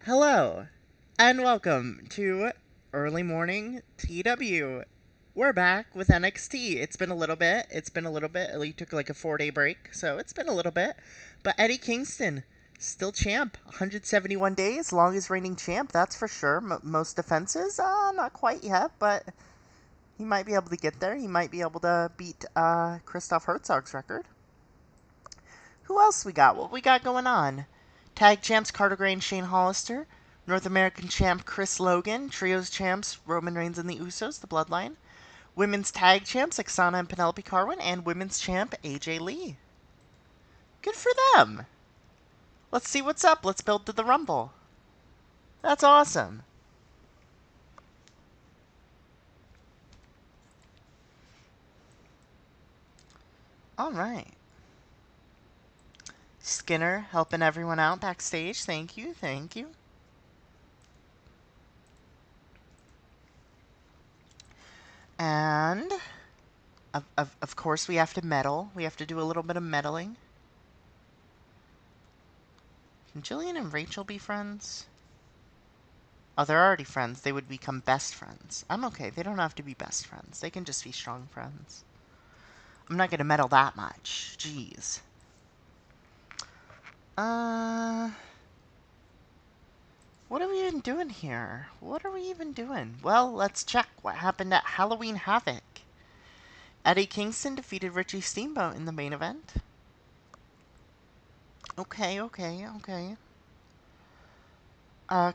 Hello, and welcome to Early Morning TEW. We're back with NXT. It's been a little bit. We took like a 4-day break, so it's been a little bit. But Eddie Kingston, still champ. 171 days, longest reigning champ, that's for sure. Most defenses, not quite yet, but he might be able to get there. He might be able to beat Christoph Herzog's record. Who else we got? What we got going on? Tag champs Carter Gray and Shane Hollister. North American champ Chris Logan. Trios champs Roman Reigns and the Usos, the Bloodline. Women's tag champs Oksana and Penelope Carwin. And women's champ AJ Lee. Good for them. Let's see what's up. Let's build to the Rumble. That's awesome. All right. Skinner helping everyone out backstage. Thank you. Thank you. And of course we have to medal. We have to do a little bit of meddling. Can Jillian and Rachel be friends? Oh, they're already friends. They would become best friends. I'm okay. They don't have to be best friends. They can just be strong friends. I'm not going to meddle that much. Jeez. What are we even doing here? What are we even doing? Well, let's check what happened at Halloween Havoc. Eddie Kingston defeated Richie Steamboat in the main event. Okay.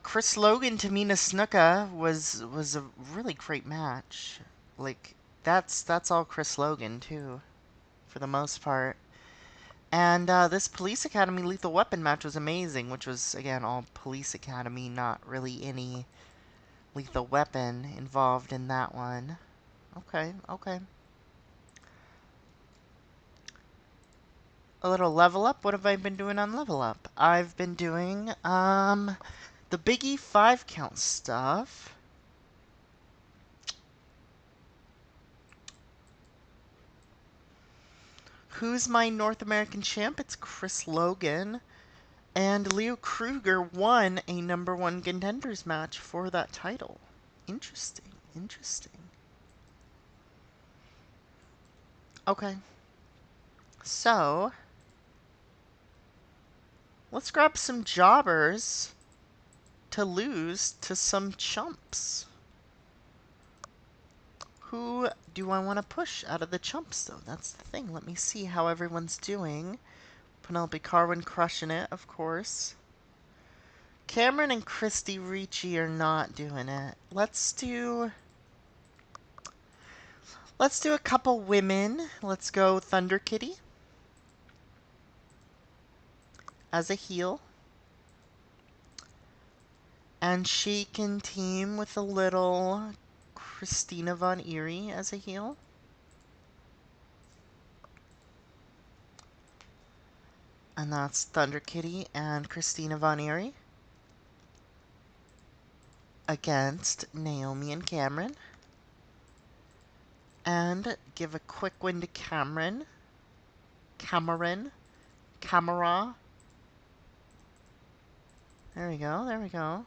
Chris Logan to Mina Snuka was a really great match. Like, that's all Chris Logan too, for the most part. And this Police Academy Lethal Weapon match was amazing, which was, again, all Police Academy, not really any Lethal Weapon involved in that one. Okay. A little Level Up. What have I been doing on Level Up? I've been doing, the Biggie 5 count stuff. Who's my North American champ? It's Chris Logan. And Leo Kruger won a #1 contenders match for that title. Interesting. Okay. So, let's grab some jobbers to lose to some chumps. Who do I want to push out of the chumps, though? That's the thing. Let me see how everyone's doing. Penelope Carwin crushing it, of course. Cameron and Christy Ricci are not doing it. Let's do a couple women. Let's go Thunder Kitty as a heel. And she can team with a little Christina Von Eerie as a heel. And that's Thunder Kitty and Christina Von Eerie against Naomi and Cameron. And give a quick win to Camera. There we go.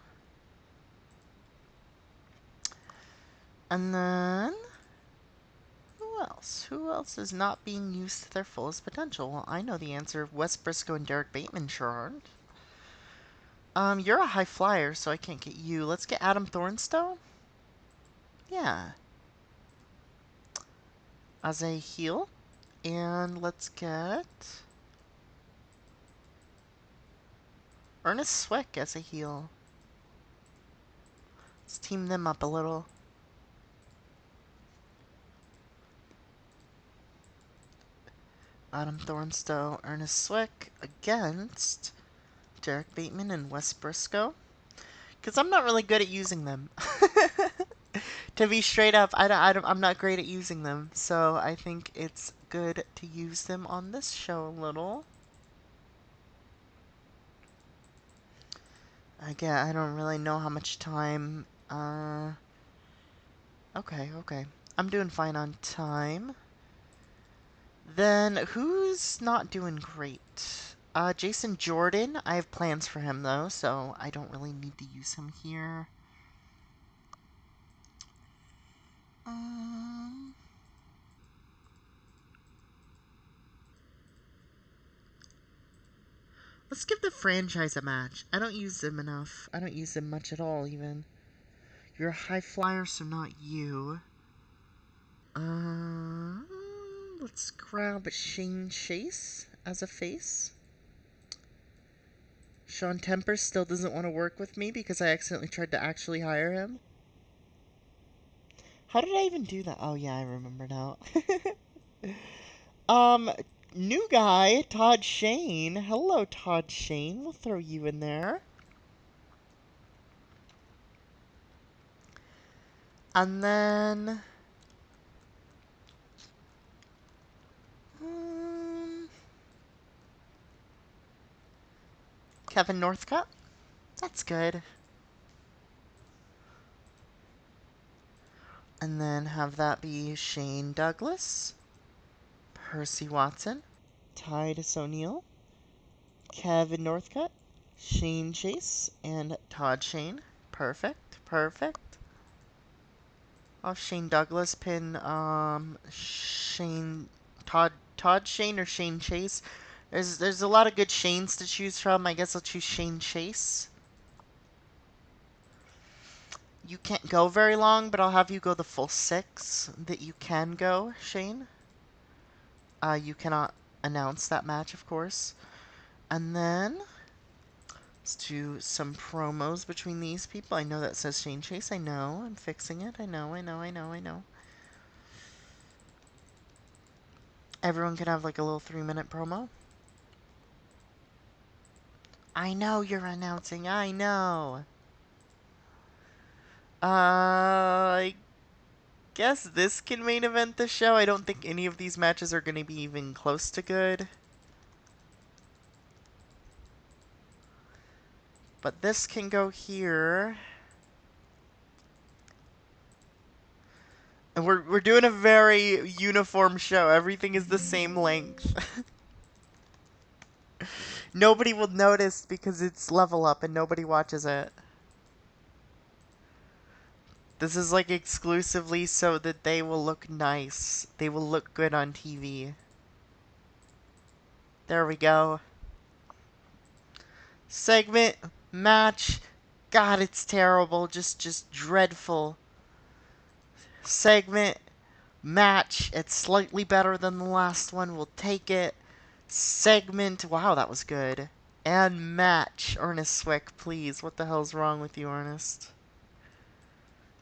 And then, who else is not being used to their fullest potential? Well, I know the answer. Wes Briscoe and Derek Bateman sure aren't. You're a high flyer, so I can't get you. Let's get Adam Thornstowe. Yeah. As a heel. And let's get Ernest Swick as a heel. Let's team them up a little. Adam Thornstowe, Ernest Swick against Derek Bateman and Wes Briscoe. Because I'm not really good at using them. To be straight up, I'm not great at using them. So I think it's good to use them on this show a little. Again, I don't really know how much time. Okay. I'm doing fine on time. Then, who's not doing great? Jason Jordan, I have plans for him though, so I don't really need to use him here. Um, let's give the franchise a match. I don't use them enough. I don't use them much at all, even. You're a high flyer, so not you. Uh, let's grab Shane Chase as a face. Sean Temper still doesn't want to work with me because I accidentally tried to actually hire him. How did I even do that? Oh yeah, I remember now. um, New guy, Todd Shane. Hello, Todd Shane. We'll throw you in there. And then... Kevin Northcutt. That's good. And then have that be Shane Douglas, Percy Watson, Titus O'Neil, Kevin Northcutt, Shane Chase, and Todd Shane. Perfect. Perfect. Oh, Shane Douglas pin Shane Todd Shane or Shane Chase. There's a lot of good Shanes to choose from. I guess I'll choose Shane Chase. You can't go very long, but I'll have you go the full 6 that you can go, Shane. You cannot announce that match, of course. And then let's do some promos between these people. I know that says Shane Chase. I know. I'm fixing it. I know. Everyone can have like a little 3-minute promo. I know you're announcing. I know. I guess this can main event the show. I don't think any of these matches are going to be even close to good. But this can go here. And we're doing a very uniform show. Everything is the same length. Nobody will notice because it's level up and nobody watches it. This is like exclusively so that they will look nice. They will look good on TV. There we go. Segment, match. God, it's terrible. Just dreadful. Segment, match. It's slightly better than the last one. We'll take it. Segment. Wow, that was good. And match. Ernest Swick, please. What the hell's wrong with you, Ernest?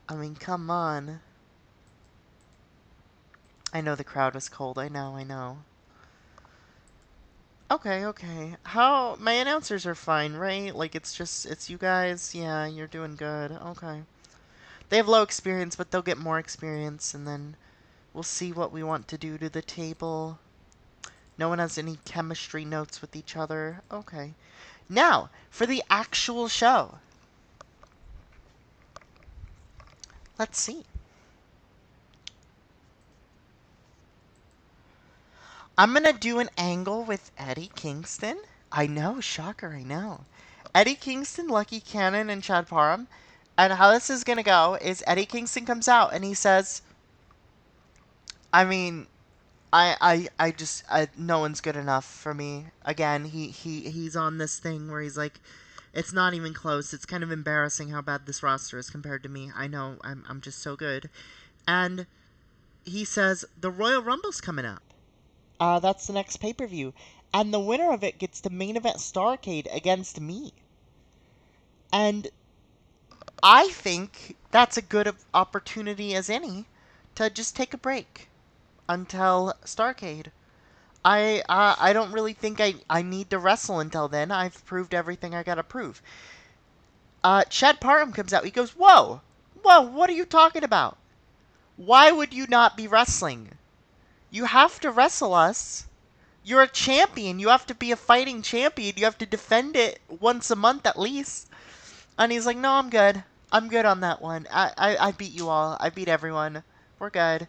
I mean, come on. I know the crowd was cold. I know. Okay. My announcers are fine, right? Like, it's you guys. Yeah, you're doing good. Okay. They have low experience, but they'll get more experience, and then we'll see what we want to do to the table. No one has any chemistry notes with each other. Okay. Now, for the actual show. Let's see. I'm gonna do an angle with Eddie Kingston. I know, shocker, I know. Eddie Kingston, Lucky Cannon, and Chad Parham. And how this is gonna go is Eddie Kingston comes out and he says, I mean, no one's good enough for me. Again, he's on this thing where he's like, it's not even close. It's kind of embarrassing how bad this roster is compared to me. I know, I'm just so good. And he says, the Royal Rumble's coming up. That's the next pay-per-view. And the winner of it gets to main event Starrcade against me. And I think that's a good opportunity as any to just take a break until Starrcade. I don't really think I need to wrestle until then. I've proved everything I gotta prove. Chad Parham comes out. He goes, Whoa, what are you talking about? Why would you not be wrestling? You have to wrestle us. You're a champion. You have to be a fighting champion. You have to defend it once a month at least. And he's like, no, I'm good. I'm good on that one. I beat you all. I beat everyone. We're good.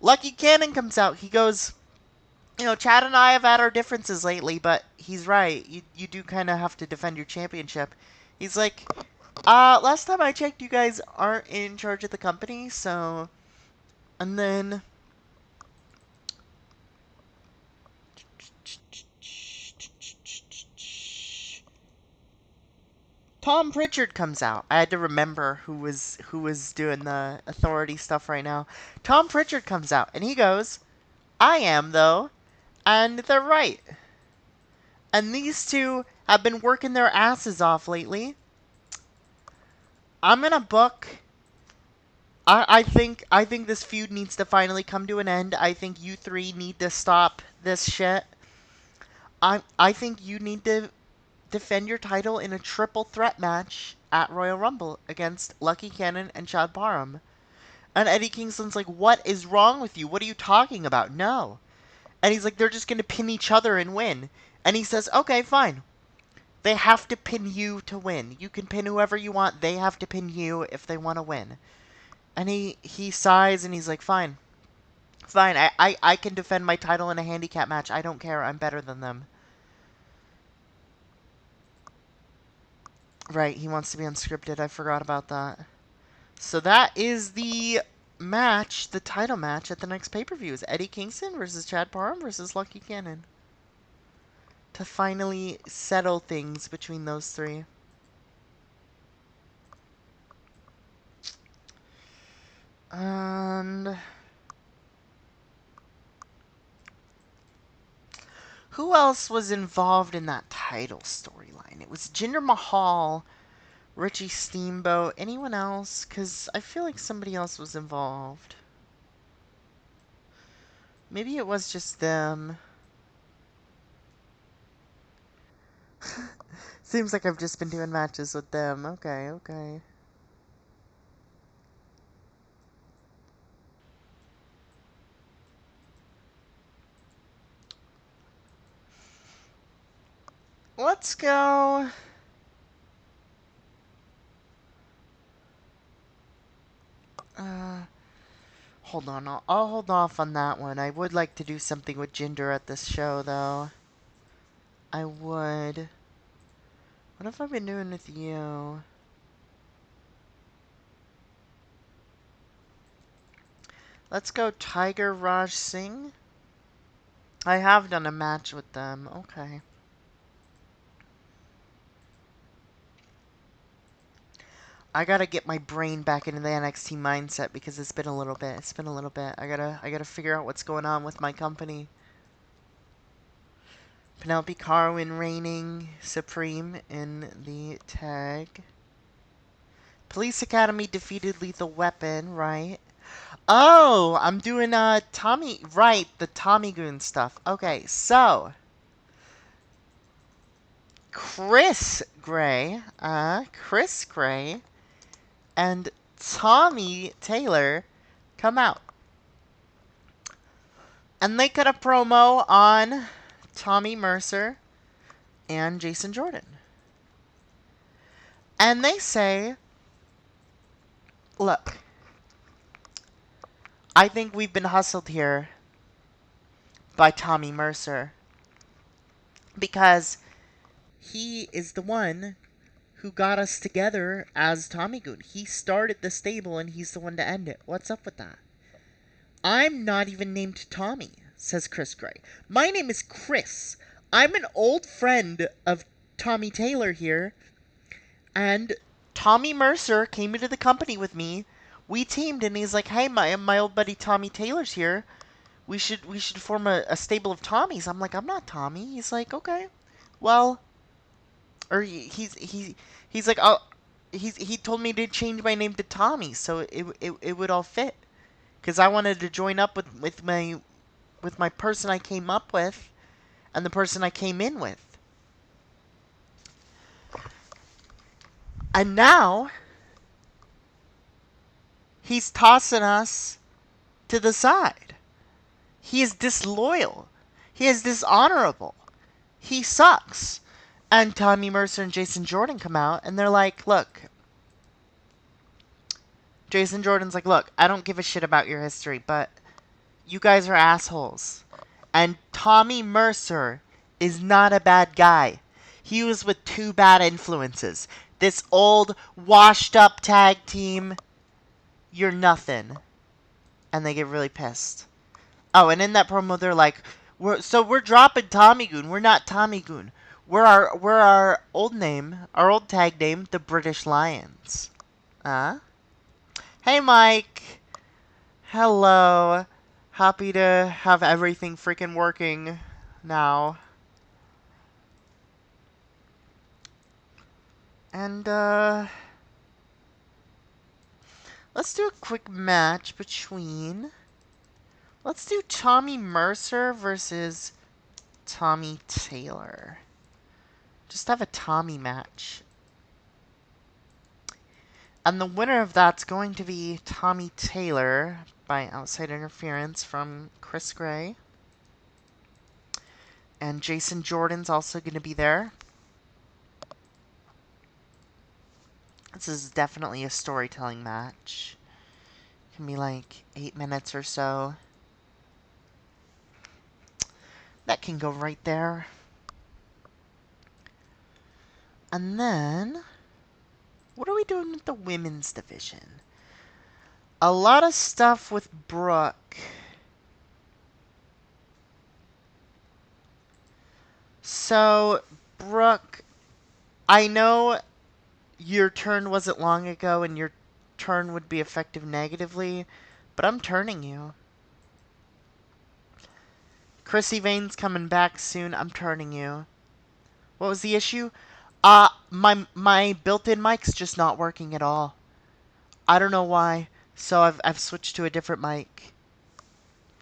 Lucky Cannon comes out. He goes, Chad and I have had our differences lately, but he's right. You do kind of have to defend your championship. He's like, last time I checked, you guys aren't in charge of the company, so. And then. Tom Pritchard comes out. I had to remember who was doing the authority stuff right now. Tom Pritchard comes out and he goes, "I am though," and they're right. And these two have been working their asses off lately. I'm gonna book. I think this feud needs to finally come to an end. I think you three need to stop this shit. I think you need to defend your title in a triple threat match at Royal Rumble against Lucky Cannon and Chad Parham. And Eddie Kingston's like, "What is wrong with you? What are you talking about?" No. And he's like, "They're just going to pin each other and win." And he says, "Okay, fine. They have to pin you to win. You can pin whoever you want. They have to pin you if they want to win." And he sighs and he's like, "Fine. Fine. I can defend my title in a handicap match. I don't care. I'm better than them." Right, he wants to be unscripted. I forgot about that. So that is the match, the title match at the next pay-per-view. Is Eddie Kingston versus Chad Parham versus Lucky Cannon. To finally settle things between those three. And who else was involved in that title storyline? It was Jinder Mahal, Richie Steamboat, anyone else? Because I feel like somebody else was involved. Maybe it was just them. Seems like I've just been doing matches with them. Okay, okay. Let's go. Hold on. I'll hold off on that one. I would like to do something with Jinder at this show, though. I would. What have I been doing with you? Let's go Tiger Raj Singh. I have done a match with them. Okay. I gotta get my brain back into the NXT mindset because it's been a little bit. It's been a little bit. I gotta figure out what's going on with my company. Penelope Carwin reigning supreme in the tag. Police Academy defeated Lethal Weapon, right? Oh, I'm doing Tommy, right, the Tommy Goon stuff. Okay, so Chris Gray and Tommy Taylor come out. And they cut a promo on Tommy Mercer and Jason Jordan. And they say, "Look, I think we've been hustled here by Tommy Mercer because he is the one who got us together as Tommy Goon. He started the stable and he's the one to end it. What's up with that?" "I'm not even named Tommy," says Chris Gray. "My name is Chris. I'm an old friend of Tommy Taylor here, and Tommy Mercer came into the company with me. We teamed, and he's like, 'Hey, my old buddy Tommy Taylor's here. We should form a stable of Tommies.' I'm like, 'I'm not Tommy.' He's like, 'Okay, well,' or he's like, 'Oh,' he told me to change my name to Tommy, so it would all fit, because I wanted to join up with my person I came up with and the person I came in with. And now he's tossing us to the side. He is disloyal. He is dishonorable. He sucks." And Tommy Mercer and Jason Jordan come out and they're like, "Look," Jason Jordan's like, "Look, I don't give a shit about your history, but you guys are assholes. And Tommy Mercer is not a bad guy. He was with two bad influences. This old, washed up tag team, you're nothing. And they get really pissed. Oh, and in that promo, they're like, we're dropping Tommy Goon. We're not Tommy Goon. We're our old name, our old tag name, the British Lions. Hey, Mike. Hello. Happy to have everything freaking working now. And, let's do a quick match between... Let's do Tommy Mercer versus Tommy Taylor. Just have a Tommy match. And the winner of that's going to be Tommy Taylor by outside interference from Chris Gray. And Jason Jordan's also going to be there. This is definitely a storytelling match. It can be like 8 minutes or so. That can go right there. And then, what are we doing with the women's division? A lot of stuff with Brooke. So, Brooke, I know your turn wasn't long ago and your turn would be effective negatively, but I'm turning you. Chrissy Vane's coming back soon. I'm turning you. What was the issue? My built-in mic's just not working at all. I don't know why. So I've switched to a different mic.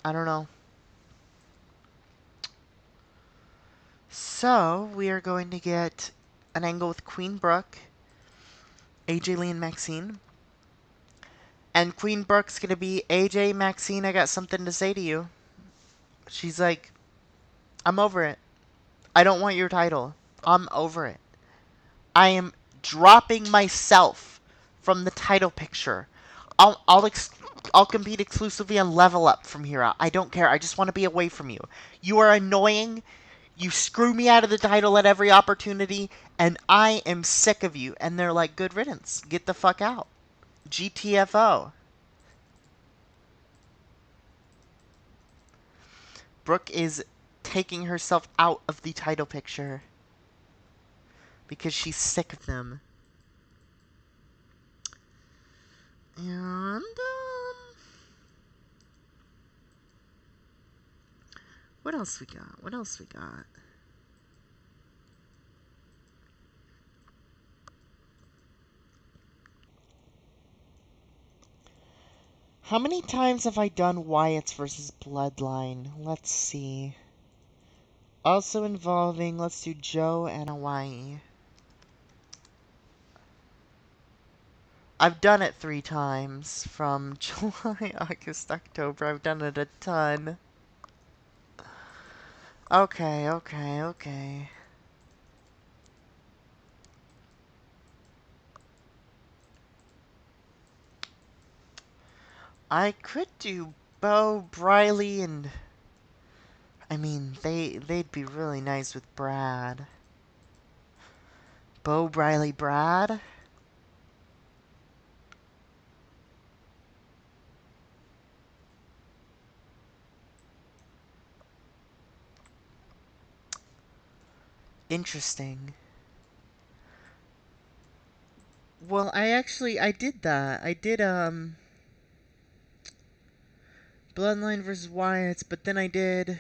I don't know. So we are going to get an angle with Queen Brooke, AJ Lee, and Maxine. And Queen Brooke's gonna be, AJ, Maxine, I got something to say to you. She's like, I'm over it. I don't want your title. I'm over it. I am dropping myself from the title picture. I'll compete exclusively on Level Up from here out. I don't care. I just want to be away from you. You are annoying. You screw me out of the title at every opportunity, and I am sick of you. And they're like, good riddance. Get the fuck out. GTFO. Brooke is taking herself out of the title picture because she's sick of them. And, what else we got? What else we got? How many times have I done Wyatt's versus Bloodline? Let's see. Also involving, let's do Joe and Hawaii. I've done it 3 times. From July, August, October. I've done it a ton. Okay, okay, okay. I could do Bo, Briley, and... I mean, they'd be really nice with Brad. Bo, Briley, Brad? Interesting. Well, I did that. I did, Bloodline versus Wyatt's, but then I did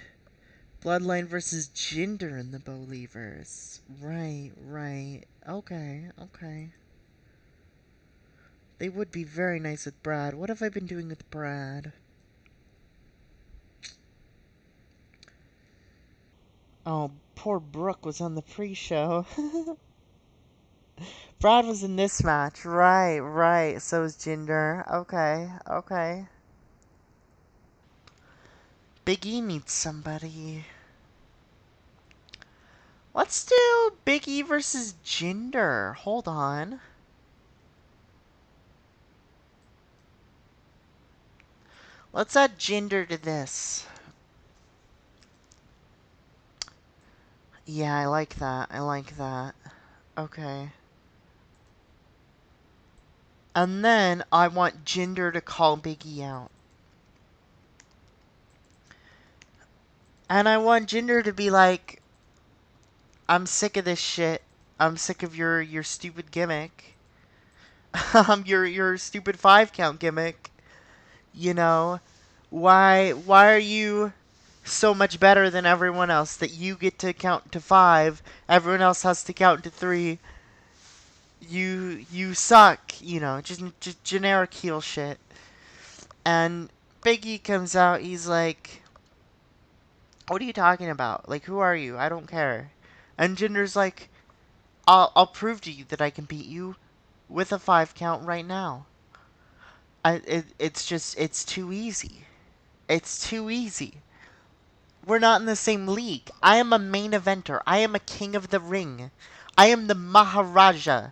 Bloodline versus Jinder in the Believers. Right, right. Okay, okay. They would be very nice with Brad. What have I been doing with Brad? Oh, poor Brooke was on the pre-show. Brad was in this match. Right, right. So is Jinder. Okay, okay. Big E needs somebody. Let's do Big E versus Jinder. Hold on. Let's add Jinder to this. Yeah, I like that. I like that. Okay. And then I want Jinder to call Biggie out. And I want Jinder to be like, I'm sick of this shit. I'm sick of your stupid gimmick. Your stupid 5 count gimmick. You know, why are you so much better than everyone else that you get to count to 5, everyone else has to count to 3. You suck, just generic heel shit. And Biggie comes out, he's like, "What are you talking about? Like, who are you? I don't care." And Jinder's like, I'll prove to you that I can beat you with a 5 count right now. It's too easy. It's too easy. We're not in the same league. I am a main eventer. I am a king of the ring. I am the Maharaja.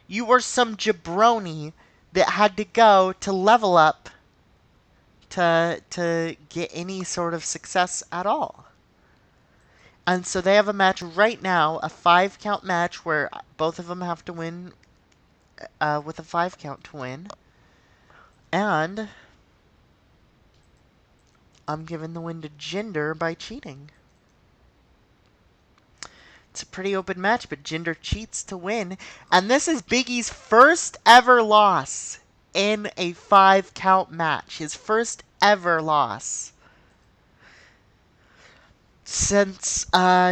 You are some jabroni that had to go to level up to get any sort of success at all. And so they have a match right now, a 5 count match where both of them have to win with a 5 count to win. And I'm giving the win to Jinder by cheating. It's a pretty open match, but Jinder cheats to win. And this is Big E's first ever loss in a 5 count match. His first ever loss since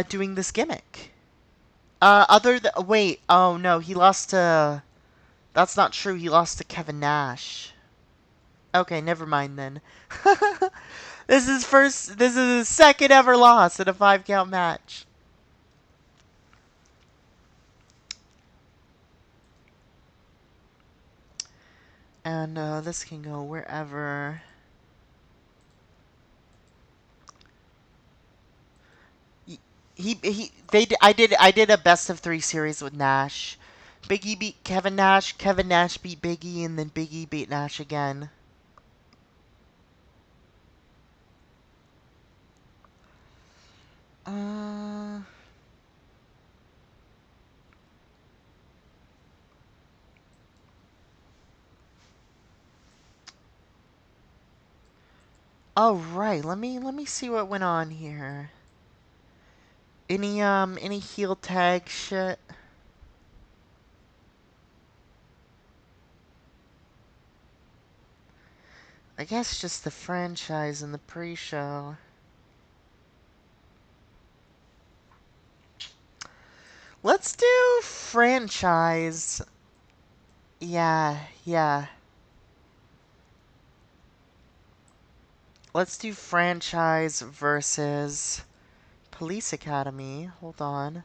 doing this gimmick. Other than... Wait, oh no, he lost to... That's not true, he lost to Kevin Nash. Okay, never mind then. This is his second ever loss in a 5 count match. And this can go wherever. I did a best of 3 series with Nash. Biggie beat Kevin Nash, Kevin Nash beat Biggie, and then Biggie beat Nash again. Uh... Oh right, let me see what went on here. Any heel tag shit? I guess just the franchise and the pre-show. Let's do franchise. Yeah, yeah. Let's do franchise versus Police Academy. Hold on.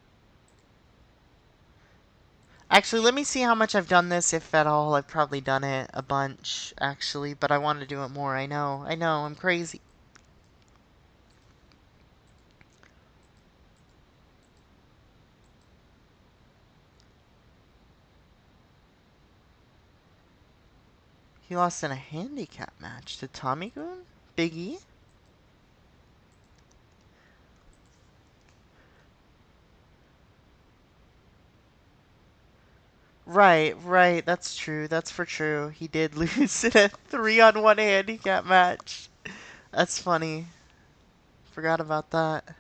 Actually, let me see how much I've done this, if at all. I've probably done it a bunch, actually, but I want to do it more. I know, I'm crazy. He lost in a handicap match to Tommy Goon? Big E? Right, that's true, that's for true. He did lose in a 3-on-1 handicap match. That's funny. Forgot about that.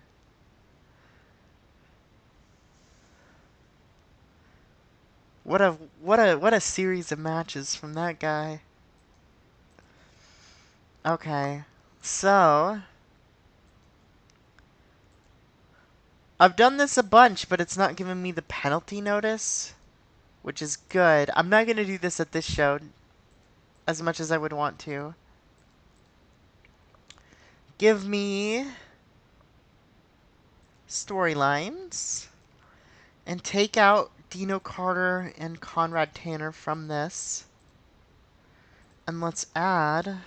What a series of matches from that guy. Okay. So I've done this a bunch, but it's not giving me the penalty notice, which is good. I'm not gonna do this at this show as much as I would want to. Give me storylines and take out Dino Carter and Conrad Tanner from this. And let's add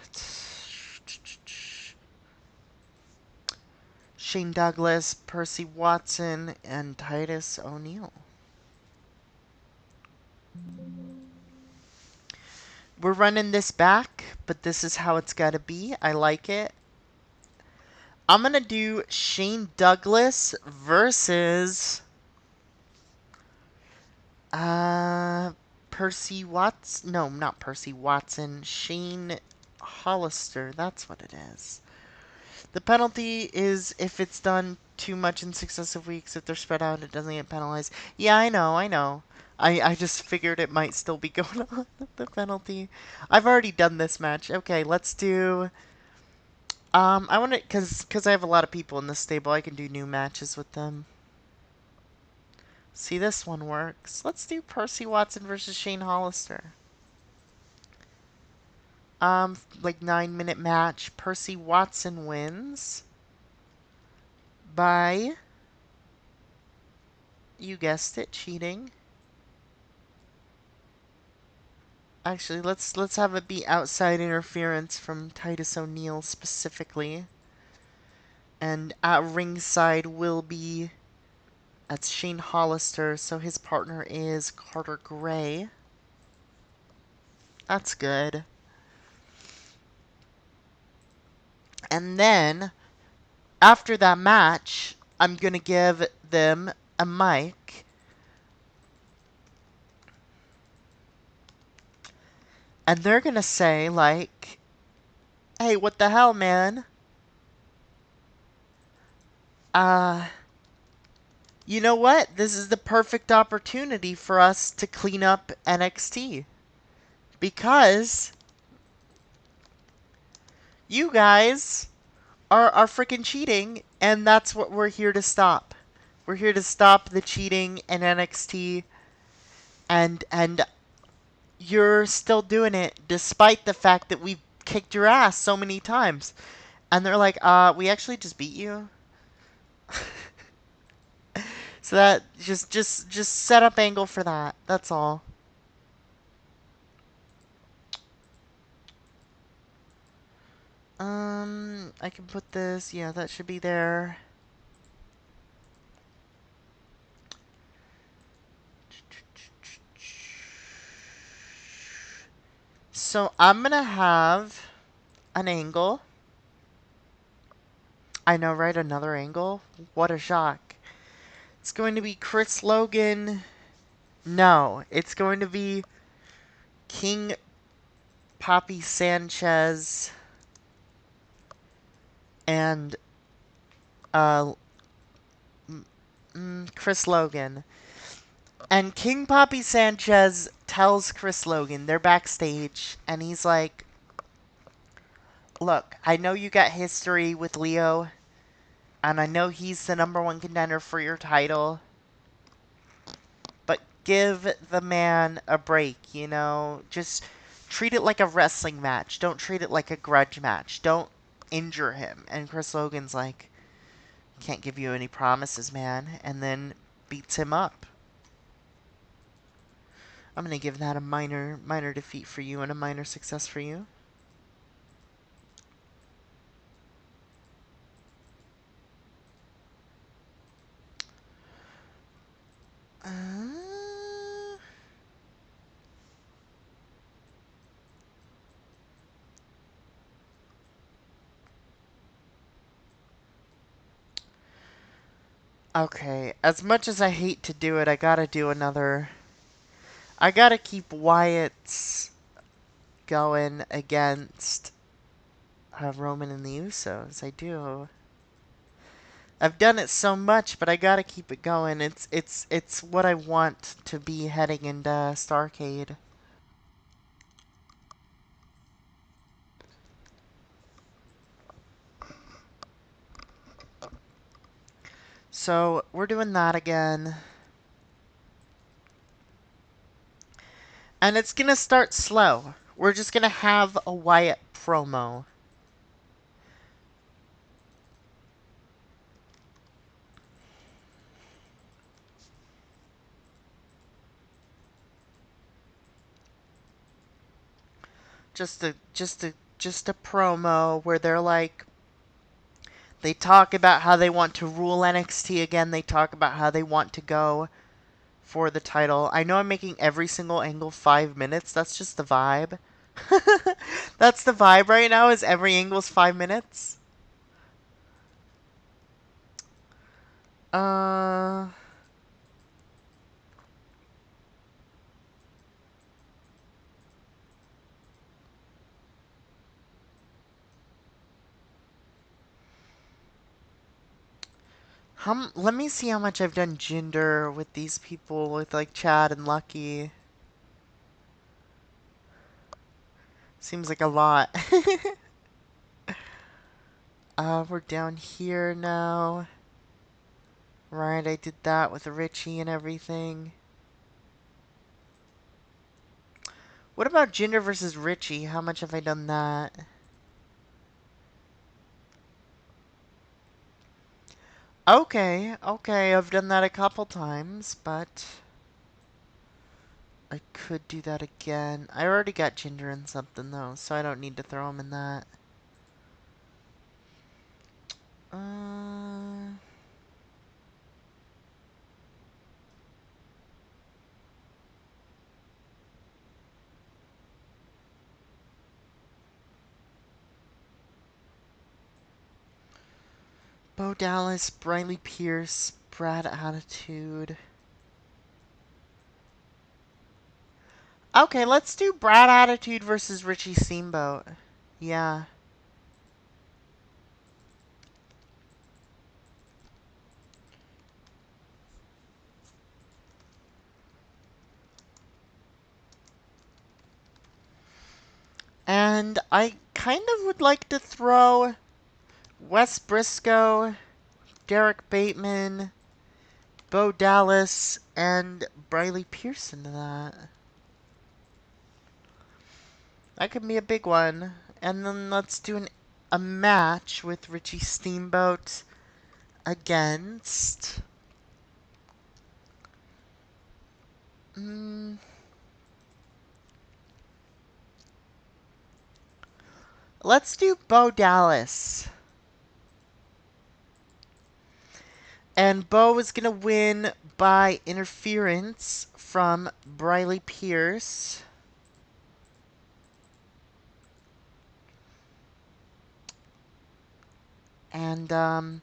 Shane Douglas, Percy Watson, and Titus O'Neil. We're running this back, but this is how it's gotta be. I like it. I'm gonna do Shane Douglas versus uh Percy Watson. No, not Percy Watson. Shane Hollister. That's what it is. The penalty is if it's done too much in successive weeks. If they're spread out, it doesn't get penalized. Yeah, I know, I know. I just figured it might still be going on, the penalty. I've already done this match. Okay, let's do... I want to... Because I have a lot of people in this stable, I can do new matches with them. See, this one works. Let's do Percy Watson versus Shane Hollister. Like 9-minute match. Percy Watson wins by... You guessed it, cheating. Actually, let's have it be outside interference from Titus O'Neil specifically. And at ringside will be... That's Shane Hollister, so his partner is Carter Gray. That's good. And then, after that match, I'm gonna give them a mic. And they're gonna say, like, hey, what the hell, man? You know what? This is the perfect opportunity for us to clean up NXT. Because you guys are freaking cheating, and that's what we're here to stop. We're here to stop the cheating in NXT, and you're still doing it despite the fact that we've kicked your ass so many times. And they're like, we actually just beat you. So that just set up angle for that. That's all. I can put this. Yeah, that should be there. So I'm gonna have an angle. I know, right? Another angle? What a shock. It's going to be Chris Logan. No, it's going to be King Papi Sanchez and Chris Logan. And King Papi Sanchez tells Chris Logan, they're backstage, and he's like, look, I know you got history with Leo, and I know he's the #1 contender for your title, but give the man a break, you know? Just treat it like a wrestling match. Don't treat it like a grudge match. Don't injure him. And Chris Logan's like, can't give you any promises, man, and then beats him up. I'm going to give that a minor defeat for you and a minor success for you. Okay, as much as I hate to do it, I gotta do another. I gotta keep Wyatt's going against Roman and the Usos. I do. I've done it so much, but I gotta keep it going. It's what I want to be heading into Starrcade. So we're doing that again. And it's gonna start slow. We're just gonna have a Wyatt promo. Just a promo where they're like, they talk about how they want to rule NXT again. They talk about how they want to go for the title. I know I'm making every single angle 5 minutes. That's just the vibe. That's the vibe right now, is every angle's 5 minutes. Uh, let me see how much I've done gender with these people, with like Chad and Lucky. Seems like a lot. We're down here now. Right, I did that with Richie and everything. What about Jinder versus Richie? How much have I done that? Okay, I've done that a couple times, but I could do that again. I already got Jinder in something though, so I don't need to throw him in that. Uh, Bo Dallas, Briley Pierce, Brad Attitude. Okay, let's do Brad Attitude versus Richie Steamboat. Yeah. And I kind of would like to throw Wes Briscoe, Derek Bateman, Bo Dallas, and Briley Pierce into that. That could be a big one. And then let's do a match with Richie Steamboat against. Mm, let's do Bo Dallas. And Bo is going to win by interference from Briley Pierce. And I'm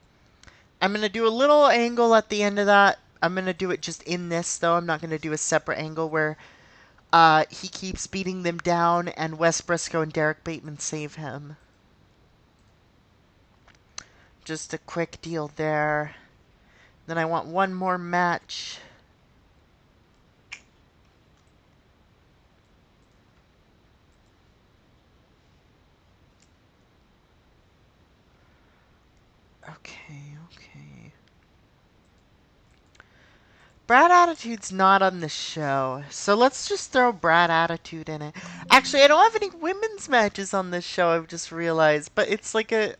going to do a little angle at the end of that. I'm going to do it just in this, though. I'm not going to do a separate angle where he keeps beating them down and Wes Briscoe and Derek Bateman save him. Just a quick deal there. Then I want one more match. Okay. Brad Attitude's not on the show, so let's just throw Brad Attitude in it. Actually, I don't have any women's matches on this show, I've just realized, but it's like a...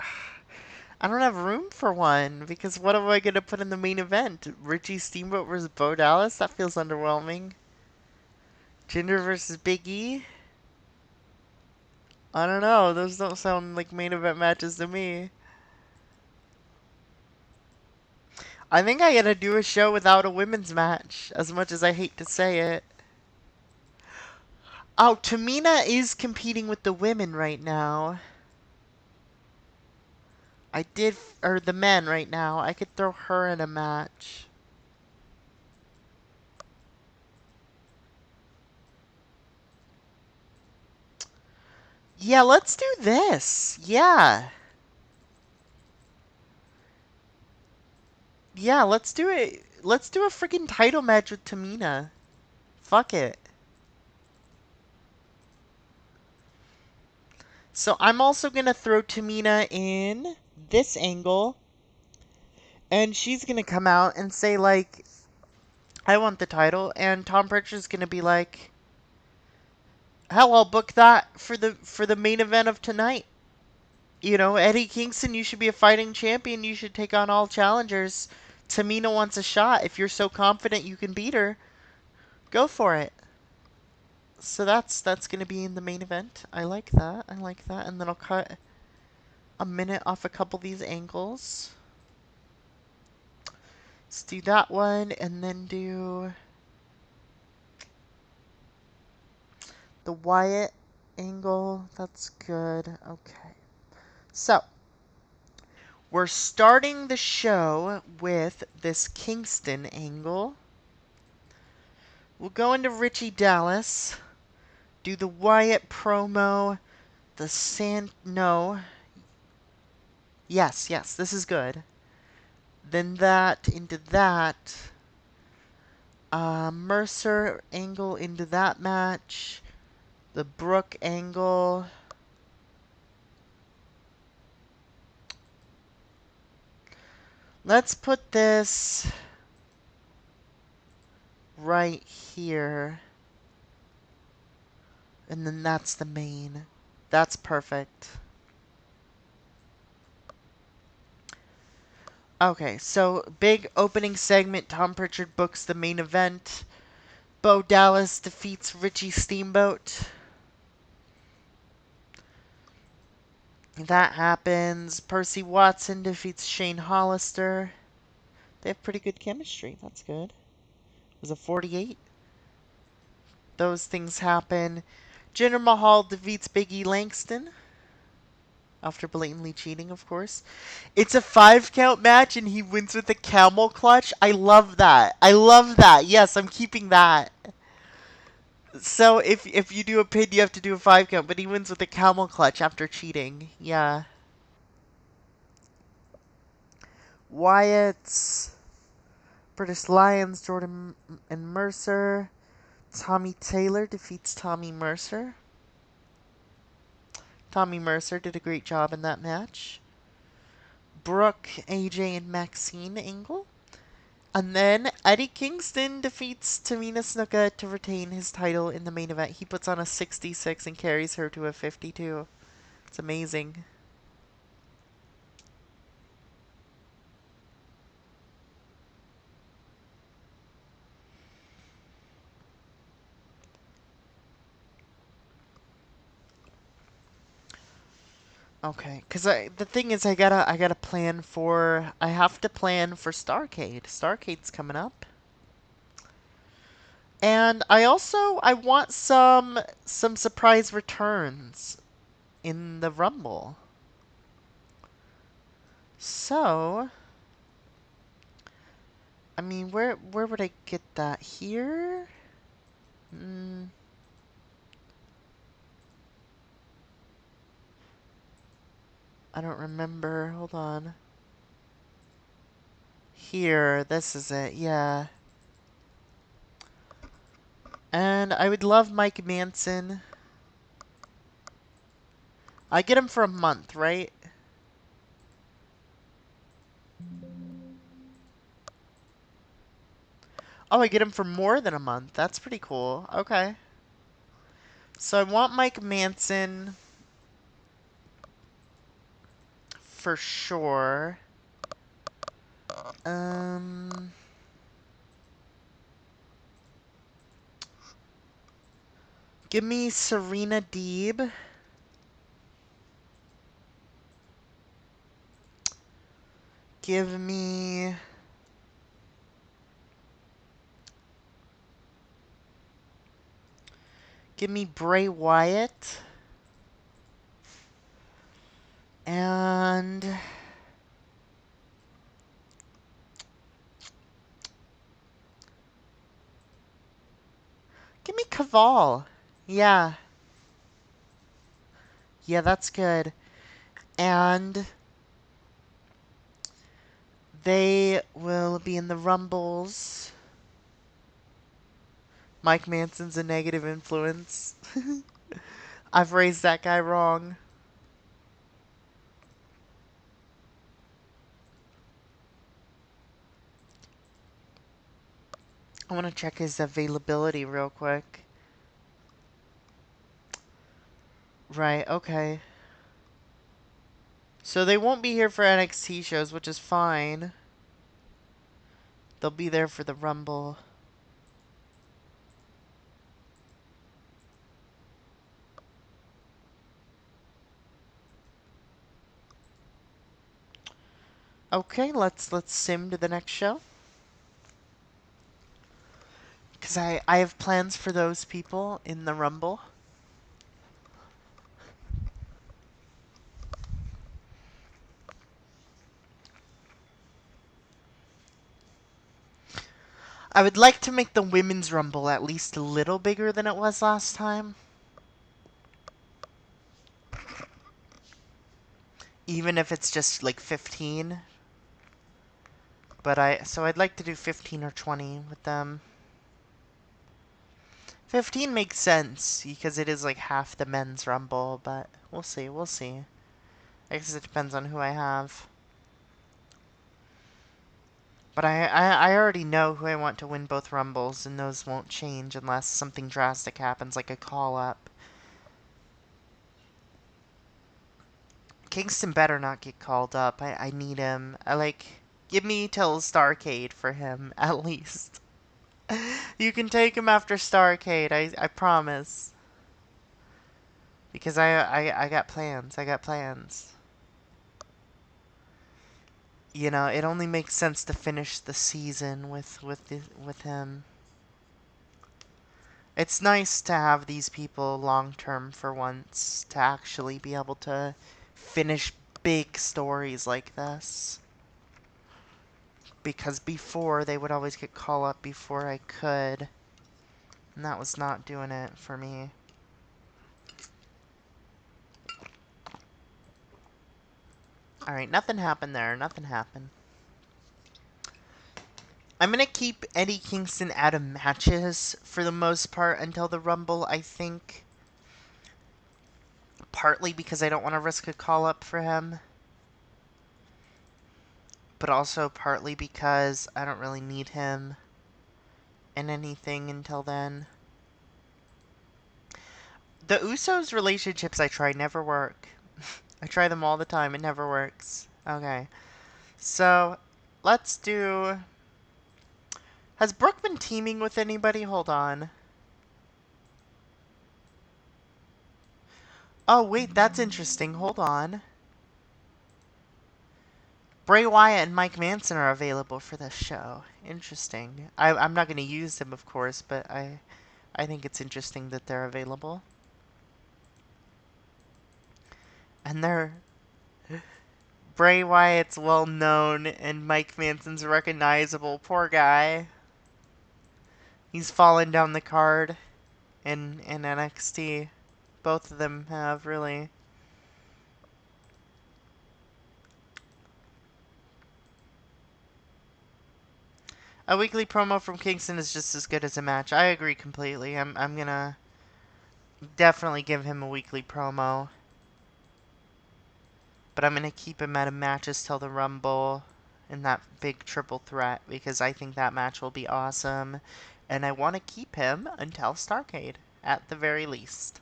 I don't have room for one, because what am I going to put in the main event? Richie Steamboat versus Bo Dallas? That feels underwhelming. Jinder versus Big E? I don't know, those don't sound like main event matches to me. I think I gotta do a show without a women's match, as much as I hate to say it. Oh, Tamina is competing with the women right now. Or the men right now. I could throw her in a match. Yeah, let's do this. Yeah. Yeah, let's do it. Let's do a freaking title match with Tamina. Fuck it. So I'm also gonna throw Tamina in this angle. And she's gonna come out and say, like, I want the title. And Tom Pritchard's gonna be like, hell, I'll book that for the main event of tonight. You know, Eddie Kingston, you should be a fighting champion. You should take on all challengers. Tamina wants a shot. If you're so confident you can beat her, go for it. So that's going to be in the main event. I like that. And then I'll cut a minute off a couple of these angles. Let's do that one and then do the Wyatt angle. That's good. Okay. So, We're starting the show with this Kingston angle. We'll go into Richie Dallas, do the Wyatt promo, no. Yes, this is good. Then that into that. Mercer angle into that match. The Brooke angle. Let's put this right here. And then that's the main. That's perfect. Okay, so big opening segment. Tom Pritchard books the main event. Bo Dallas defeats Richie Steamboat. That happens. Percy Watson defeats Shane Hollister. They have pretty good chemistry. That's good. Was it 48? Those things happen. Jinder Mahal defeats Big E Langston. After blatantly cheating, of course. It's a 5 count match and he wins with a camel clutch. I love that. I love that. Yes, I'm keeping that. So if you do a pin, you have to do a 5 count, but he wins with a camel clutch after cheating. Yeah. Wyatt's British Lions, Jordan and Mercer. Tommy Taylor defeats Tommy Mercer. Tommy Mercer did a great job in that match. Brooke, AJ, and Maxine Angle. And then Eddie Kingston defeats Tamina Snuka to retain his title in the main event. He puts on a 66 and carries her to a 52. It's amazing. Okay, because the thing is, I gotta plan for. I have to plan for Starrcade. Starrcade's coming up. And I want some surprise returns in the Rumble. So, I mean, where would I get that? Here? I don't remember. Hold on. Here, this is it. Yeah. And I would love Mike Manson. I get him for a month, right? Oh, I get him for more than a month. That's pretty cool. Okay. So I want Mike Manson for sure. Give me Serena Deeb. Give me... Give me Bray Wyatt. And... Give me Caval. Yeah. Yeah, that's good. And... They will be in the Rumbles. Mike Manson's a negative influence. I've raised that guy wrong. I want to check his availability real quick. Right, okay. So they won't be here for NXT shows, which is fine. They'll be there for the Rumble. Okay, let's sim to the next show. Because I have plans for those people in the Rumble. I would like to make the Women's Rumble at least a little bigger than it was last time. Even if it's just like 15. But I'd like to do 15 or 20 with them. 15 makes sense because it is like half the men's rumble, but we'll see, we'll see. I guess it depends on who I have. But I already know who I want to win both rumbles, and those won't change unless something drastic happens, like a call-up. Kingston better not get called up. I need him. Give me till Starrcade for him, at least. You can take him after Starrcade, I promise. Because I got plans. I got plans. You know, it only makes sense to finish the season with him. It's nice to have these people long term for once, to actually be able to finish big stories like this. Because before, they would always get call up before I could. And that was not doing it for me. Alright, nothing happened there. Nothing happened. I'm going to keep Eddie Kingston out of matches for the most part until the Rumble, I think. Partly because I don't want to risk a call-up for him. But also partly because I don't really need him in anything until then. The Usos relationships I try never work. I try them all the time. It never works. Okay. So, let's do... Has Brooke been teaming with anybody? Hold on. Oh, wait, that's interesting. Hold on. Bray Wyatt and Mike Manson are available for this show. Interesting. I'm not going to use them, of course, but I think it's interesting that they're available. And they're... Bray Wyatt's well known and Mike Manson's recognizable. Poor guy. He's fallen down the card in NXT. Both of them have, really. A weekly promo from Kingston is just as good as a match. I agree completely. I'm gonna definitely give him a weekly promo. But I'm gonna keep him out of matches till the Rumble in that big triple threat because I think that match will be awesome. And I want to keep him until Starrcade, at the very least.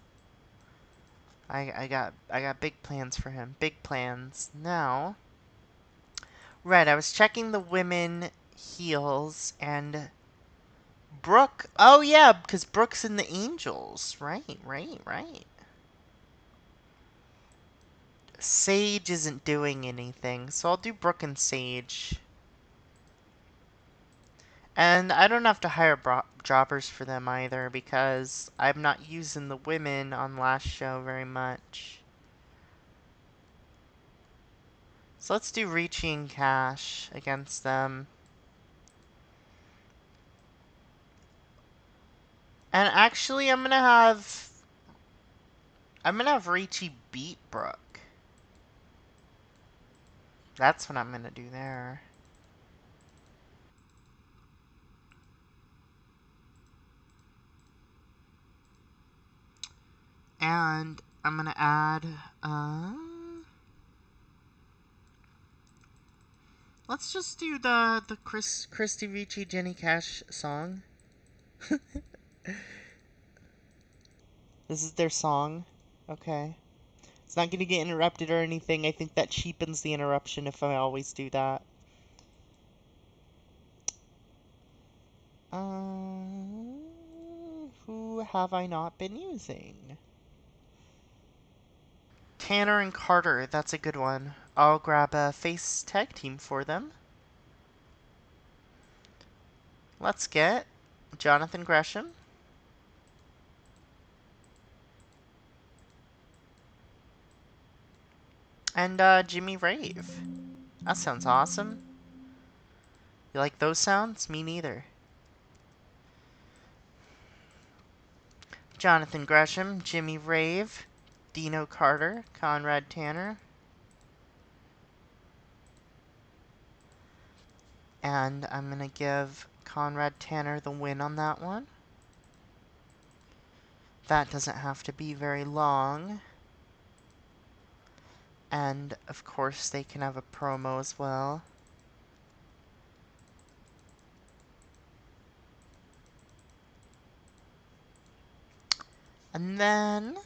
I got big plans for him. Big plans. Now, right, I was checking the women heels and Brooke. Oh yeah, because Brooke's in the Angels. Right, right, right. Sage isn't doing anything, so I'll do Brooke and Sage. And I don't have to hire jobbers for them either because I'm not using the women on last show very much. So let's do Ricci and Cash against them. And actually, I'm gonna have Ricci beat Brooke. That's what I'm gonna do there. And I'm gonna add, let's just do the Christy Ricci Jenny Cash song. This is their song. Okay. It's not gonna get interrupted or anything. I think that cheapens the interruption if I always do that. Who have I not been using? Tanner and Carter, that's a good one. I'll grab a face tag team for them. Let's get Jonathan Gresham. And Jimmy Rave. That sounds awesome. You like those sounds? Me neither. Jonathan Gresham, Jimmy Rave, Dino Carter, Conrad Tanner. And I'm going to give Conrad Tanner the win on that one. That doesn't have to be very long. And, of course, they can have a promo as well. And then...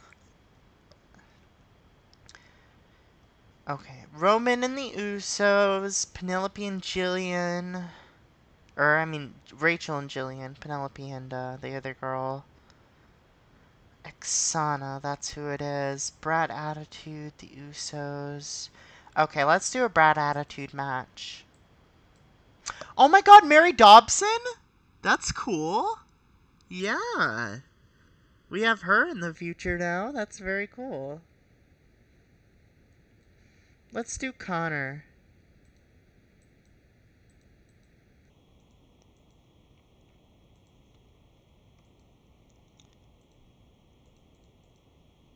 okay, Roman and the Usos, Penelope and Jillian... Rachel and Jillian, Penelope and the other girl. Exana, that's who it is. Brad Attitude, the Usos. Okay, let's do a Brad Attitude match. Oh my god, Mary Dobson? That's cool. Yeah. We have her in the future now. That's very cool. Let's do Connor.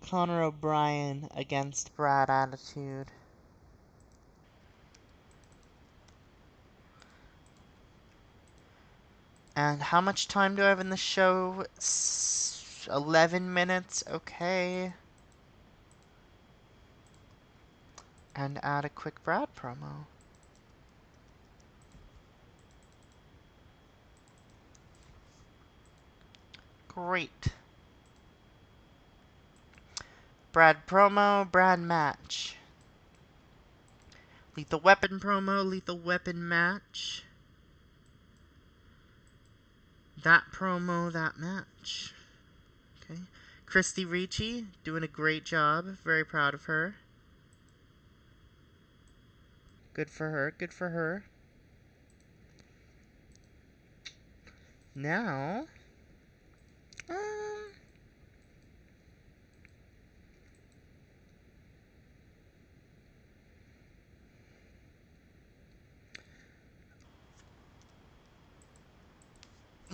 Connor O'Brien against Brad Attitude. And how much time do I have in the show? 11 minutes, okay. And add a quick Brad promo. Great. Brad promo, Brad match. Lethal Weapon promo, Lethal Weapon match. That promo, that match. Okay. Christy Ricci doing a great job. Very proud of her. Good for her, good for her. Now...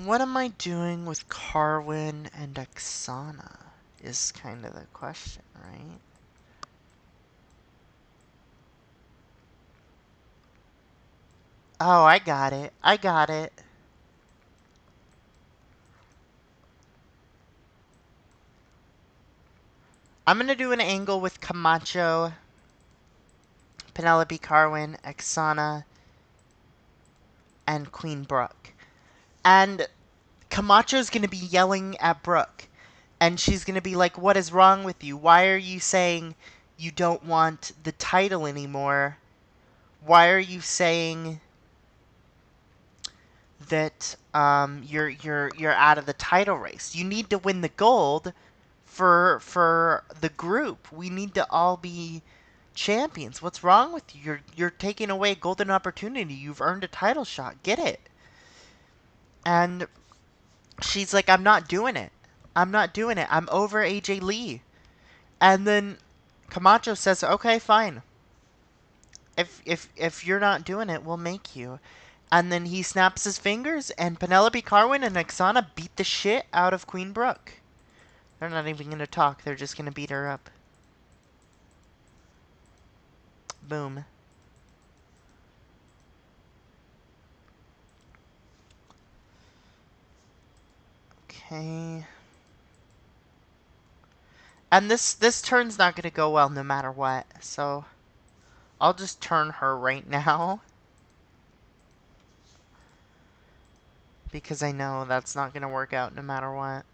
what am I doing with Carwin and Oksana is kind of the question, right? Oh, I got it. I got it. I'm going to do an angle with Camacho, Penelope Carwin, Oksana, and Queen Brooke. And Camacho's going to be yelling at Brooke. And she's going to be like, what is wrong with you? Why are you saying you don't want the title anymore? Why are you saying that you're out of the title race? You need to win the gold for the group. We need to all be champions. What's wrong with you? You're taking away a golden opportunity. You've earned a title shot. Get it. And she's like, I'm not doing it. I'm not doing it. I'm over AJ Lee. And then Camacho says, okay, fine. If you're not doing it, we'll make you. And then he snaps his fingers, and Penelope Carwin and Oksana beat the shit out of Queen Brooke. They're not even going to talk. They're just going to beat her up. Boom. Okay. And this turn's not going to go well no matter what. So I'll just turn her right now. Because I know that's not going to work out no matter what.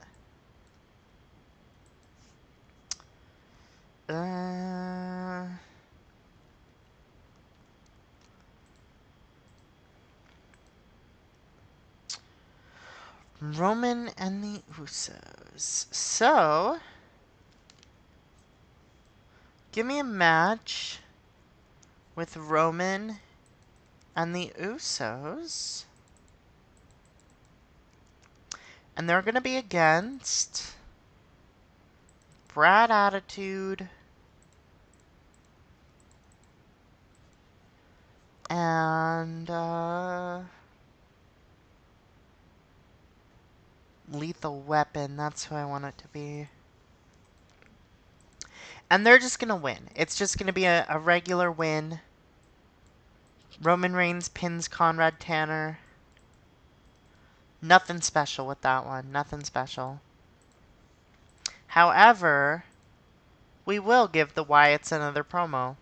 Roman and the Usos. So, give me a match with Roman and the Usos. And they're going to be against Brad Attitude and Lethal Weapon, that's who I want it to be. And they're just gonna win. It's just gonna be a regular win. Roman Reigns pins Conrad Tanner. Nothing special with that one. Nothing special. However, we will give the Wyatts another promo.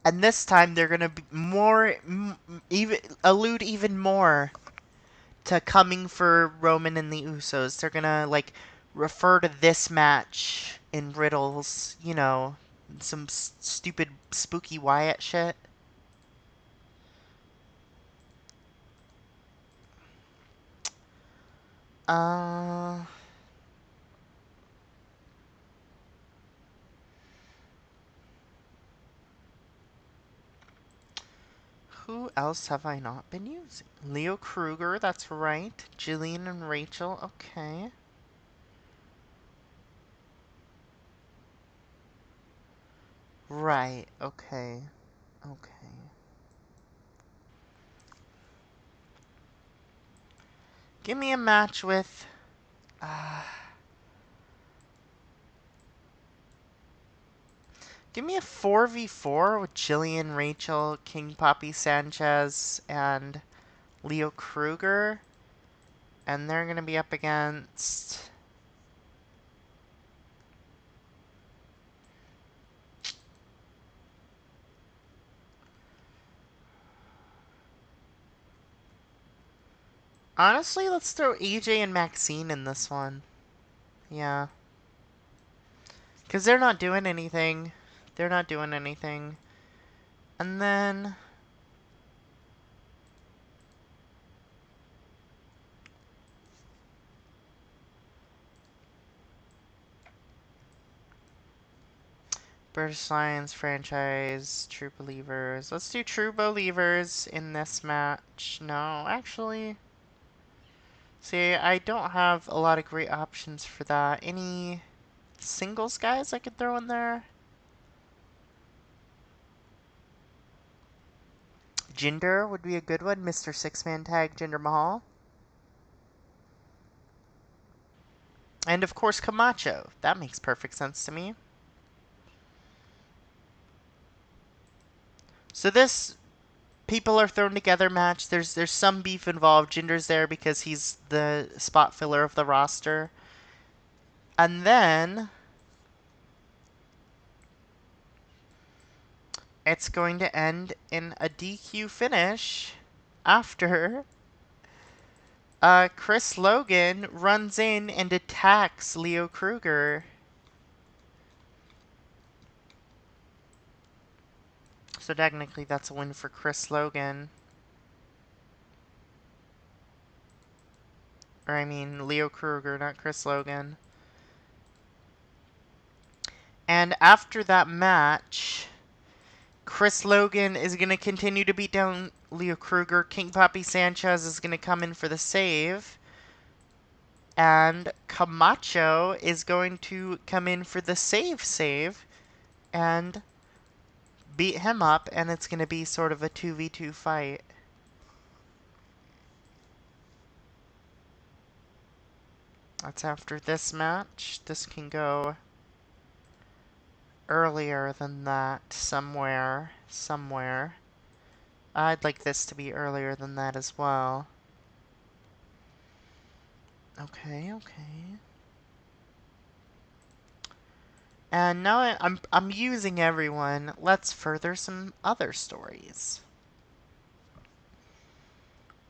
And this time they're gonna be even allude even more to coming for Roman and the Usos. They're gonna like refer to this match in riddles, you know, some stupid spooky Wyatt shit. Uh, who else have I not been using? Leo Kruger, that's right. Jillian and Rachel, okay. Right, okay. Okay. Give me a match with... give me a 4v4 with Jillian, Rachel, King Poppy Sanchez, and Leo Kruger. And they're going to be up against... honestly, let's throw AJ and Maxine in this one. Yeah. Because they're not doing anything. They're not doing anything. And then... British Science franchise, True Believers. Let's do True Believers in this match. No, actually... see, I don't have a lot of great options for that. Any singles guys I could throw in there? Jinder would be a good one. Mr. Six-Man Tag, Jinder Mahal. And of course, Camacho. That makes perfect sense to me. So this people are thrown together match. There's some beef involved. Jinder's there because he's the spot filler of the roster. And then it's going to end in a DQ finish after Chris Logan runs in and attacks Leo Kruger. So technically that's a win for Chris Logan. Or I mean Leo Kruger, not Chris Logan. And after that match, Chris Logan is going to continue to beat down Leo Kruger. King Poppy Sanchez is going to come in for the save. And Camacho is going to come in for the save and beat him up, and it's going to be sort of a 2v2 fight. That's after this match. This can go earlier than that somewhere. I'd like this to be earlier than that as well. Okay. And now I'm using everyone. Let's further some other stories.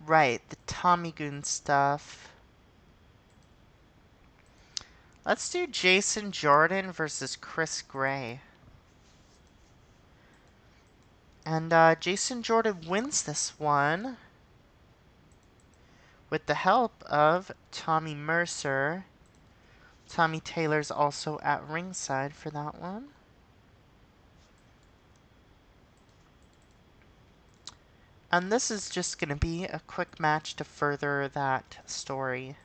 Right, the Tommy Goon stuff. Let's do Jason Jordan versus Chris Gray. And Jason Jordan wins this one with the help of Tommy Mercer. Tommy Taylor's also at ringside for that one. And this is just going to be a quick match to further that story.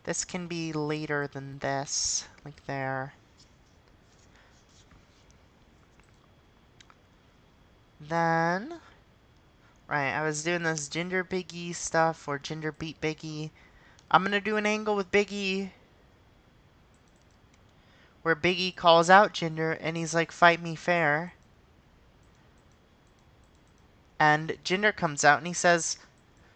This can be later than this, like there. Then, right, I was doing this Ginger Big E stuff, or Ginger beat Big E. I'm gonna do an angle with Big E where Big E calls out Jinder and he's like, fight me fair. And Jinder comes out and he says,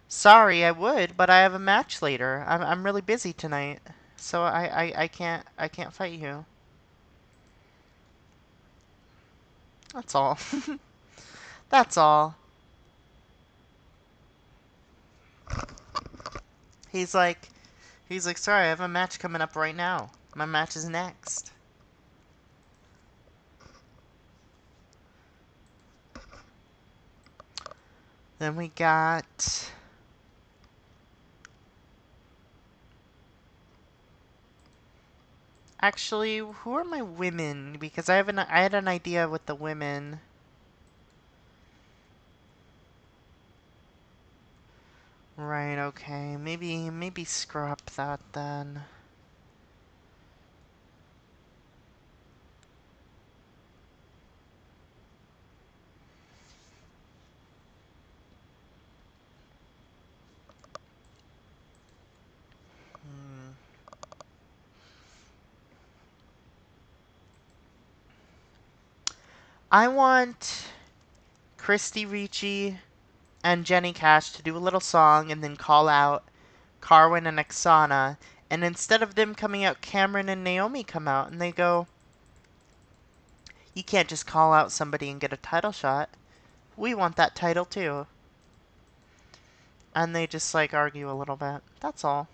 sorry, I would, but I have a match later. I'm really busy tonight. So I can't fight you. That's all. That's all. He's like sorry, I have a match coming up right now. My match is next. Then we got actually, who are my women? Because I had an idea with the women. Right, okay. Maybe scrap that then. I want Christy Ricci and Jenny Cash to do a little song and then call out Carwin and Oksana. And instead of them coming out, Cameron and Naomi come out and they go, you can't just call out somebody and get a title shot. We want that title too. And they just like argue a little bit. That's all.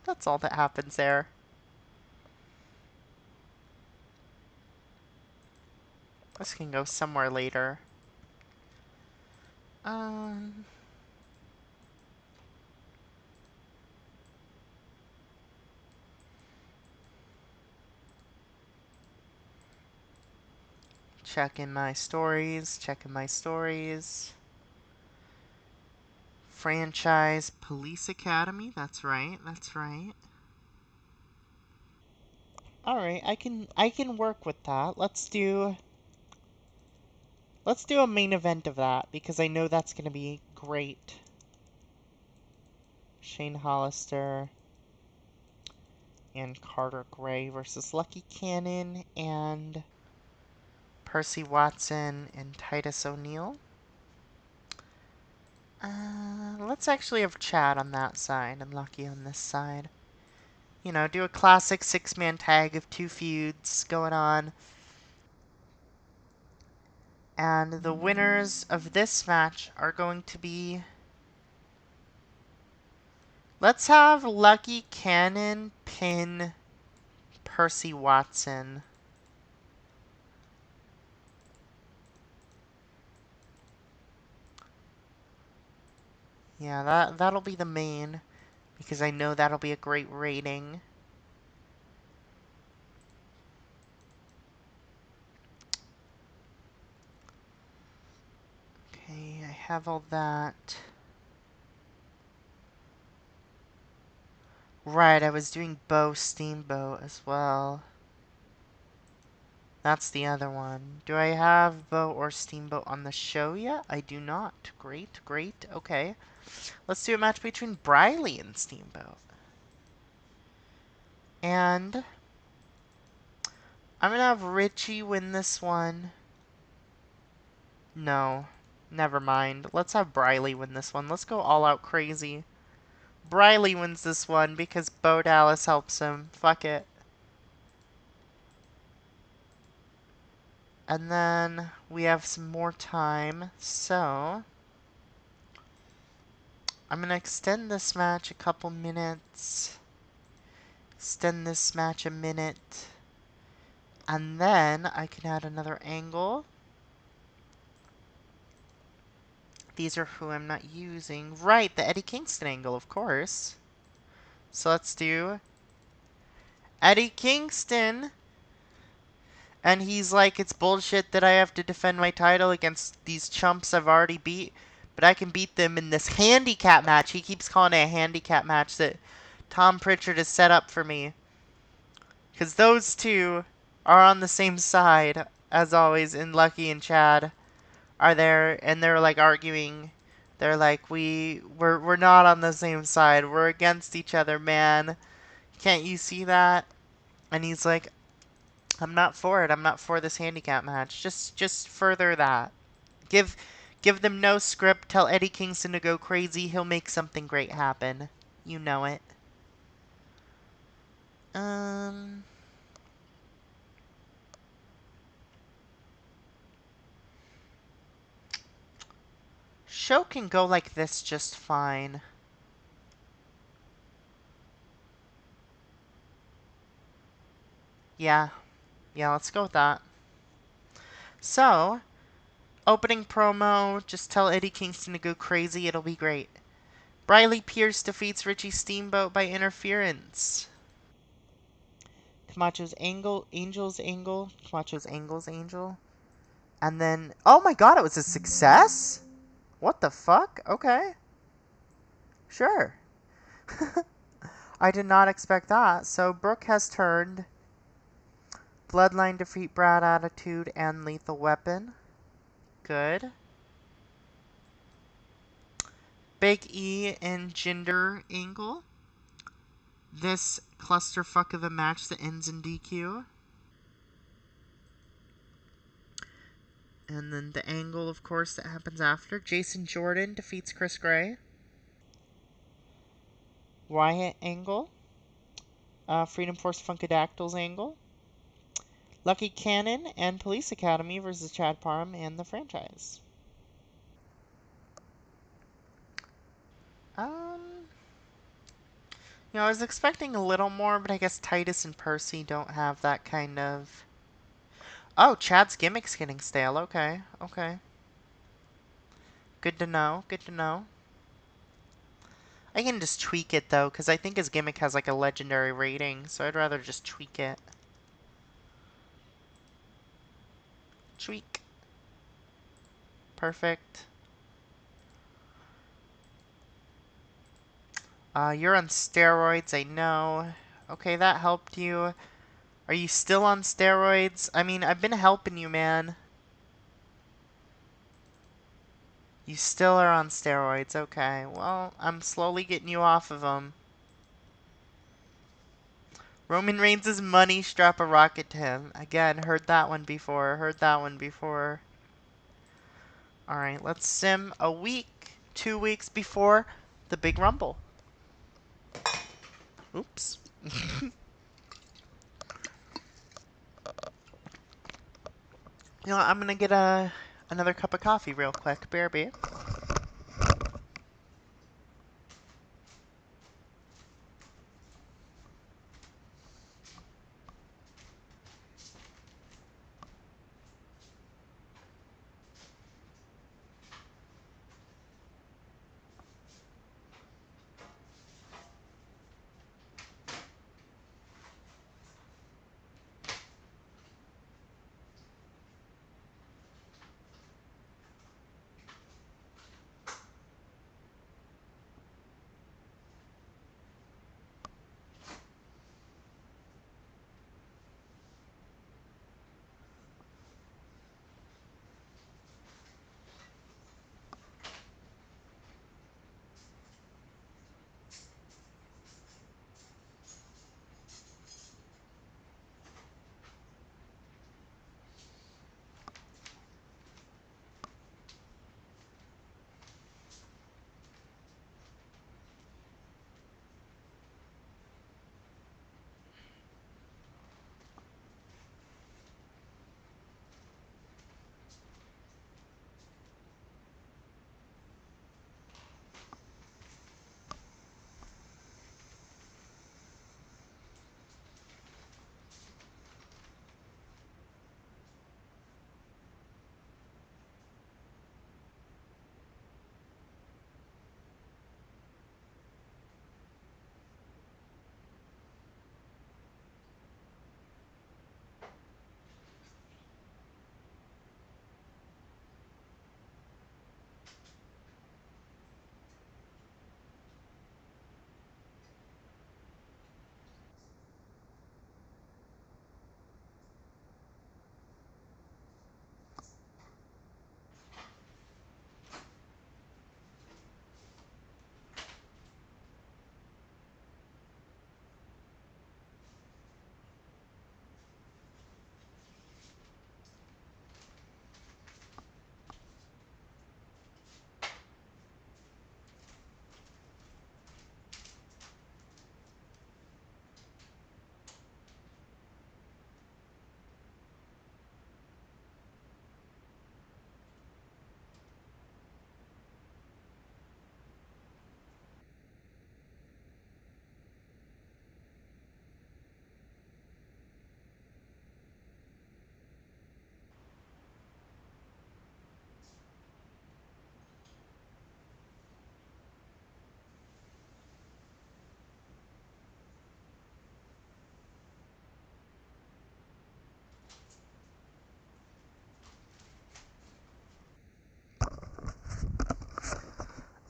That's all that happens there. This can go somewhere later. Um... Checking my stories. Franchise Police Academy. That's right. All right, I can work with that. Let's do a main event of that because I know that's going to be great. Shane Hollister and Carter Gray versus Lucky Cannon and Percy Watson and Titus O'Neil. Let's actually have Chad on that side and Lucky on this side. You know, do a classic six-man tag of two feuds going on. And the winners of this match are going to be... Let's have Lucky Cannon pin Percy Watson. Yeah, that'll be the main, because I know that'll be a great rating. Okay, I have all that. Right, I was doing Bo Steamboat as well. That's the other one. Do I have Bo or Steamboat on the show yet? I do not. Great, okay. Let's do a match between Briley and Steamboat. And I'm gonna have Richie win this one. No, never mind. Let's have Briley win this one. Let's go all out crazy. Briley wins this one because Bo Dallas helps him. Fuck it. And then we have some more time, so I'm gonna extend this match a couple minutes. Extend this match a minute. And then I can add another angle. These are who I'm not using. Right, the Eddie Kingston angle, of course. So let's do Eddie Kingston. And he's like, it's bullshit that I have to defend my title against these chumps I've already beat. But I can beat them in this handicap match. He keeps calling it a handicap match that Tom Pritchard has set up for me. Because those two are on the same side, as always, in Lucky and Chad. are there, and they're like arguing. They're like, we're not on the same side. We're against each other, man. Can't you see that? And he's like, I'm not for it. I'm not for this handicap match. Just further that. Give give them no script. Tell Eddie Kingston to go crazy. He'll make something great happen. You know it. Um Show can go like this just fine. Yeah. Yeah, let's go with that. So, opening promo, just tell Eddie Kingston to go crazy. It'll be great. Briley Pierce defeats Richie Steamboat by interference. Camacho's Angel's Angle, Camacho's Angle's Angel. And then, oh my god, it was a success? What the fuck? Okay. Sure. I did not expect that. So Brooke has turned. Bloodline defeat Brad Attitude and Lethal Weapon. Good. Big E and Jinder Angle. This clusterfuck of a match that ends in DQ. And then the angle, of course, that happens after. Jason Jordan defeats Chris Gray. Wyatt Angle. Freedom Force Funkadactyls Angle. Lucky Cannon and Police Academy versus Chad Parham and the franchise. Um, I was expecting a little more, but I guess Titus and Percy don't have that kind of. Oh, Chad's gimmick's getting stale. Okay, okay. Good to know. Good to know. I can just tweak it though, because I think his gimmick has like a legendary rating, so I'd rather just tweak it. Tweak. Perfect. You're on steroids, I know. Okay, that helped you. Are you still on steroids? I mean, I've been helping you, man. You still are on steroids. Okay, well, I'm slowly getting you off of them. Roman Reigns' money, strap a rocket to him. Again, heard that one before. Heard that one before. Alright, let's sim a week, 2 weeks before the big rumble. Oops. I'm gonna get another cup of coffee real quick. BRB.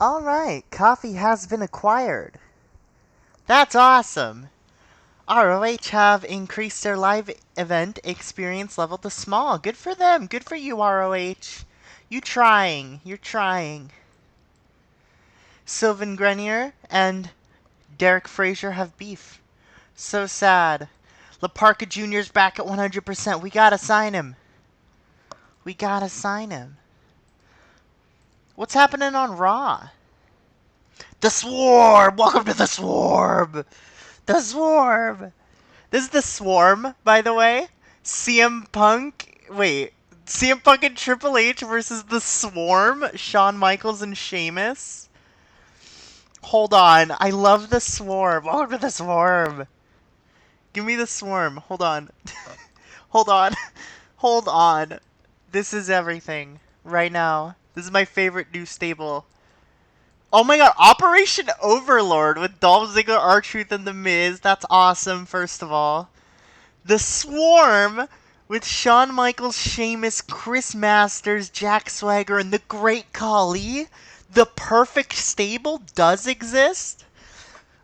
Alright, coffee has been acquired. That's awesome! ROH have increased their live event experience level to small. Good for them. Good for you, ROH. You trying. You're trying. Sylvan Grenier and Derek Frazier have beef. So sad. Laparca Jr.'s back at 100%. We gotta sign him. We gotta sign him. What's happening on Raw? The Swarm! Welcome to the Swarm! The Swarm! This is the Swarm, by the way. CM Punk. Wait. CM Punk and Triple H versus the Swarm. Shawn Michaels and Sheamus. Hold on. I love the Swarm. Welcome to the Swarm. Give me the Swarm. Hold on. Hold on. Hold on. This is everything. Right now. This is my favorite new stable. Oh my god. Operation Overlord with Dolph Ziggler, R-Truth, and The Miz. That's awesome, first of all. The Swarm with Shawn Michaels, Sheamus, Chris Masters, Jack Swagger, and the Great Khali. The perfect stable does exist.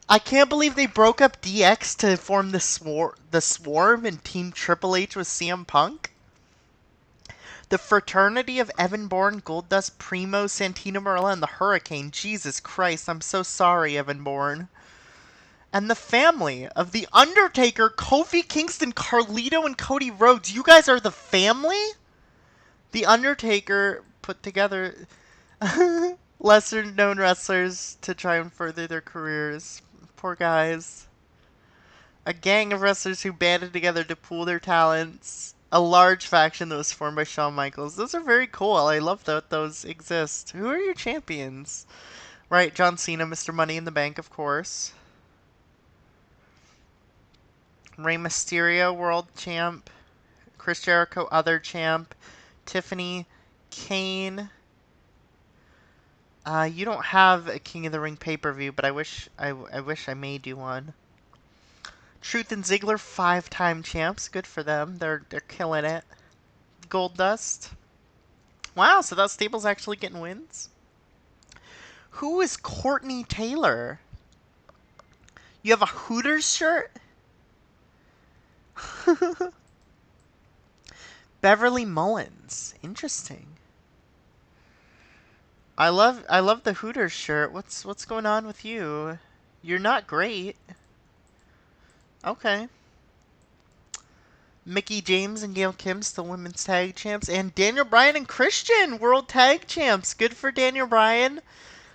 I can't believe they broke up DX to form the Swarm and Team Triple H with CM Punk. The Fraternity of Evan Bourne, Goldust, Primo, Santino Marella, and the Hurricane. Jesus Christ, I'm so sorry, Evan Bourne. And the family of The Undertaker, Kofi Kingston, Carlito, and Cody Rhodes. You guys are the family? The Undertaker put together lesser known wrestlers to try and further their careers. Poor guys. A gang of wrestlers who banded together to pool their talents. A large faction that was formed by Shawn Michaels. Those are very cool. I love that those exist. Who are your champions? Right, John Cena, Mr. Money in the Bank, of course. Rey Mysterio, World Champ. Chris Jericho, Other Champ. Tiffany, Kane. You don't have a King of the Ring pay-per-view, but I wish I made you one. Truth and Ziggler, 5-time champs. Good for them. They're killing it. Goldust. Wow, so that stable's actually getting wins. Who is Courtney Taylor? You have a Hooters shirt? Beverly Mullins. Interesting. I love the Hooters shirt. What's going on with you? You're not great. Okay. Mickey James and Gail Kim, still women's tag champs, and Daniel Bryan and Christian, world tag champs. Good for Daniel Bryan,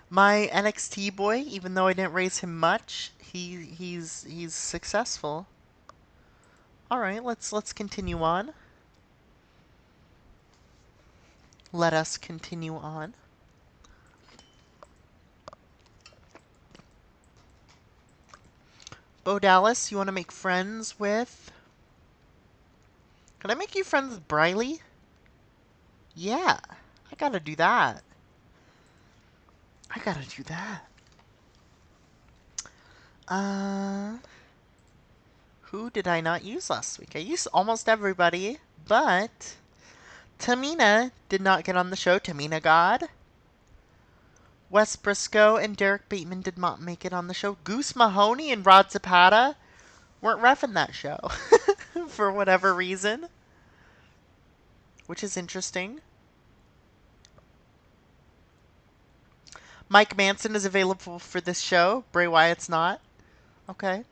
my NXT boy. Even though I didn't raise him much, he's successful. All right, let's continue on. Let us continue on. Bo Dallas, you want to make friends with? Can I make you friends with Briley? Yeah, I gotta do that. I gotta do that. Who did I not use last week? I used almost everybody, but Tamina did not get on the show. Tamina God. Wes Briscoe and Derek Bateman did not make it on the show. Goose Mahoney and Rod Zapata weren't reffing that show for whatever reason, which is interesting. Mike Manson is available for this show. Bray Wyatt's not. Okay.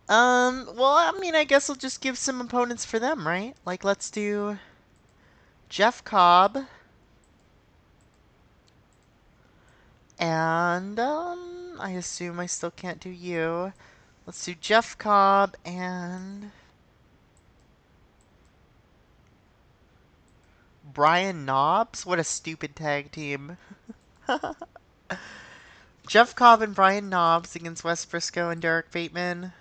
Well, I mean, I guess I'll just give some opponents for them, right? Like, let's do Jeff Cobb. And, I assume I still can't do you. Let's do Jeff Cobb and Brian Knobbs? What a stupid tag team. Jeff Cobb and Brian Knobbs against Wes Briscoe and Derek Bateman.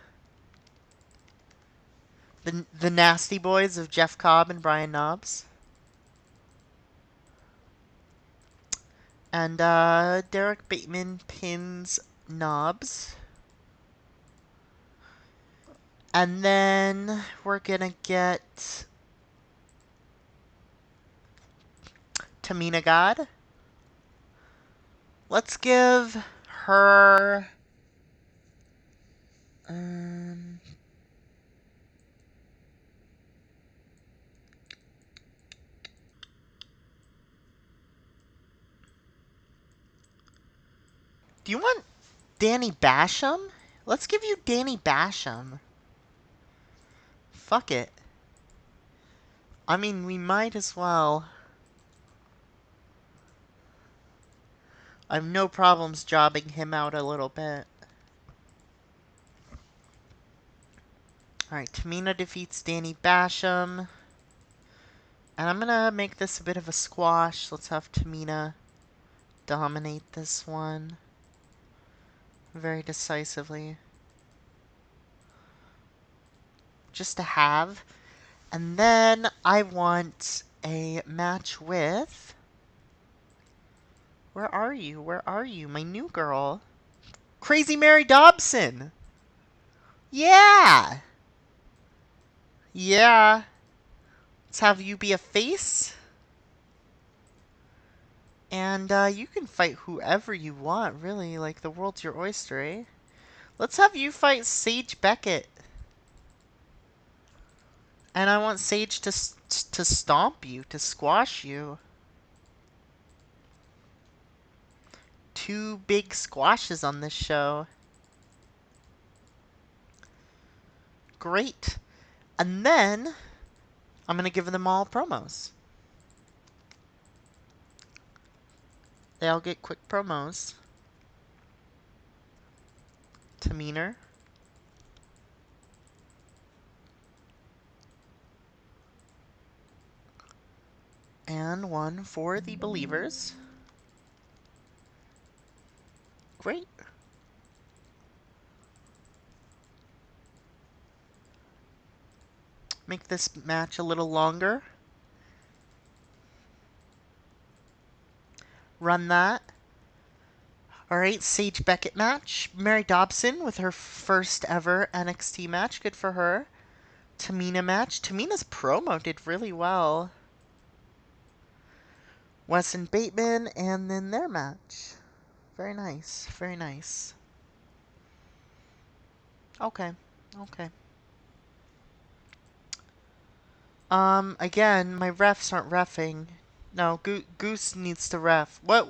The Nasty Boys of Jeff Cobb and Brian Knobbs. And Derek Bateman pins Knobbs. And then we're gonna get Tamina God Let's give her... Um... Do you want Danny Basham? Let's give you Danny Basham. Fuck it. I mean, we might as well. I have no problems jobbing him out a little bit. Alright, Tamina defeats Danny Basham. And I'm gonna make this a bit of a squash. Let's have Tamina dominate this one very decisively. Just to have. And then I want a match with... Where are you? Where are you? My new girl. Crazy Mary Dobson! Yeah! Yeah. Let's have you be a face. And you can fight whoever you want, really. Like, the world's your oyster, eh? Let's have you fight Sage Beckett. And I want Sage to stomp you, to squash you. 2 big squashes on this show. Great. And then I'm going to give them all promos. They all get quick promos. Tamina. And one for the Believers. Great. Make this match a little longer. Run that. Alright, Sage Beckett match. Mary Dobson with her first ever NXT match. Good for her. Tamina match. Tamina's promo did really well. Weston Bateman, and then their match. Very nice. Very nice. Okay. Okay. Again, my refs aren't reffing. No, Goose needs to ref. What?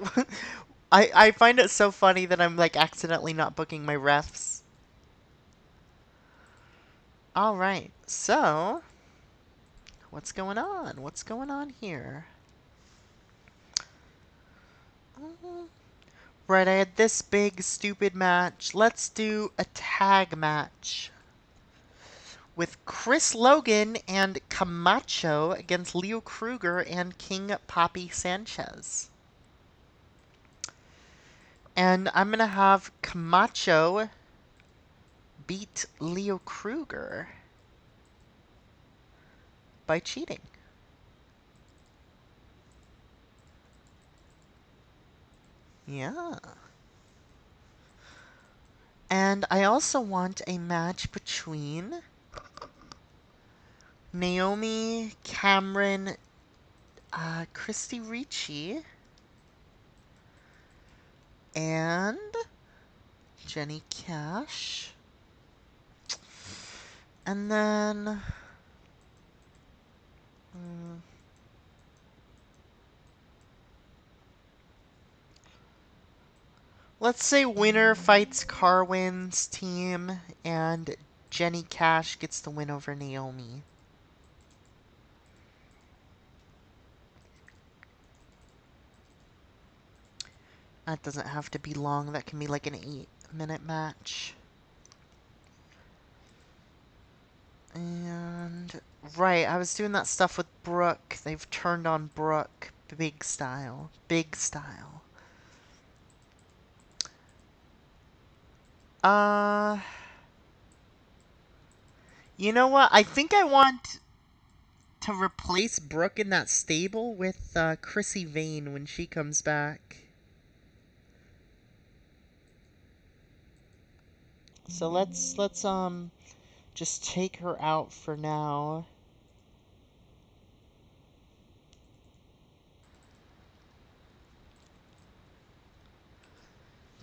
I find it so funny that I'm, like, accidentally not booking my refs. Alright, so... What's going on? What's going on here? Right, I had this big, stupid match. Let's do a tag match. With Chris Logan and Camacho against Leo Kruger and King Papi Sanchez. And I'm going to have Camacho beat Leo Kruger by cheating. Yeah. And I also want a match between Naomi, Cameron, Christy Ricci, and Jenny Cash. And then... let's say winner fights Carwin's team, and Jenny Cash gets the win over Naomi. That doesn't have to be long. That can be like an 8-minute match. And... right, I was doing that stuff with Brooke. They've turned on Brooke. Big style. Big style. You know what? I think I want to replace Brooke in that stable with Chrissy Vane when she comes back. So let's just take her out for now.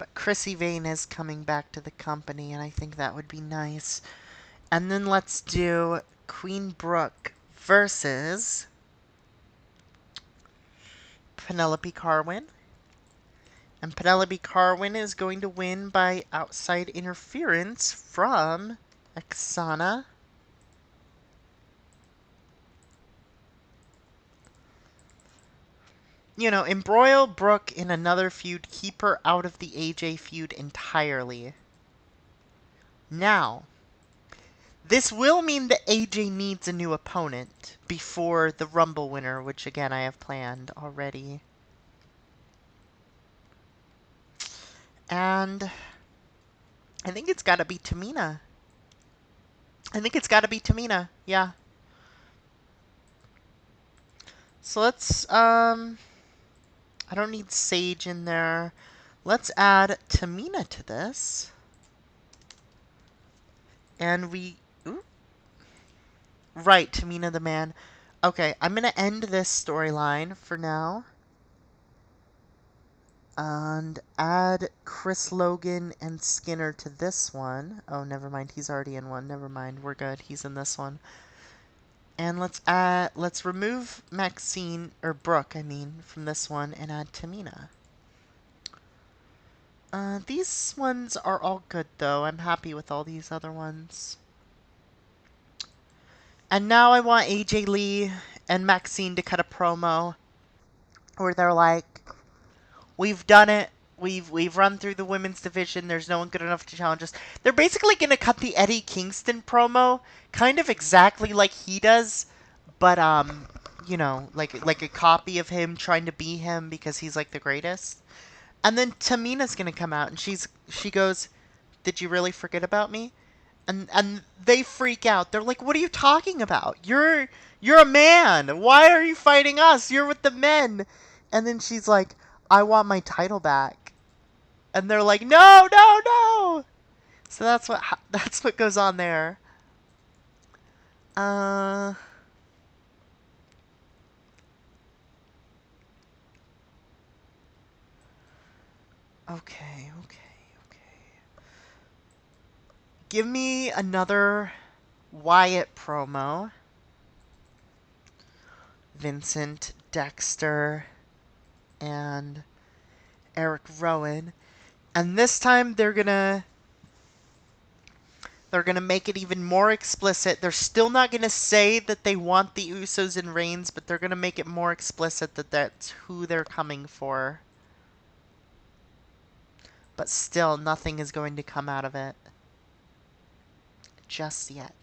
But Chrissy Vane is coming back to the company, and I think that would be nice. And then let's do Queen Brooke versus Penelope Carwin. And Penelope Carwin is going to win by outside interference from Oksana. Embroil Brooke in another feud, keep her out of the AJ feud entirely. Now, this will mean that AJ needs a new opponent before the Rumble winner, which again I have planned already. And I think it's got to be Tamina. Yeah. So let's, I don't need Sage in there. Let's add Tamina to this. And ooh. Right, Tamina the man. Okay, I'm going to end this storyline for now. And add Chris Logan and Skinner to this one. Oh, never mind. He's already in one. Never mind. We're good. He's in this one. And let's remove Maxine, or Brooke, I mean, from this one and add Tamina. These ones are all good, though. I'm happy with all these other ones. And now I want AJ Lee and Maxine to cut a promo where they're like, we've done it. We've run through the women's division. There's no one good enough to challenge us. They're basically going to cut the Eddie Kingston promo kind of exactly like he does, but like a copy of him trying to be him because he's like the greatest. And then Tamina's going to come out and she goes, "Did you really forget about me?" And they freak out. They're like, "What are you talking about? You're a man. Why are you fighting us? You're with the men." And then she's like, "I want my title back." And they're like, "No, no, no." So that's what goes on there. Okay. Give me another Wyatt promo. Vincent, Dexter, and Eric Rowan. And this time they're gonna make it even more explicit. They're still not gonna say that they want the Usos and Reigns, but they're gonna make it more explicit that that's who they're coming for. But still, nothing is going to come out of it. Just yet.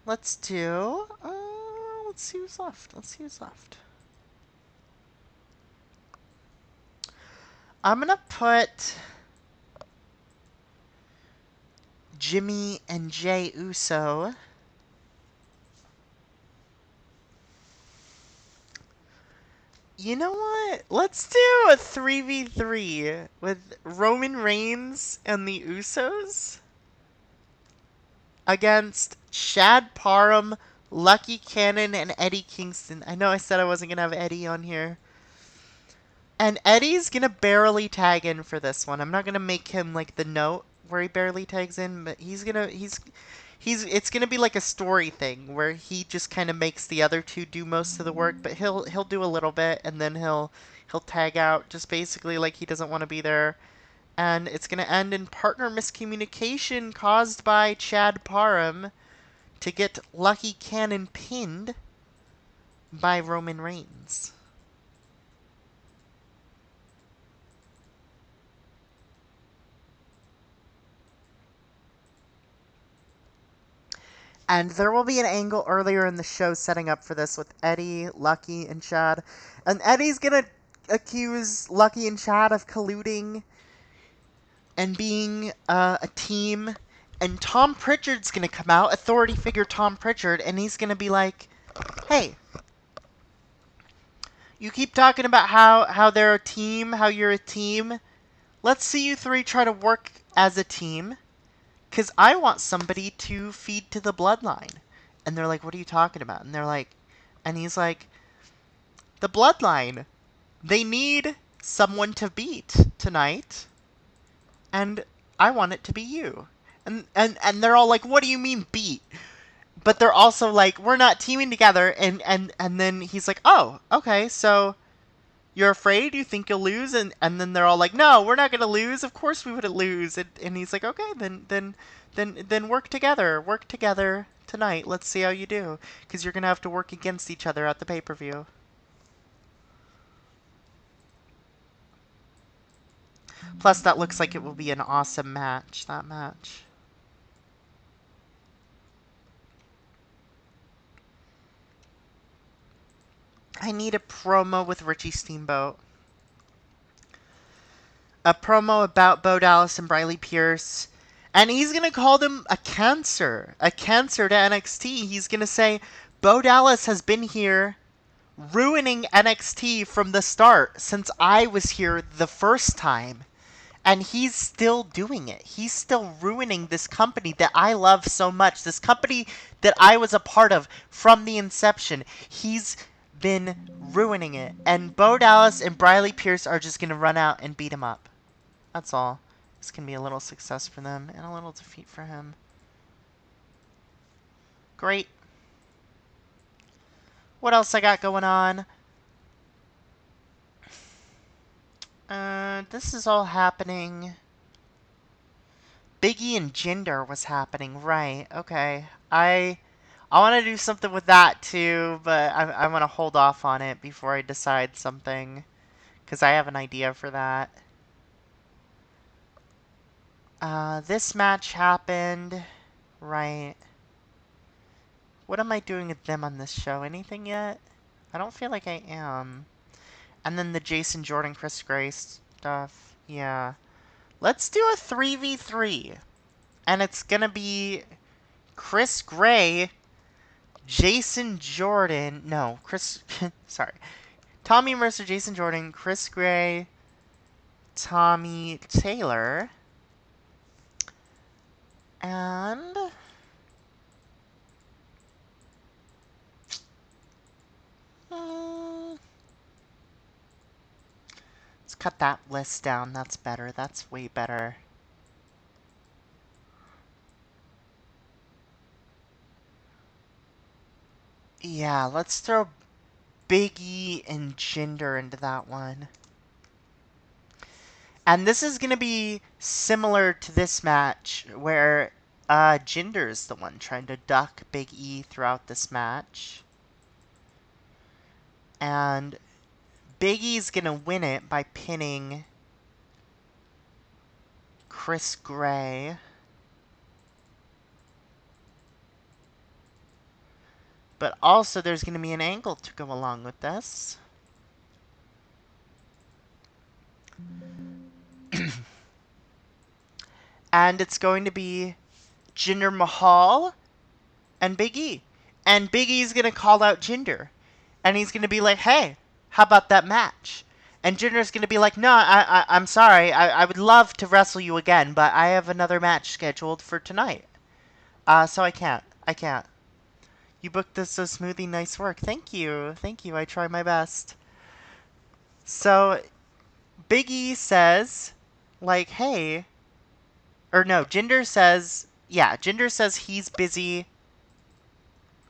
Let's do... let's see who's left. I'm gonna put Jimmy and Jey Uso. You know what? Let's do a 3v3 with Roman Reigns and the Usos against Shad Parham, Lucky Cannon, and Eddie Kingston. I know I said I wasn't going to have Eddie on here. And Eddie's going to barely tag in for this one. I'm not going to make him like the note where he barely tags in, but it's going to be like a story thing where he just kind of makes the other two do most of the work, but he'll do a little bit and then he'll tag out just basically like he doesn't want to be there. And it's going to end in partner miscommunication caused by Chad Parham to get Lucky Cannon pinned by Roman Reigns. And there will be an angle earlier in the show setting up for this with Eddie, Lucky, and Chad. And Eddie's going to accuse Lucky and Chad of colluding and being a team. And Tom Pritchard's going to come out, authority figure Tom Pritchard, and he's going to be like, "Hey, you keep talking about how they're a team, how you're a team. Let's see you three try to work as a team. Because I want somebody to feed to the bloodline." And they're like, "What are you talking about?" And he's like, The Bloodline. They need someone to beat tonight, and I want it to be you. And they're all like, what do you mean beat? But they're also like, we're not teaming together. And then he's like, oh, okay, so you're afraid? You think you'll lose? And then they're all like, no, we're not gonna lose. Of course we wouldn't lose. And he's like, okay, then work together. Work together tonight. Let's see how you do, because you're gonna have to work against each other at the pay-per-view. Plus, that looks like it will be an awesome match. That match. I need a promo with Richie Steamboat. A promo about Bo Dallas and Briley Pierce. And he's going to call them a cancer to NXT. He's going to say, Bo Dallas has been here ruining NXT from the start since I was here the first time. And he's still doing it. He's still ruining this company that I love so much. This company that I was a part of from the inception. He's been ruining it. And Bo Dallas and Briley Pierce are just going to run out and beat him up. That's all. This can be a little success for them and a little defeat for him. Great. What else I got going on? This is all happening. Biggie and Jinder was happening, right? Okay. I want to do something with that too, but I want to hold off on it before I decide something, because I have an idea for that. This match happened, right? What am I doing with them on this show? Anything yet? I don't feel like I am. And then the Jason Jordan, Chris Grace stuff. Yeah. Let's do a 3v3. And it's gonna be Chris Gray, Jason Jordan. No, Chris. Sorry. Tommy Mercer, Jason Jordan, Chris Gray, Tommy Taylor. And. Let's cut that list down. That's better. That's way better. Yeah, let's throw Biggie and Jinder into that one. And this is going to be similar to this match, where Jinder's the one trying to duck Big E throughout this match. And Big E's going to win it by pinning Chris Gray. But also there's going to be an angle to go along with this. And it's going to be Jinder Mahal and Big E. And Big E's going to call out Jinder. And he's going to be like, hey, how about that match? And Jinder's going to be like, no, I'm sorry. I would love to wrestle you again, but I have another match scheduled for tonight. So I can't. You booked this so smoothly. Nice work. Thank you. I try my best. So Big E says, like, hey. Or no, Jinder says he's busy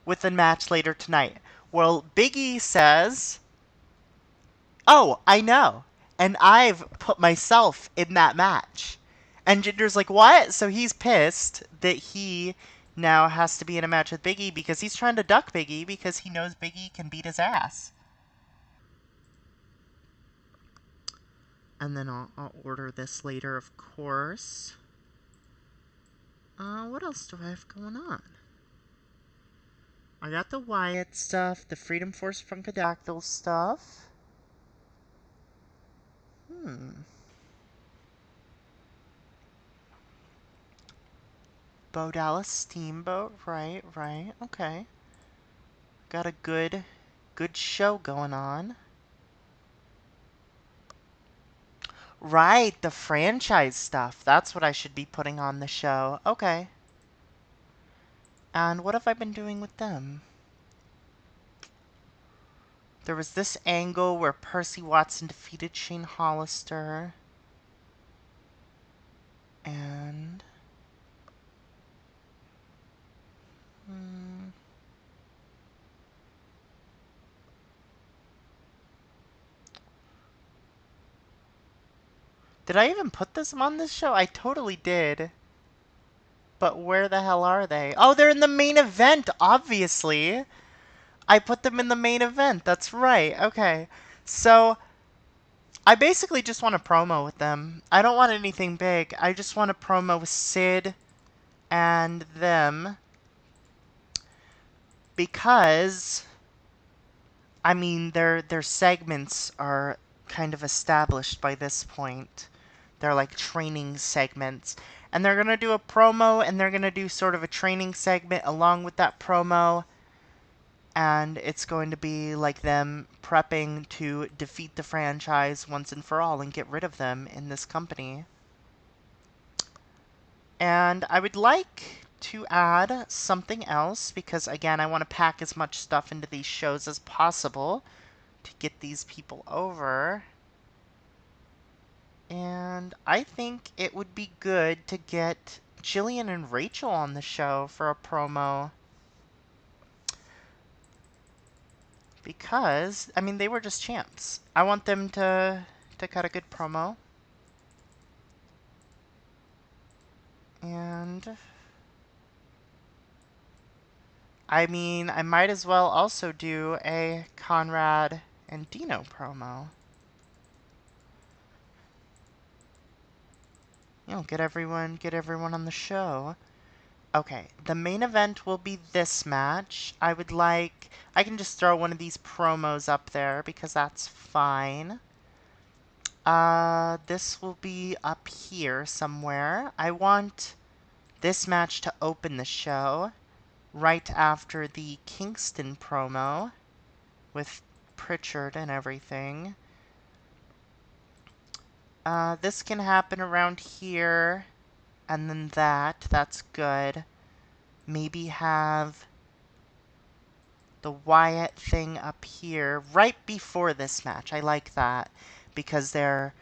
with a match later tonight. Well, Big E says, oh, I know. And I've put myself in that match. And Jinder's like, what? So he's pissed that he now has to be in a match with Big E because he's trying to duck Big E because he knows Big E can beat his ass. And then I'll order this later, of course. What else do I have going on? I got the Wyatt stuff, the Freedom Force Funkadactyl stuff. Bo Dallas Steamboat, right, okay. Got a good show going on. Right, the franchise stuff. That's what I should be putting on the show. Okay. And what have I been doing with them? There was this angle where Percy Watson defeated Shane Hollister. And... Did I even put this on this show? I totally did. But where the hell are they? Oh, they're in the main event, obviously. I put them in the main event. That's right. Okay. So, I basically just want a promo with them. I don't want anything big. I just want a promo with Sid and them. Because, I mean, their segments are kind of established by this point. They're like training segments. And they're going to do a promo, and they're going to do sort of a training segment along with that promo. And it's going to be like them prepping to defeat the franchise once and for all and get rid of them in this company. And I would like to add something else because, again, I want to pack as much stuff into these shows as possible to get these people over. And I think it would be good to get Jillian and Rachel on the show for a promo. Because, I mean, they were just champs. I want them to cut a good promo. And... I mean, I might as well also do a Conrad and Dino promo. You know, get everyone on the show. Okay, the main event will be this match. I can just throw one of these promos up there because that's fine. This will be up here somewhere. I want this match to open the show right after the Kingston promo with Pritchard and everything. This can happen around here, and then that's good. Maybe have the Wyatt thing up here right before this match. I like that because they're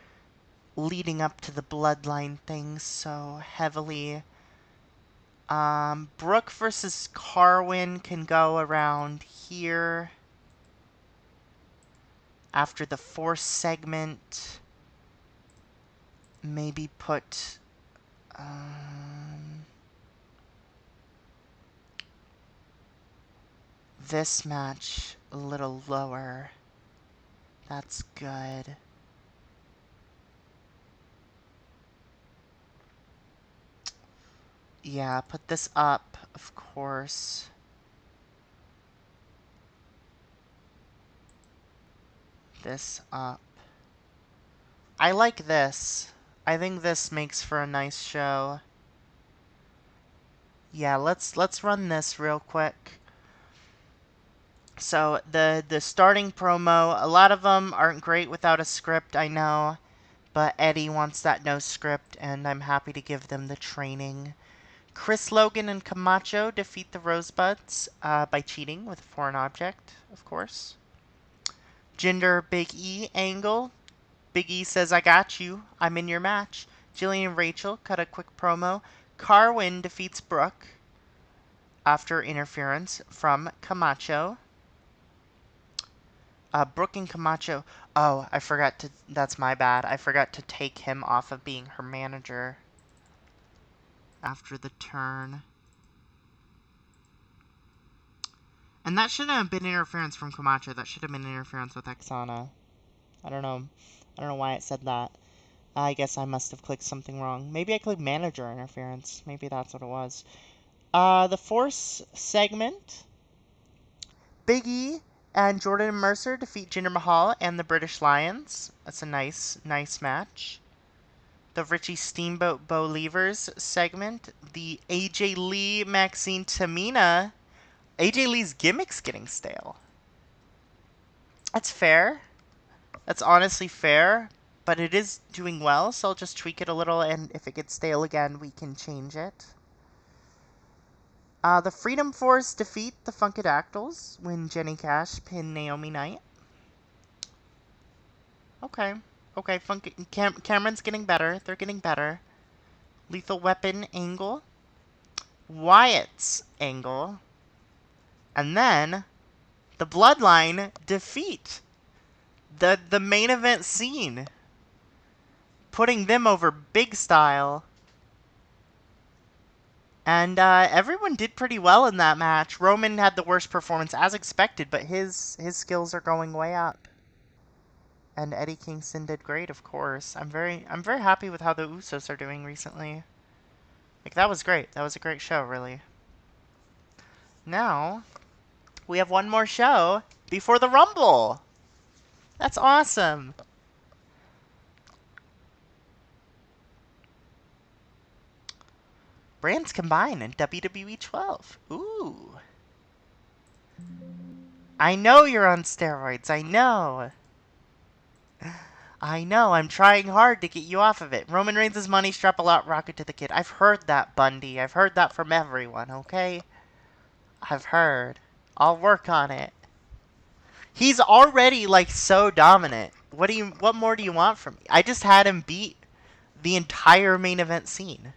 leading up to the bloodline thing so heavily. Brooke versus Carwin can go around here after the Force segment. Maybe put this match a little lower. That's good. Yeah, put this up, of course. This up. I like this. I think this makes for a nice show. Yeah, let's run this real quick. So the starting promo, a lot of them aren't great without a script, I know, but Eddie wants that no script, and I'm happy to give them the training. Chris Logan and Camacho defeat the Rosebuds by cheating with a foreign object, of course. Jinder Big E angle. Big E says, I got you. I'm in your match. Jillian and Rachel cut a quick promo. Carwin defeats Brooke after interference from Camacho. Brooke and Camacho. Oh, I forgot to... That's my bad. I forgot to take him off of being her manager after the turn. And that shouldn't have been interference from Camacho. That should have been interference with Exana. I don't know why it said that. I guess I must have clicked something wrong. Maybe I clicked manager interference. Maybe that's what it was. The Force segment. Big E and Jordan Mercer defeat Jinder Mahal and the British Lions. That's a nice match. The Richie Steamboat Bo Levers segment. The AJ Lee Maxine Tamina. AJ Lee's gimmick's getting stale. That's fair. That's honestly fair. But it is doing well, so I'll just tweak it a little, and if it gets stale again, we can change it. The Freedom Force defeat the Funkadactyls when Jenny Cash pinned Naomi Knight. Okay. Okay, Funky Cameron's getting better. They're getting better. Lethal Weapon angle. Wyatt's angle. And then the Bloodline defeat the main event scene, putting them over big style. And everyone did pretty well in that match. Roman had the worst performance as expected, but his skills are going way up. And Eddie Kingston did great, of course. I'm very happy with how the Usos are doing recently. Like, that was great. That was a great show, really. Now, we have one more show before the Rumble. That's awesome. Brands combine in WWE 12. Ooh. I know you're on steroids. I know. I know. I'm trying hard to get you off of it. Roman Reigns' money strap a lot rocket to the kid. I've heard that, Bundy. I've heard that from everyone, okay? I've heard. I'll work on it. He's already, like, so dominant. What more do you want from me? I just had him beat the entire main event scene.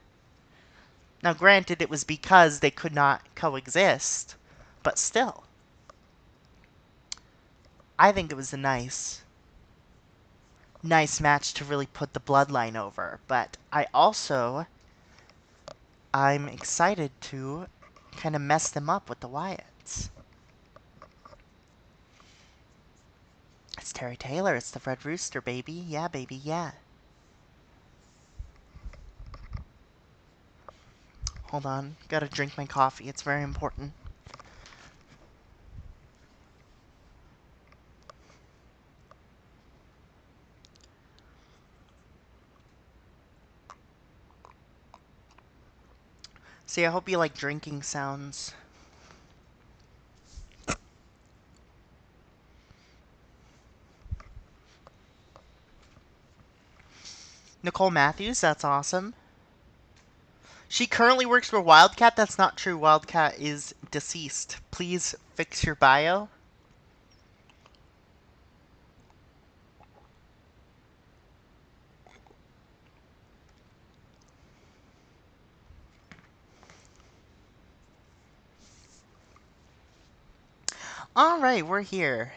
Now, granted, it was because they could not coexist, but still. I think it was a nice match to really put the bloodline over, but I'm excited to kind of mess them up with the Wyatts. It's Terry Taylor, it's the Red Rooster, baby. Yeah, baby, yeah. Hold on, gotta drink my coffee, it's very important. See, I hope you like drinking sounds. Nicole Matthews, that's awesome. She currently works for Wildcat. That's not true. Wildcat is deceased. Please fix your bio. Alright, we're here.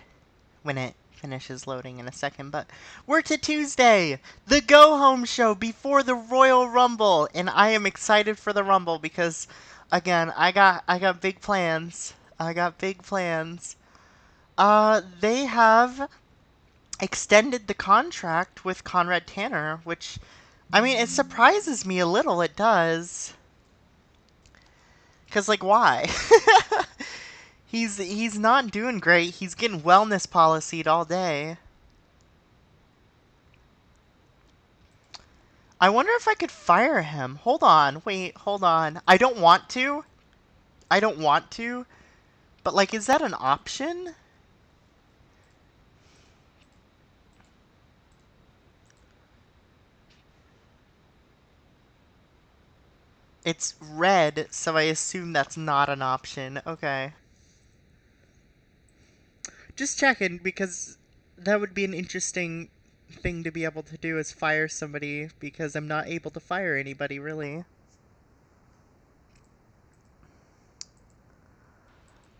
When it finishes loading in a second, but we're to Tuesday, the go-home show before the Royal Rumble, and I am excited for the Rumble because, again, I got big plans. I got big plans. They have extended the contract with Conrad Tanner, which, I mean, it surprises me a little. It does. Cause like, why? He's not doing great. He's getting wellness policied all day. I wonder if I could fire him. Hold on. Wait, hold on. I don't want to. I don't want to. But, like, is that an option? It's red, so I assume that's not an option. Okay. Just checking, because that would be an interesting thing to be able to do is fire somebody, because I'm not able to fire anybody, really.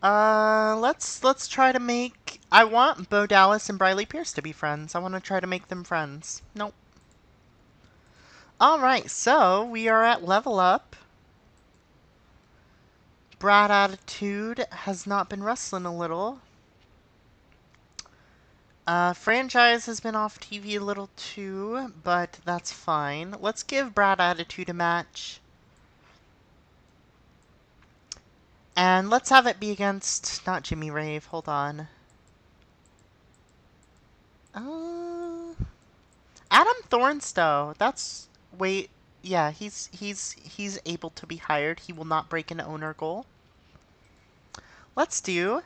Let's try to make. I want Bo Dallas and Briley Pierce to be friends. I want to try to make them friends. Nope. Alright, so we are at Level Up. Brad Attitude has not been wrestling a little. Franchise has been off TV a little too, but that's fine. Let's give Brad Attitude a match. And let's have it be against, not Jimmy Rave, hold on. Adam Thornstowe, that's, wait, yeah, he's able to be hired. He will not break an owner goal. Let's do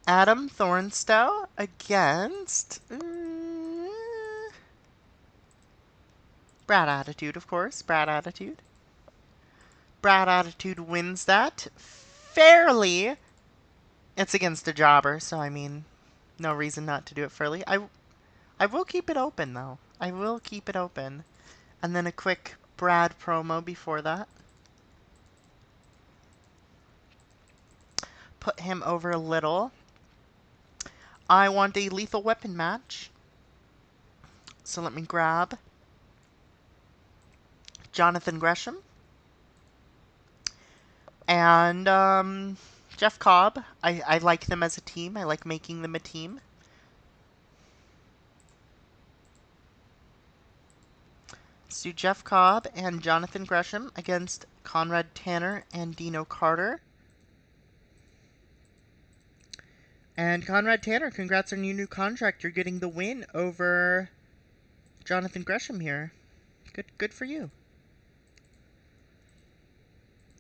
Adam Thornstowe against Brad Attitude, of course. Brad Attitude. Brad Attitude wins that fairly. It's against a jobber, so I mean, No reason not to do it for early. I will keep it open, though. I will keep it open. And then a quick Brad promo before that. Put him over a little. I want a lethal weapon match. So let me grab Jonathan Gresham. And Jeff Cobb. I like them as a team. I like making them a team. Let's do Jeff Cobb and Jonathan Gresham against Conrad Tanner and Dino Carter. And Conrad Tanner, congrats on your new contract. You're getting the win over Jonathan Gresham here. Good for you.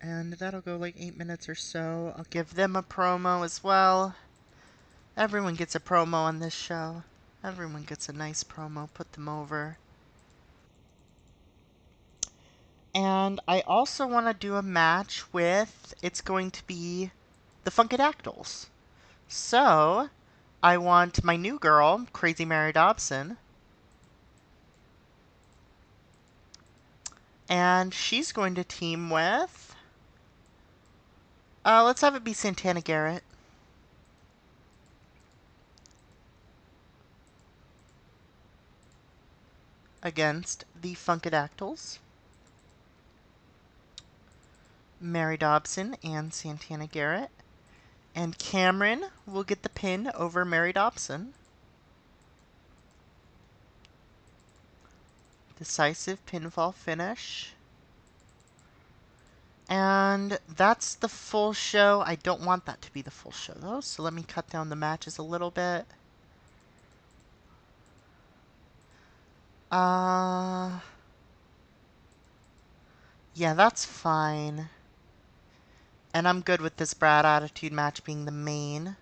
And that'll go like 8 minutes or so. I'll give them a promo as well. Everyone gets a promo on this show. Everyone gets a nice promo. Put them over. And I also want to do a match with, it's going to be the Funkadactyls. So, I want my new girl, Crazy Mary Dobson. And she's going to team with, let's have it be Santana Garrett. Against the Funkadactyls. Mary Dobson and Santana Garrett. And Cameron will get the pin over Mary Dobson. Decisive pinfall finish. And that's the full show. I don't want that to be the full show, though, so let me cut down the matches a little bit. Yeah, that's fine. And I'm good with this Brad Attitude match being the main.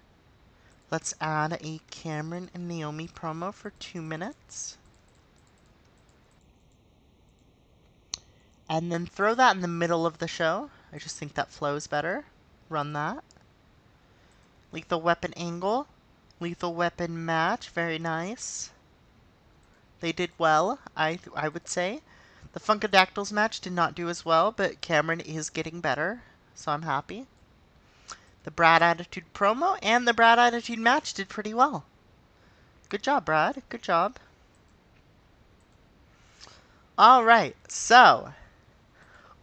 Let's add a Cameron and Naomi promo for 2 minutes. And then throw that in the middle of the show. I just think that flows better. Run that. Lethal Weapon angle. Lethal Weapon match. Very nice. They did well, I would say. The Funkadactyls match did not do as well, but Cameron is getting better, so I'm happy. The Brad Attitude promo and the Brad Attitude match did pretty well. Good job, Brad. Good job. Alright, so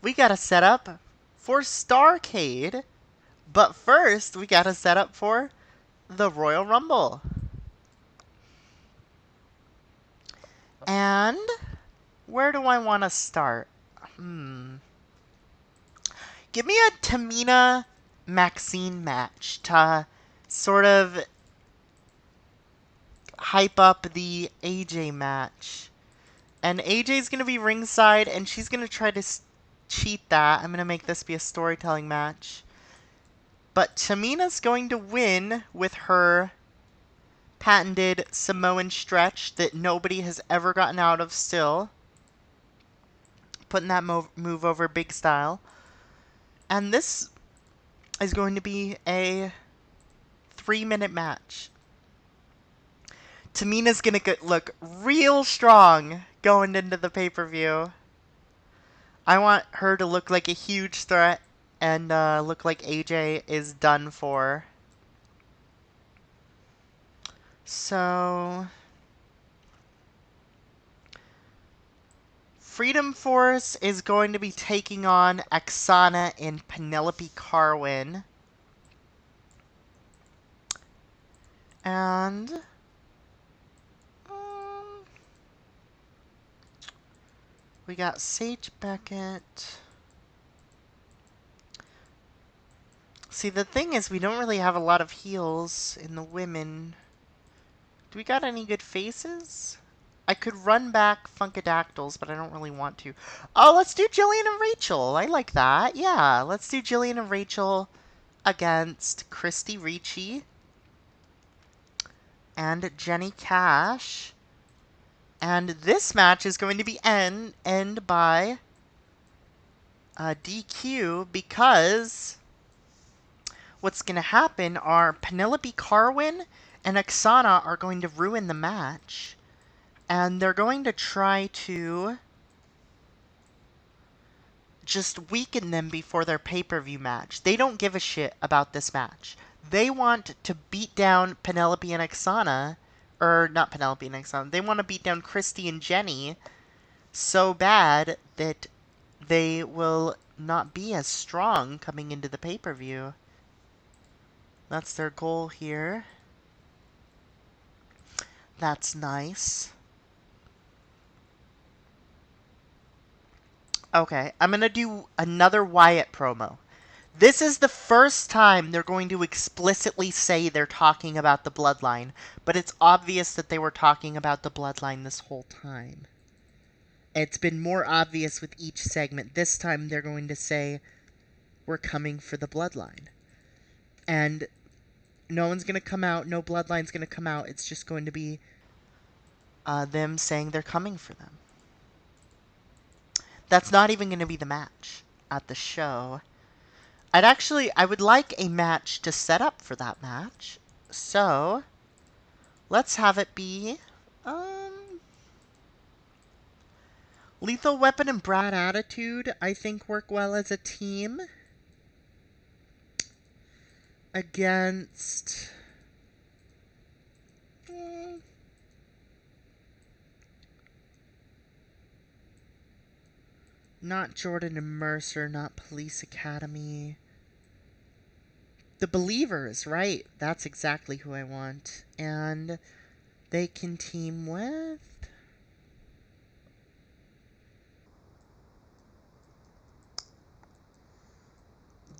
we gotta set up for Starrcade, but first we gotta set up for the Royal Rumble. And where do I want to start? Give me a Tamina Maxine match to sort of hype up the AJ match. And AJ's going to be ringside, and she's going to try to cheat that. I'm going to make this be a storytelling match. But Tamina's going to win with her patented Samoan stretch that nobody has ever gotten out of still. Putting that move over big style. And this is going to be a 3-minute match. Tamina's going to look real strong going into the pay-per-view. I want her to look like a huge threat and look like AJ is done for. So Freedom Force is going to be taking on Aksana and Penelope Carwin. And we got Sage Beckett. See, the thing is, we don't really have a lot of heels in the women. Do we got any good faces? I could run back Funkadactyls, but I don't really want to. Oh, let's do Jillian and Rachel. I like that. Yeah, let's do Jillian and Rachel against Christy Ricci and Jenny Cash. And this match is going to be end by DQ because what's going to happen are Penelope Carwin and Oksana are going to ruin the match. And they're going to try to just weaken them before their pay-per-view match. They don't give a shit about this match. They want to beat down Penelope and Oksana, or not Penelope and Oksana. They want to beat down Christy and Jenny so bad that they will not be as strong coming into the pay-per-view. That's their goal here. That's nice. Okay, I'm gonna do another Wyatt promo. This is the first time they're going to explicitly say they're talking about the bloodline, but it's obvious that they were talking about the bloodline this whole time. It's been more obvious with each segment. This time they're going to say, we're coming for the bloodline. And no one's going to come out, no bloodline's going to come out. It's just going to be them saying they're coming for them. That's not even going to be the match at the show. I would like a match to set up for that match. So, let's have it be, Lethal Weapon and Brad Attitude, I think, work well as a team. Against... not Jordan and Mercer, not Police Academy. The Believers, right? That's exactly who I want. And they can team with...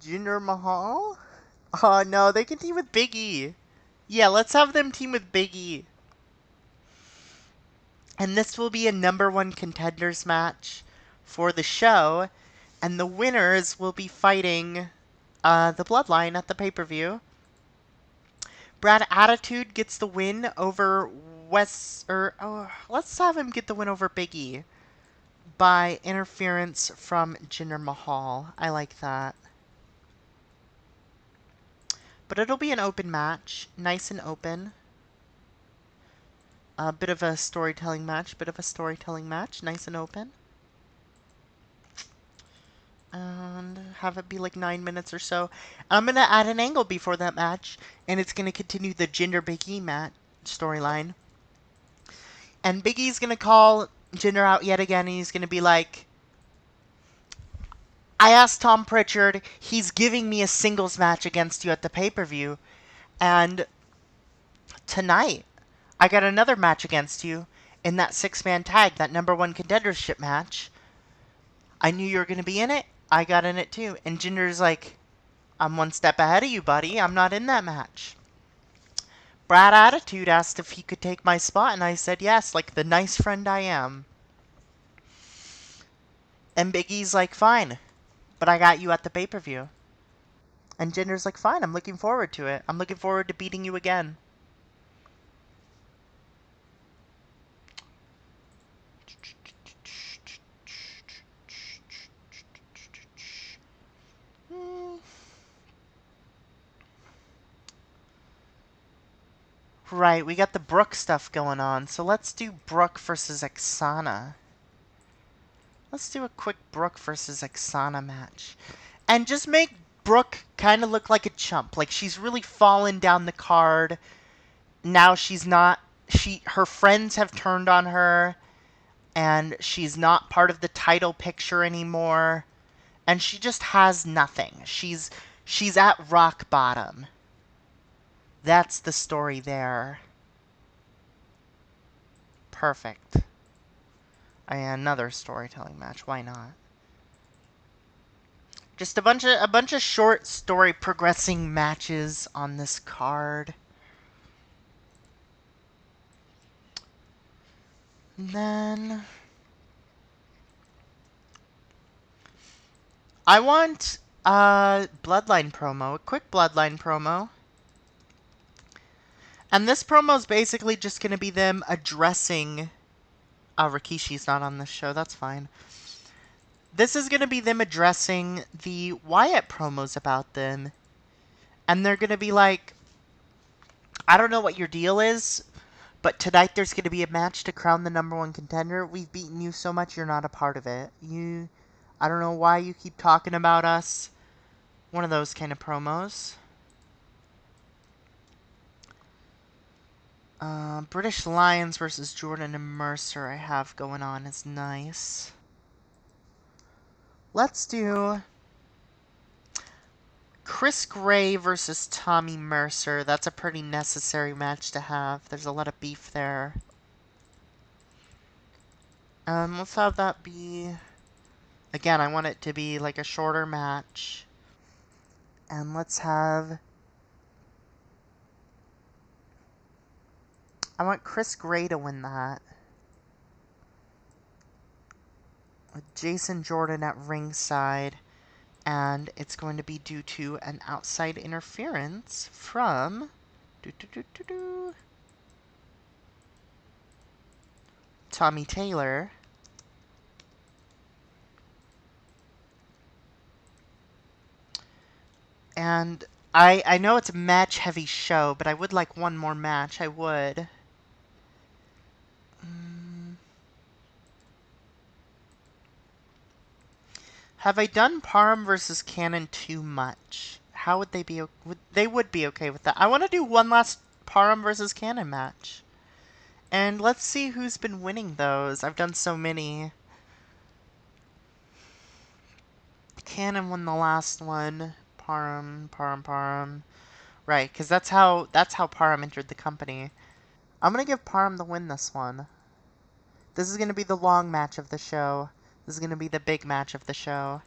Jinder Mahal? Oh, no, they can team with Big E. Yeah, let's have them team with Big E. And this will be a #1 contenders match for the show. And the winners will be fighting the Bloodline at the pay-per-view. Brad Attitude gets the win over let's have him get the win over Big E by interference from Jinder Mahal. I like that. But it'll be an open match, nice and open. A bit of a storytelling match, nice and open. And have it be like 9 minutes or so. I'm going to add an angle before that match, and it's going to continue the Jinder Big E match storyline. And Big E's going to call Jinder out yet again, and he's going to be like, I asked Tom Pritchard, he's giving me a singles match against you at the pay-per-view, and tonight I got another match against you in that 6-man tag, that #1 contendership match. I knew you were going to be in it. I got in it too. And Jinder's like, I'm 1 step ahead of you, buddy. I'm not in that match. Brad Attitude asked if he could take my spot, and I said yes, like the nice friend I am. And Big E's like, fine, but I got you at the pay-per-view. And Jinder's like, fine, I'm looking forward to it. I'm looking forward to beating you again. Right, we got the Brooke stuff going on, so let's do Brooke versus Oksana. Let's do a quick Brooke versus Oksana match. And just make Brooke kind of look like a chump. Like, she's really fallen down the card. Now she's not... her friends have turned on her, and she's not part of the title picture anymore. And she just has nothing. She's at rock bottom. That's the story there. Perfect. Another storytelling match. Why not? Just a bunch of short story progressing matches on this card. And then I want a Bloodline promo, a quick Bloodline promo. And this promo is basically just going to be them addressing... Rikishi's not on this show, that's fine. This is going to be them addressing the Wyatt promos about them. And they're going to be like, I don't know what your deal is, but tonight there's going to be a match to crown the number one contender. We've beaten you so much you're not a part of it. I don't know why you keep talking about us. One of those kind of promos. British Lions versus Jordan and Mercer I have going on is nice. Let's do Chris Gray versus Tommy Mercer. That's a pretty necessary match to have. There's a lot of beef there. Let's have that be... Again, I want it to be like a shorter match. And let's have... I want Chris Gray to win that. With Jason Jordan at ringside. And it's going to be due to an outside interference from... Tommy Taylor. And I know it's a match-heavy show, but I would like one more match. I would. Have I done Parham versus Cannon too much? How would they be? They would be okay with that. I want to do one last Parham versus Cannon match. And let's see who's been winning those. I've done so many. Cannon won the last one. Parham. Right, because that's how Parham entered the company. I'm going to give Parham the win this one. This is going to be the long match of the show. This is going to be the big match of the show.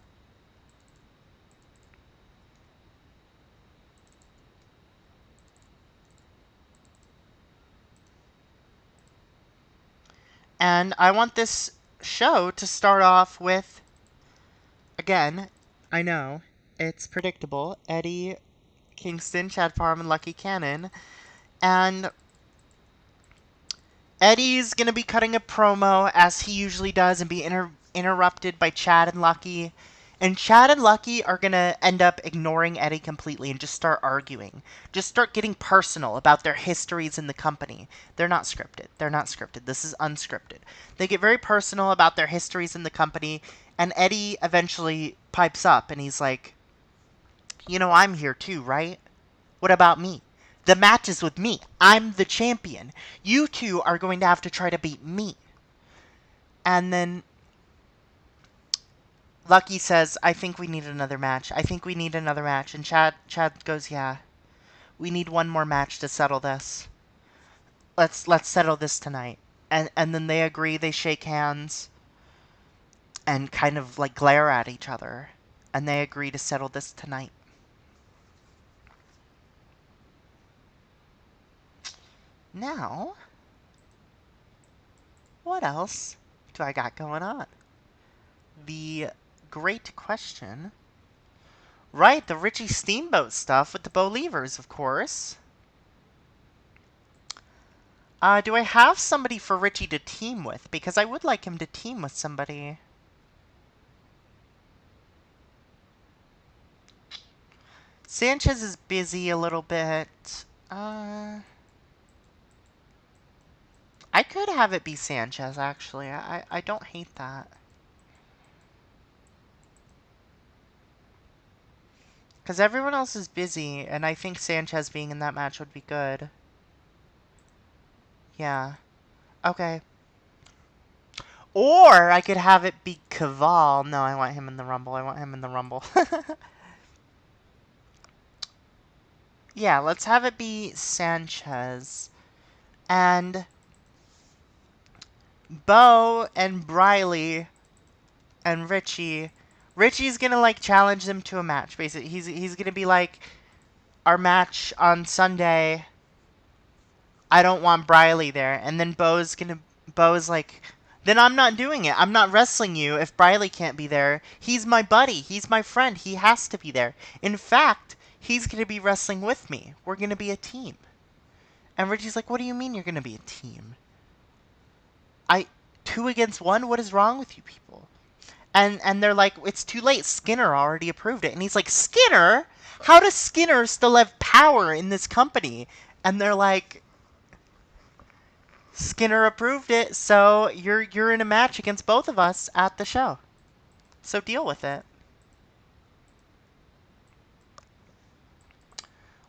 And I want this show to start off with, again, I know, it's predictable, Eddie Kingston, Chad Parham, and Lucky Cannon. And Eddie's going to be cutting a promo, as he usually does, and be interrupted by Chad and Lucky. And Chad and Lucky are going to end up ignoring Eddie completely and just start arguing. Just start getting personal about their histories in the company. They're not scripted. This is unscripted. They get very personal about their histories in the company, and Eddie eventually pipes up and he's like, you know, I'm here too, right? What about me? The match is with me. I'm the champion. You two are going to have to try to beat me. And then Lucky says, I think we need another match. And Chad goes, yeah. We need one more match to settle this. Let's settle this tonight. And then they agree, they shake hands and kind of like glare at each other. And they agree to settle this tonight. Now, what else do I got going on? The great question. Right, the Richie Steamboat stuff with the Bo Levers, of course. Do I have somebody for Richie to team with? Because I would like him to team with somebody. Sanchez is busy a little bit. I could have it be Sanchez, actually. I don't hate that. Because everyone else is busy, and I think Sanchez being in that match would be good. Yeah. Okay. Or I could have it be Caval. No, I want him in the Rumble. Yeah, let's have it be Sanchez. And Bo and Briley and Richie. Richie's gonna like challenge them to a match. Basically, he's gonna be like, our match on Sunday. I don't want Briley there, and then Bo's like, then I'm not doing it. I'm not wrestling you if Briley can't be there. He's my buddy. He's my friend. He has to be there. In fact, he's gonna be wrestling with me. We're gonna be a team. And Richie's like, what do you mean you're gonna be a team? 2 against 1? What is wrong with you people? And they're like, it's too late. Skinner already approved it. And he's like, Skinner? How does Skinner still have power in this company? And they're like, Skinner approved it, so you're in a match against both of us at the show. So deal with it.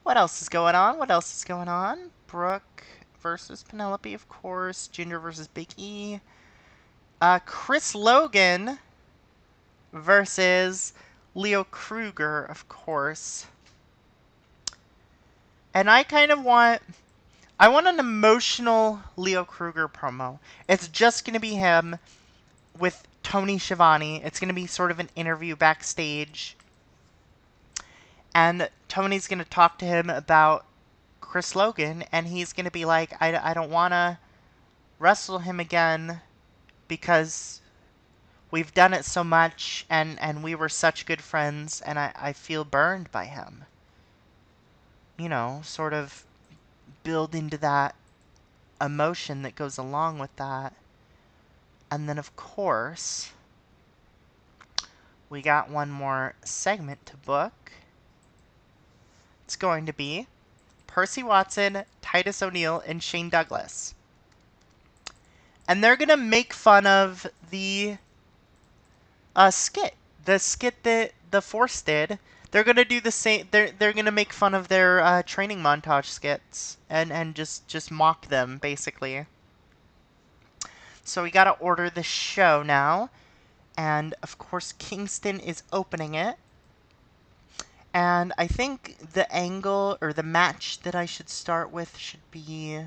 What else is going on? What else is going on? Brooke versus Penelope, of course. Jinder versus Big E. Chris Logan versus Leo Kruger, of course. And I kind of want... I want an emotional Leo Kruger promo. It's just going to be him with Tony Schiavone. It's going to be sort of an interview backstage. And Tony's going to talk to him about Chris Logan, and he's going to be like, I don't want to wrestle him again because we've done it so much, and we were such good friends, and I feel burned by him. You know, sort of build into that emotion that goes along with that. And then, of course, we got one more segment to book. It's going to be Percy Watson, Titus O'Neil, and Shane Douglas. And they're going to make fun of the skit. The skit that the Force did. They're going to do the same. They're going to make fun of their training montage skits and just mock them, basically. So we got to order the show now. And, of course, Kingston is opening it. And I think the angle, or the match that I should start with should be...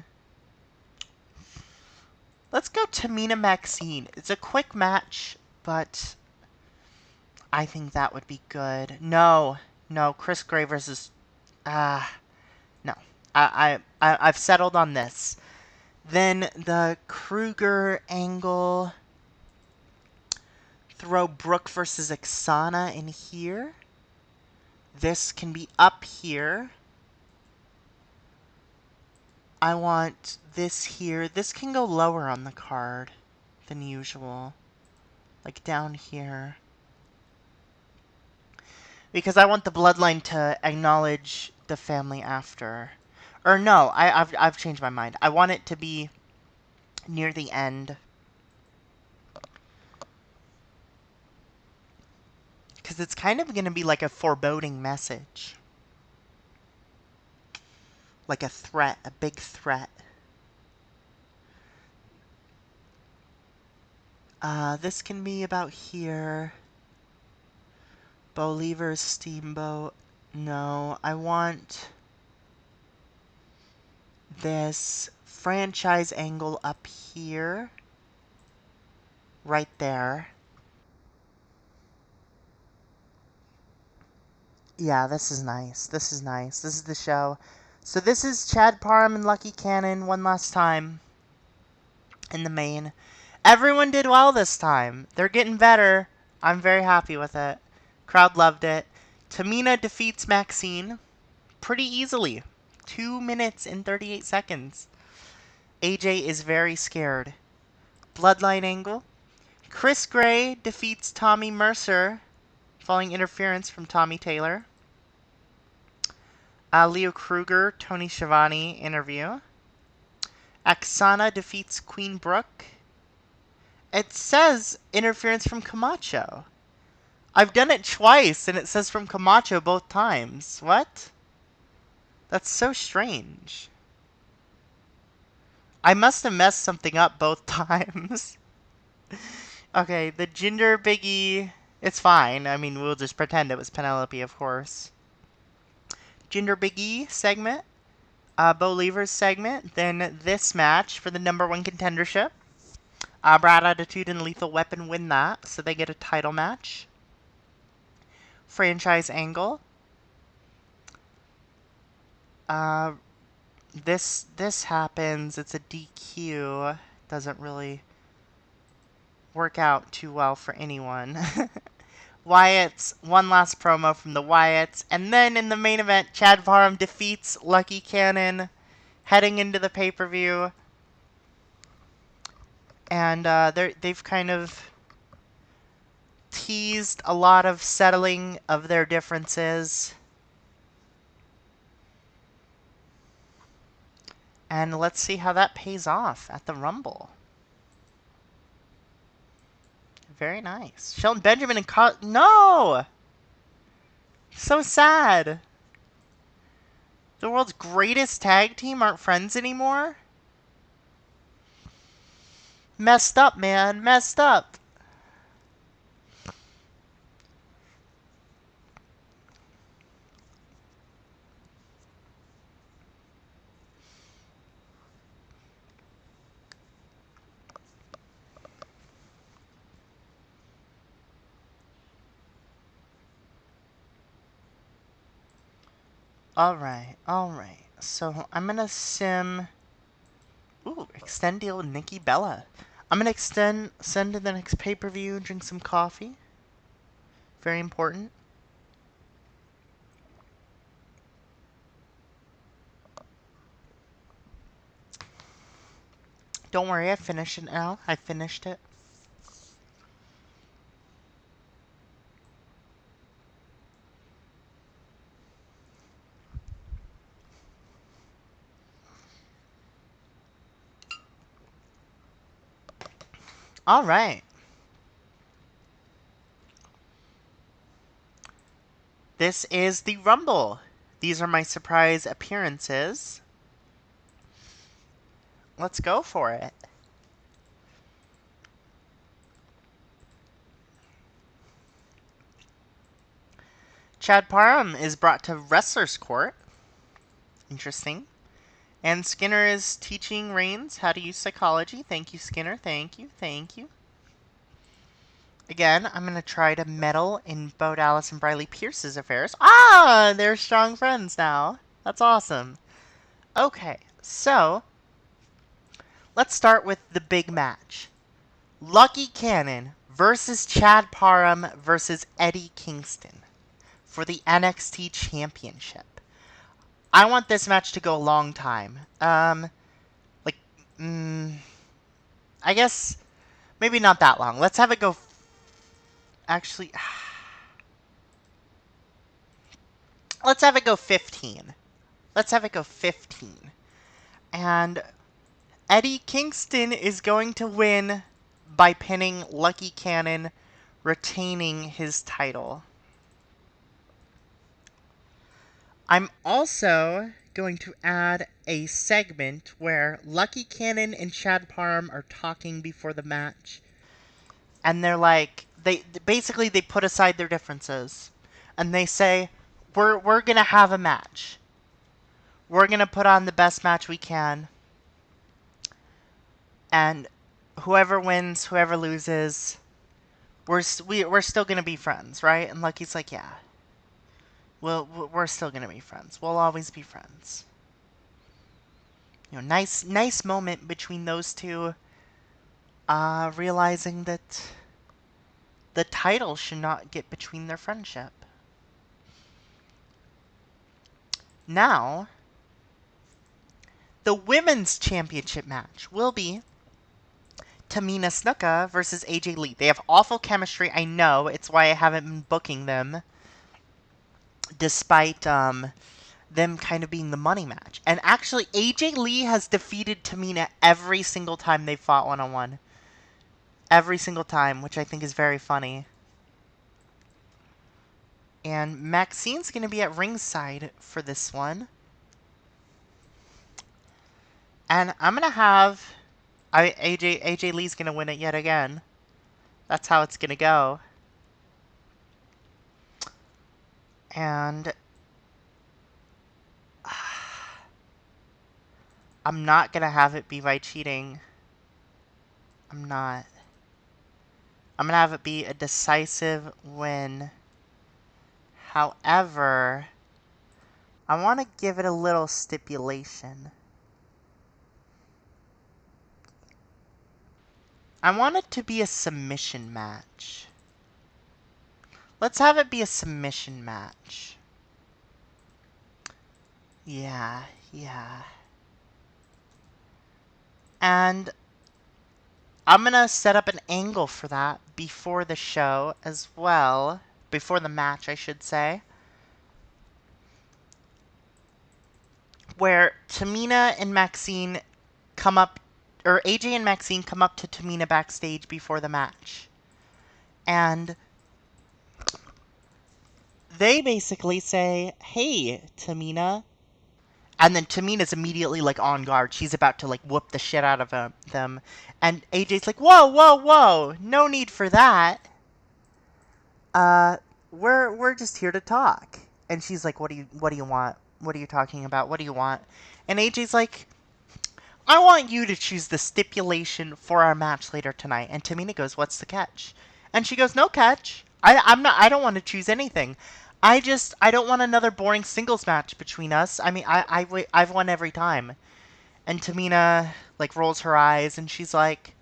Let's go Tamina Maxine. It's a quick match, but I think that would be good. No, Chris Gray versus... no. I've settled on this. Then the Kruger angle... Throw Brooke versus Oksana in here. This can be up here. I want this here. This can go lower on the card than usual. Like down here. Because I want the bloodline to acknowledge the family after. Or no, I've changed my mind. I want it to be near the end. Because it's kind of going to be like a foreboding message. Like a threat, a big threat. This can be about here. Bolivar's Steamboat. No, I want this franchise angle up here. Right there. Yeah, this is nice. This is nice. This is the show. So this is Chad Parham and Lucky Cannon one last time in the main. Everyone did well this time. They're getting better. I'm very happy with it. Crowd loved it. Tamina defeats Maxine pretty easily. 2 minutes and 38 seconds. AJ is very scared. Bloodline angle. Chris Gray defeats Tommy Mercer following interference from Tommy Taylor. Leo Kruger, Tony Schiavone interview. Oksana defeats Queen Brooke. It says interference from Camacho. I've done it twice, and it says from Camacho both times. What? That's so strange. I must have messed something up both times. Okay, the Jinder Biggie... It's fine. I mean, we'll just pretend it was Penelope, of course. Jinder Biggie segment. Bo Lever's segment. Then this match for the #1 contendership. Brad Attitude and Lethal Weapon win that, so they get a title match. Franchise angle. This happens. It's a DQ. Doesn't really work out too well for anyone. Wyatt's one last promo from the Wyatts, and then in the main event, Chad Parham defeats Lucky Cannon, heading into the pay-per-view. And they've kind of teased a lot of settling of their differences. And let's see how that pays off at the Rumble. Very nice. Shelton Benjamin and no! So sad. The world's greatest tag team aren't friends anymore? Messed up, man. Messed up. Alright, alright. So I'm gonna sim. Ooh, extend deal with Nikki Bella. I'm gonna send to the next pay-per-view, drink some coffee. Very important. Don't worry, I finished it now. I finished it. Alright. This is the Rumble. These are my surprise appearances. Let's go for it. Chad Parham is brought to Wrestler's Court. Interesting. And Skinner is teaching Reigns how to use psychology. Thank you, Skinner. Thank you. Thank you. Again, I'm going to try to meddle in Bo Dallas and Briley Pierce's affairs. Ah, they're strong friends now. That's awesome. Okay, so let's start with the big match. Lucky Cannon versus Chad Parham versus Eddie Kingston for the NXT Championship. I want this match to go a long time. Like, I guess maybe not that long. Let's have it go. Actually, let's have it go 15. Let's have it go 15. And Eddie Kingston is going to win by pinning Lucky Cannon, retaining his title. I'm also going to add a segment where Lucky Cannon and Chad Parham are talking before the match. And they're like, they basically put aside their differences. And they say, we're going to have a match. We're going to put on the best match we can. And whoever wins, whoever loses, we're still going to be friends, right? And Lucky's like, yeah. Well, we're still going to be friends. We'll always be friends. You know, nice moment between those two, realizing that the title should not get between their friendship. Now, the women's championship match will be Tamina Snuka versus AJ Lee. They have awful chemistry, I know. It's why I haven't been booking them, despite them kind of being the money match. And actually, AJ Lee has defeated Tamina every single time they've fought one-on-one. Every single time, which I think is very funny. And Maxine's going to be at ringside for this one. And I'm going to have... AJ Lee's going to win it yet again. That's how it's going to go. And... I'm not going to have it be by cheating. I'm not. I'm going to have it be a decisive win. However, I want to give it a little stipulation. I want it to be a submission match. Let's have it be a submission match. Yeah. And I'm going to set up an angle for that before the show as well. Before the match, I should say. where Tamina and Maxine come up, or AJ and Maxine come up to Tamina backstage before the match. And they basically say, "Hey, Tamina." And then Tamina's immediately like on guard. She's about to like whoop the shit out of them. And AJ's like, "Whoa, whoa, whoa. No need for that. Uh we're just here to talk." And she's like, what do you want? What are you talking about? What do you want?" And AJ's like, "I want you to choose the stipulation for our match later tonight." And Tamina goes, "What's the catch?" And she goes, "No catch. I don't want to choose anything. I don't want another boring singles match between us. I mean, I've won every time." And Tamina like rolls her eyes and she's like,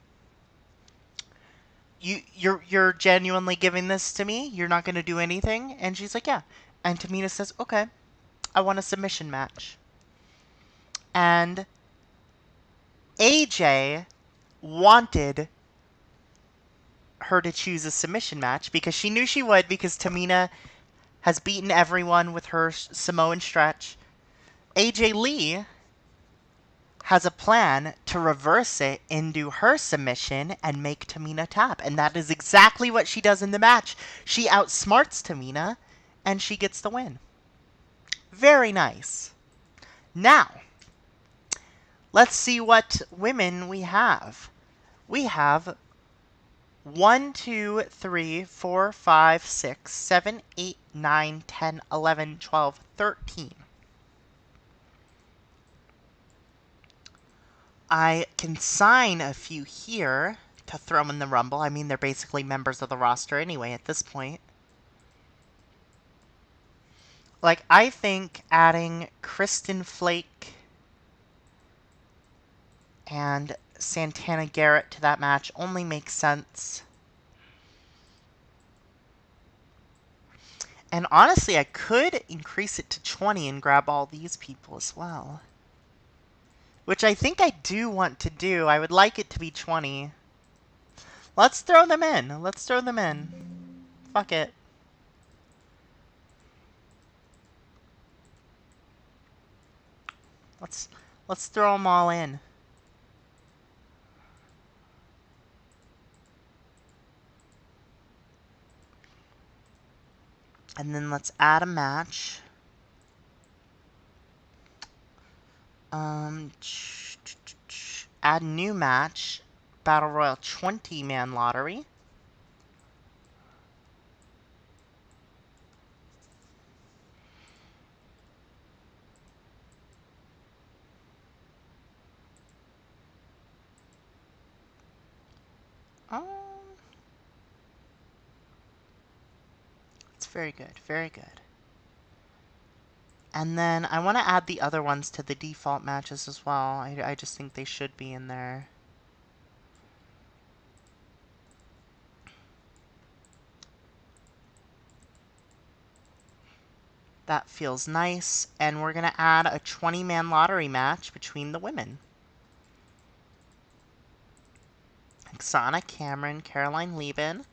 you're genuinely giving this to me? You're not going to do anything?" And she's like, "Yeah." And Tamina says, "Okay, I want a submission match." And AJ wanted her to choose a submission match because she knew she would, because Tamina has beaten everyone with her Samoan stretch. AJ Lee has a plan to reverse it into her submission and make Tamina tap. And that is exactly what she does in the match. She outsmarts Tamina and she gets the win. Very nice. Now, let's see what women we have. We have 1, 2, 3, 4, 5, 6, 7, 8, 9, 10, 11, 12, 13. I can sign a few here to throw in the Rumble. I mean, they're basically members of the roster anyway at this point. Like, I think adding Kristen Flake and Santana Garrett to that match only makes sense. And honestly, I could increase it to 20 and grab all these people as well. Which I think I do want to do. I would like it to be 20. Let's throw them in. Let's throw them in. Fuck it. Let's throw them all in. And then let's add a match. Add new match. Battle Royal 20-man lottery. Um, it's very good, very good. And then I want to add the other ones to the default matches as well. I just think they should be in there. That feels nice. And we're going to add a 20-man lottery match between the women. Xana Cameron, Caroline Lieben,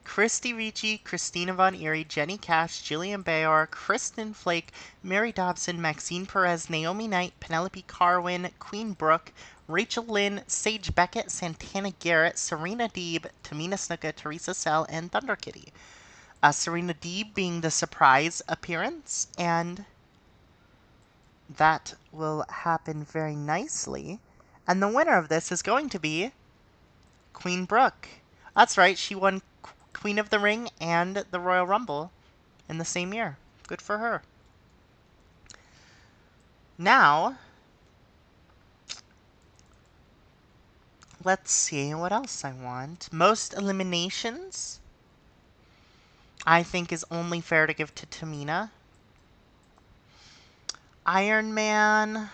Christy Ricci, Christina Von Eerie, Jenny Cash, Jillian Bayor, Kristen Flake, Mary Dobson, Maxine Perez, Naomi Knight, Penelope Carwin, Queen Brooke, Rachel Lynn, Sage Beckett, Santana Garrett, Serena Deeb, Tamina Snuka, Teresa Sell, and Thunder Kitty. Serena Deeb being the surprise appearance, and that will happen very nicely. And the winner of this is going to be Queen Brooke. That's right, she won Queen of the Ring and the Royal Rumble in the same year. Good for her. Now, let's see what else I want. Most eliminations, I think, is only fair to give to Tamina. Iron Man,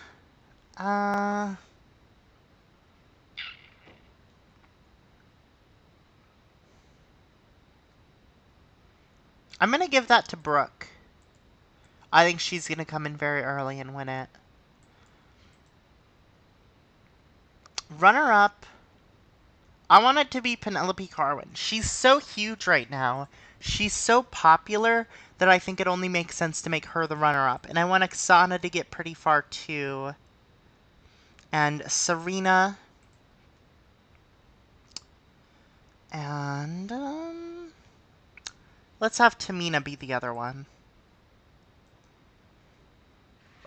I'm gonna give that to Brooke. I think she's gonna come in very early and win it. Runner-up, I want it to be Penelope Carwin. She's so huge right now. she's so popular that I think it only makes sense to make her the runner-up. And I want Oksana to get pretty far too. And Serena. And let's have Tamina be the other one.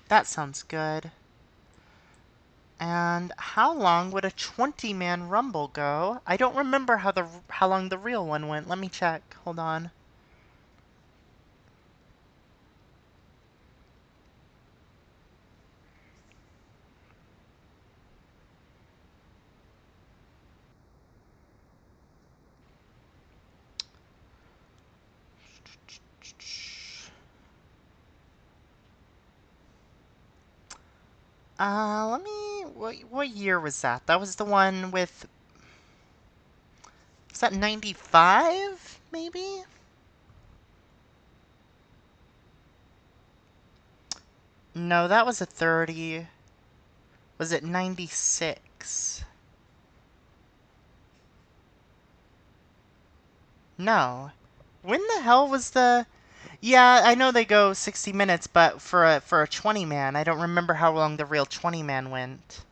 That sounds good. And how long would a 20-man Rumble go? I don't remember how long the real one went. Let me check. Hold on. Let me... What year was that? That was the one with... Was that 95, maybe? No, that was a 30. Was it 96? No. When the hell was the... Yeah, I know they go 60 minutes, but for a 20-man, I don't remember how long the real 20-man went.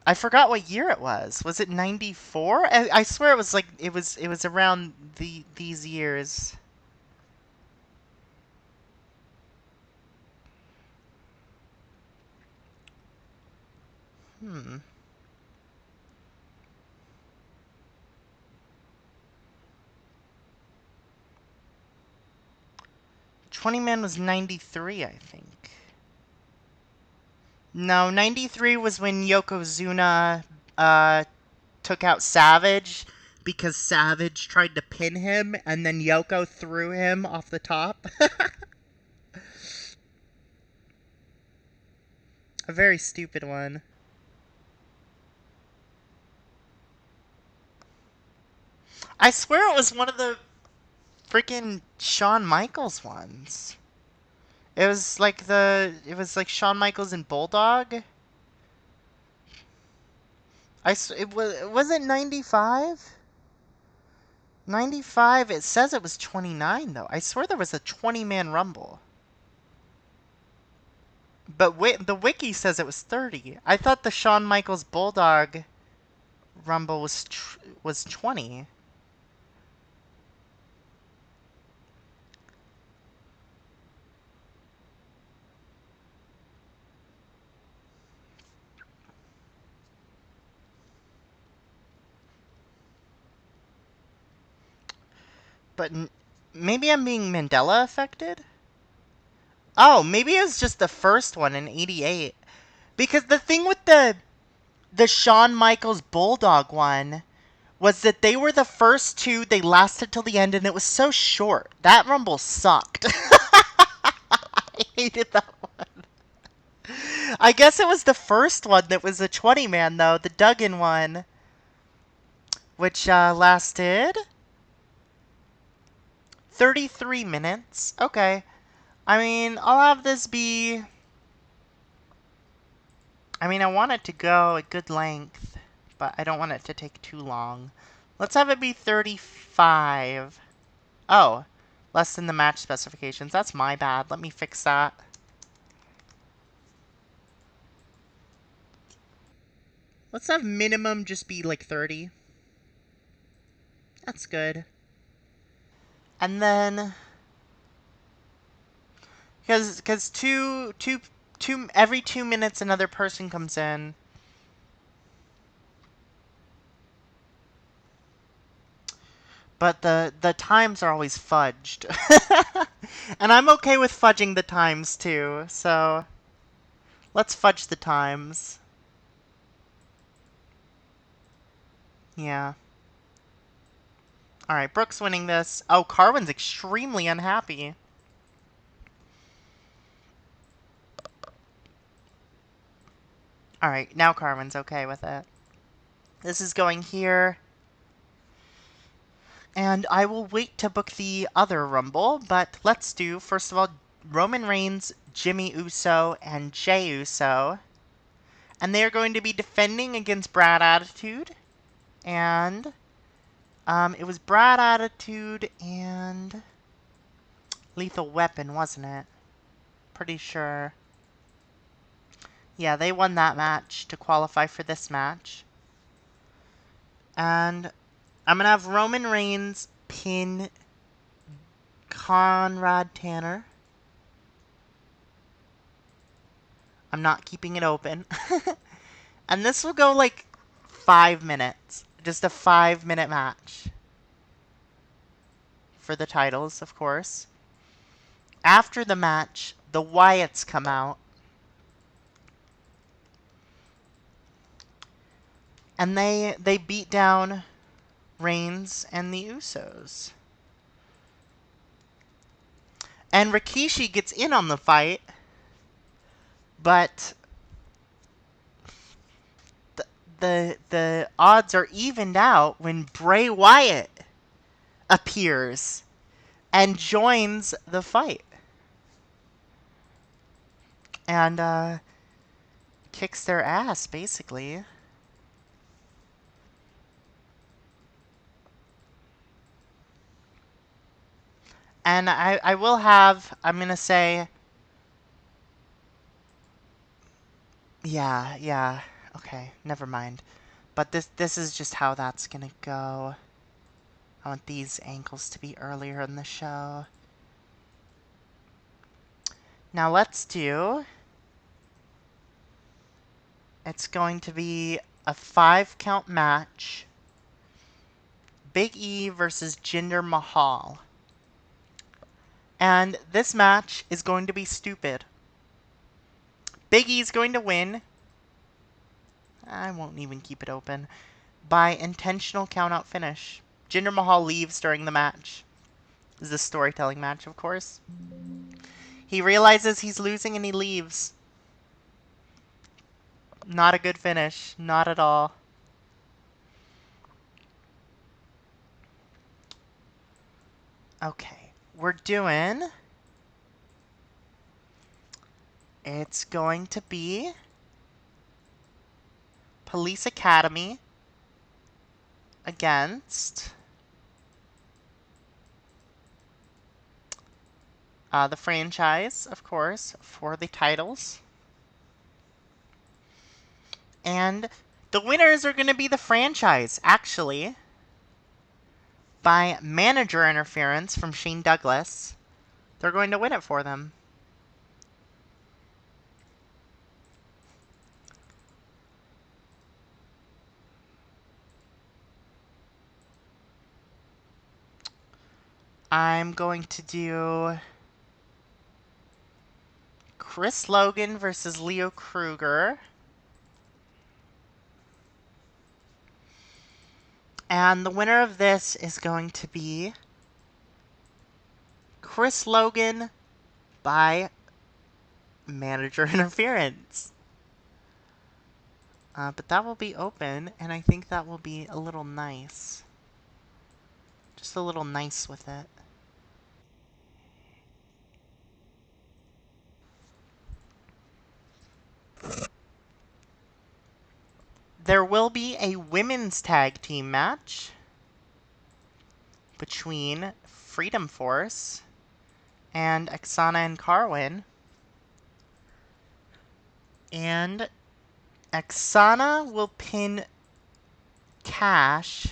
I forgot what year it was. Was it 94? I swear it was like it was around these years. Hmm. 20-man was 93, I think. No, 93 was when Yokozuna took out Savage because Savage tried to pin him and then Yoko threw him off the top. A very stupid one. I swear it was one of the freaking Shawn Michaels ones. It was like Shawn Michaels and Bulldog. Was it 95? 95, it says it was 29 though. I swear there was a 20-man Rumble. But the wiki says it was 30. I thought the Shawn Michaels Bulldog Rumble was 20. But maybe I'm being Mandela affected? Oh, maybe it was just the first one in 88. Because the thing with the Shawn Michaels Bulldog one was that they were the first two, they lasted till the end, and it was so short. That Rumble sucked. I hated that one. I guess it was the first one that was a 20-man, though, the Duggan one, which lasted 33 minutes. Okay. I mean, I'll have this be... I mean, I want it to go a good length, but I don't want it to take too long. Let's have it be 35. Oh, less than the match specifications. That's my bad. Let me fix that. Let's have minimum just be like 30. That's good. And then... Because every 2 minutes another person comes in. But the times are always fudged. And I'm okay with fudging the times too, so let's fudge the times. Yeah. Alright, Brooke's winning this. Oh, Carwin's extremely unhappy. Alright, now Carwin's okay with it. This is going here. And I will wait to book the other Rumble, but let's do, first of all, Roman Reigns, Jimmy Uso, and Jey Uso. And they are going to be defending against Brad Attitude and It was Brad Attitude and Lethal Weapon, wasn't it? Pretty sure. Yeah, they won that match to qualify for this match. And I'm going to have Roman Reigns pin Conrad Tanner. I'm not keeping it open. And this will go like 5 minutes. Just a 5-minute match. For the titles, of course. After the match, the Wyatts come out. And they beat down Reigns and the Usos. And Rikishi gets in on the fight. But the odds are evened out when Bray Wyatt appears and joins the fight. And kicks their ass, basically. And I will have, I'm going to say, yeah, okay, never mind. But this is just how that's going to go. I want these ankles to be earlier in the show. Now let's do, it's going to be a 5-count match. Big E versus Jinder Mahal. And this match is going to be stupid. Big E's going to win. I won't even keep it open. By intentional countout finish. Jinder Mahal leaves during the match. This is a storytelling match, of course. He realizes he's losing and he leaves. Not a good finish. Not at all. Okay. We're doing... It's going to be... Police Academy against... the franchise, of course, for the titles. And the winners are going to be the franchise, actually. By manager interference from Shane Douglas. They're going to win it for them. I'm going to do Chris Logan versus Leo Kruger. And the winner of this is going to be Chris Logan by manager interference. But that will be open, and I think that will be a little nice. Just a little nice with it. There will be a women's tag team match between Freedom Force and Oksana and Carwin. And Oksana will pin Cash,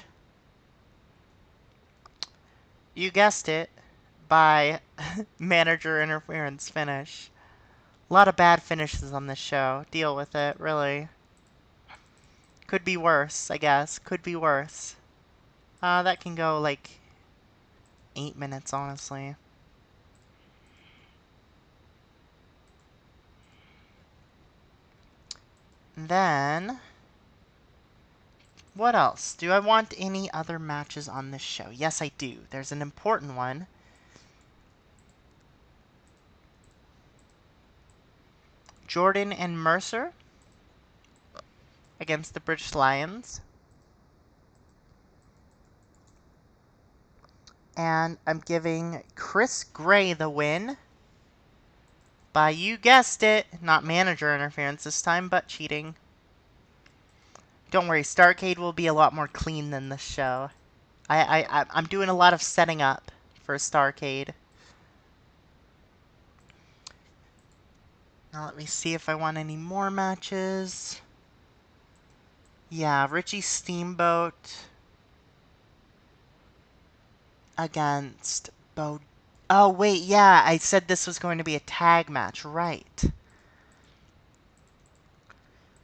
you guessed it, by manager interference finish. A lot of bad finishes on this show. Deal with it, really. Could be worse, I guess. Could be worse. That can go like 8 minutes, honestly. Then, what else? Do I want any other matches on this show? Yes, I do. There's an important one. Jordan and Mercer against the British Lions. And I'm giving Chris Gray the win by, you guessed it, not manager interference this time, but cheating. Don't worry, Starrcade will be a lot more clean than this show. I'm doing a lot of setting up for Starrcade. Now let me see if I want any more matches. Yeah, Richie Steamboat against Bo. Oh, wait, yeah, I said this was going to be a tag match, right.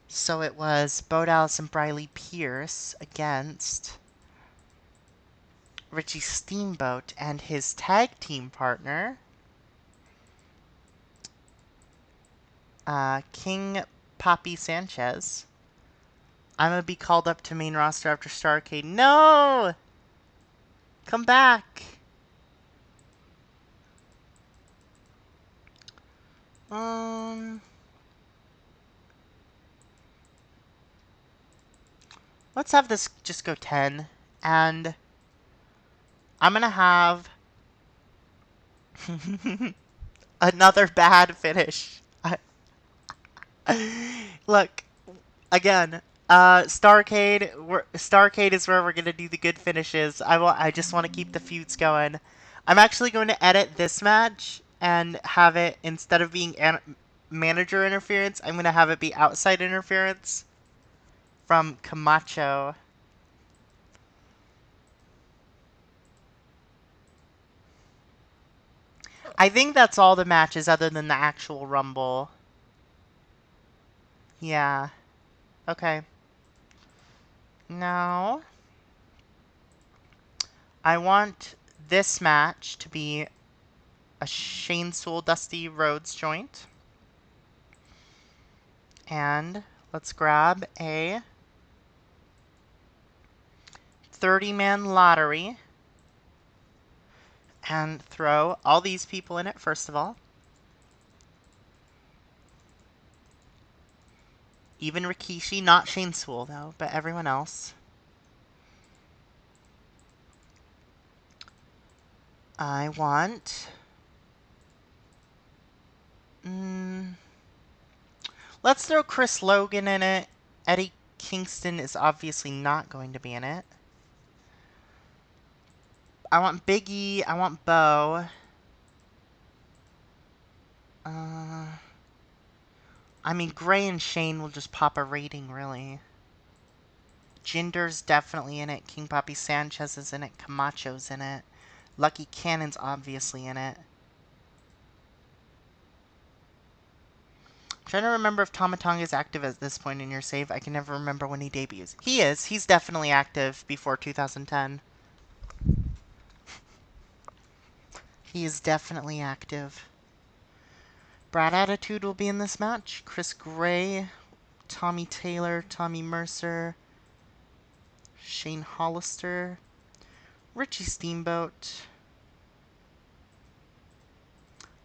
So it was Bo Dallas and Briley Pierce against Richie Steamboat and his tag team partner, King Papi Sanchez. I'm gonna be called up to main roster after Starrcade. No! Come back! Um... Let's have this just go 10. And I'm gonna have another bad finish. Look, again, Starrcade is where we're gonna do the good finishes. I just want to keep the feuds going. I'm actually going to edit this match and have it, instead of being manager interference, I'm gonna have it be outside interference from Camacho. I think that's all the matches other than the actual Rumble. Yeah. Okay. Now, I want this match to be a Shane Soul Dusty Rhodes joint. And let's grab a 30-man lottery and throw all these people in it, first of all. Even Rikishi, not Shane Soul though, but everyone else. I want... let's throw Chris Logan in it. Eddie Kingston is obviously not going to be in it. I want Big E. I want Bo. I mean, Gray and Shane will just pop a rating, really. Jinder's definitely in it. King Papi Sanchez is in it. Camacho's in it. Lucky Cannon's obviously in it. I'm trying to remember if Tamatanga is active at this point in your save. I can never remember when he debuts. He is. He's definitely active before 2010. He is definitely active. Brad Attitude will be in this match. Chris Gray, Tommy Taylor, Tommy Mercer, Shane Hollister, Richie Steamboat,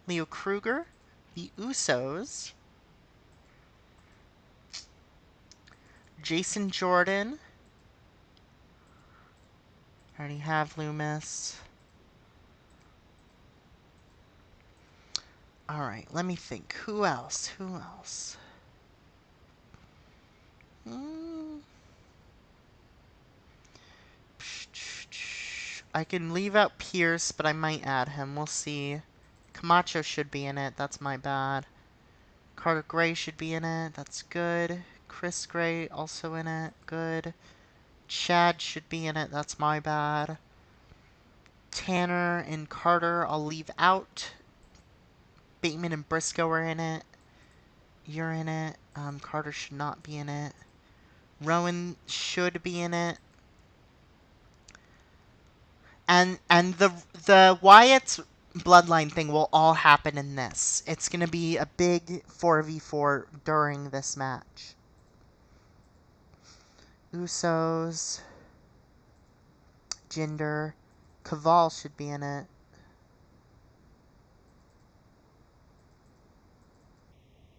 Leo Kruger, the Usos, Jason Jordan. I already have Loomis. Alright, let me think. Who else? Who else? I can leave out Pierce, but I might add him. We'll see. Camacho should be in it. That's my bad. Carter Gray should be in it. That's good. Chris Gray also in it. Good. Chad should be in it. That's my bad. Tanner and Carter I'll leave out. Bateman and Briscoe are in it. You're in it. Carter should not be in it. Rowan should be in it. And the Wyatt's bloodline thing will all happen in this. It's gonna be a big 4v4 during this match. Usos, Jinder, Caval should be in it.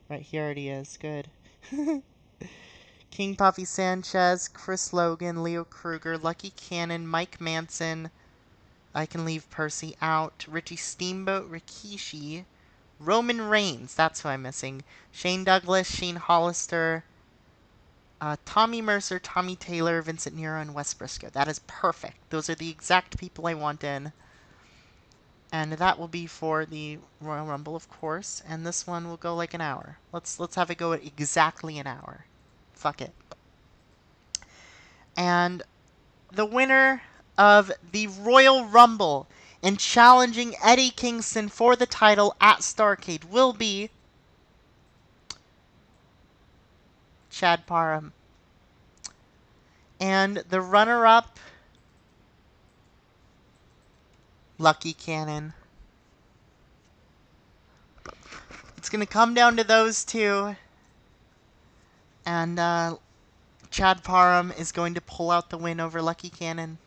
Right, he already is. Good. King Papi Sanchez, Chris Logan, Leo Kruger, Lucky Cannon, Mike Manson. I can leave Percy out. Richie Steamboat, Rikishi, Roman Reigns. That's who I'm missing. Shane Douglas, Shane Hollister, Tommy Mercer, Tommy Taylor, Vincent Nero, and Wes Briscoe. That is perfect. Those are the exact people I want in. And that will be for the Royal Rumble, of course. And this one will go like an hour. Let's have it go at exactly an hour. Fuck it. And the winner of the Royal Rumble and challenging Eddie Kingston for the title at Starrcade will be Chad Parham. And the runner-up, Lucky Cannon. It's going to come down to those two. And Chad Parham is going to pull out the win over Lucky Cannon.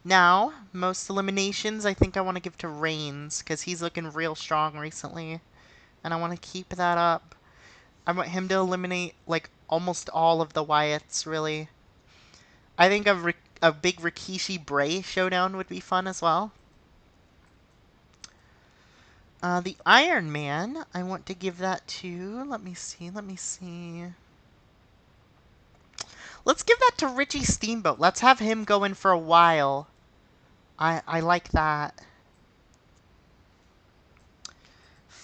Now, most eliminations I think I want to give to Reigns, because he's looking real strong recently. And I want to keep that up. I want him to eliminate, like, almost all of the Wyatts, really. I think a big Rikishi Bray showdown would be fun as well. The Iron Man, I want to give that to... Let me see. Let's give that to Richie Steamboat. Let's have him go in for a while. I like that.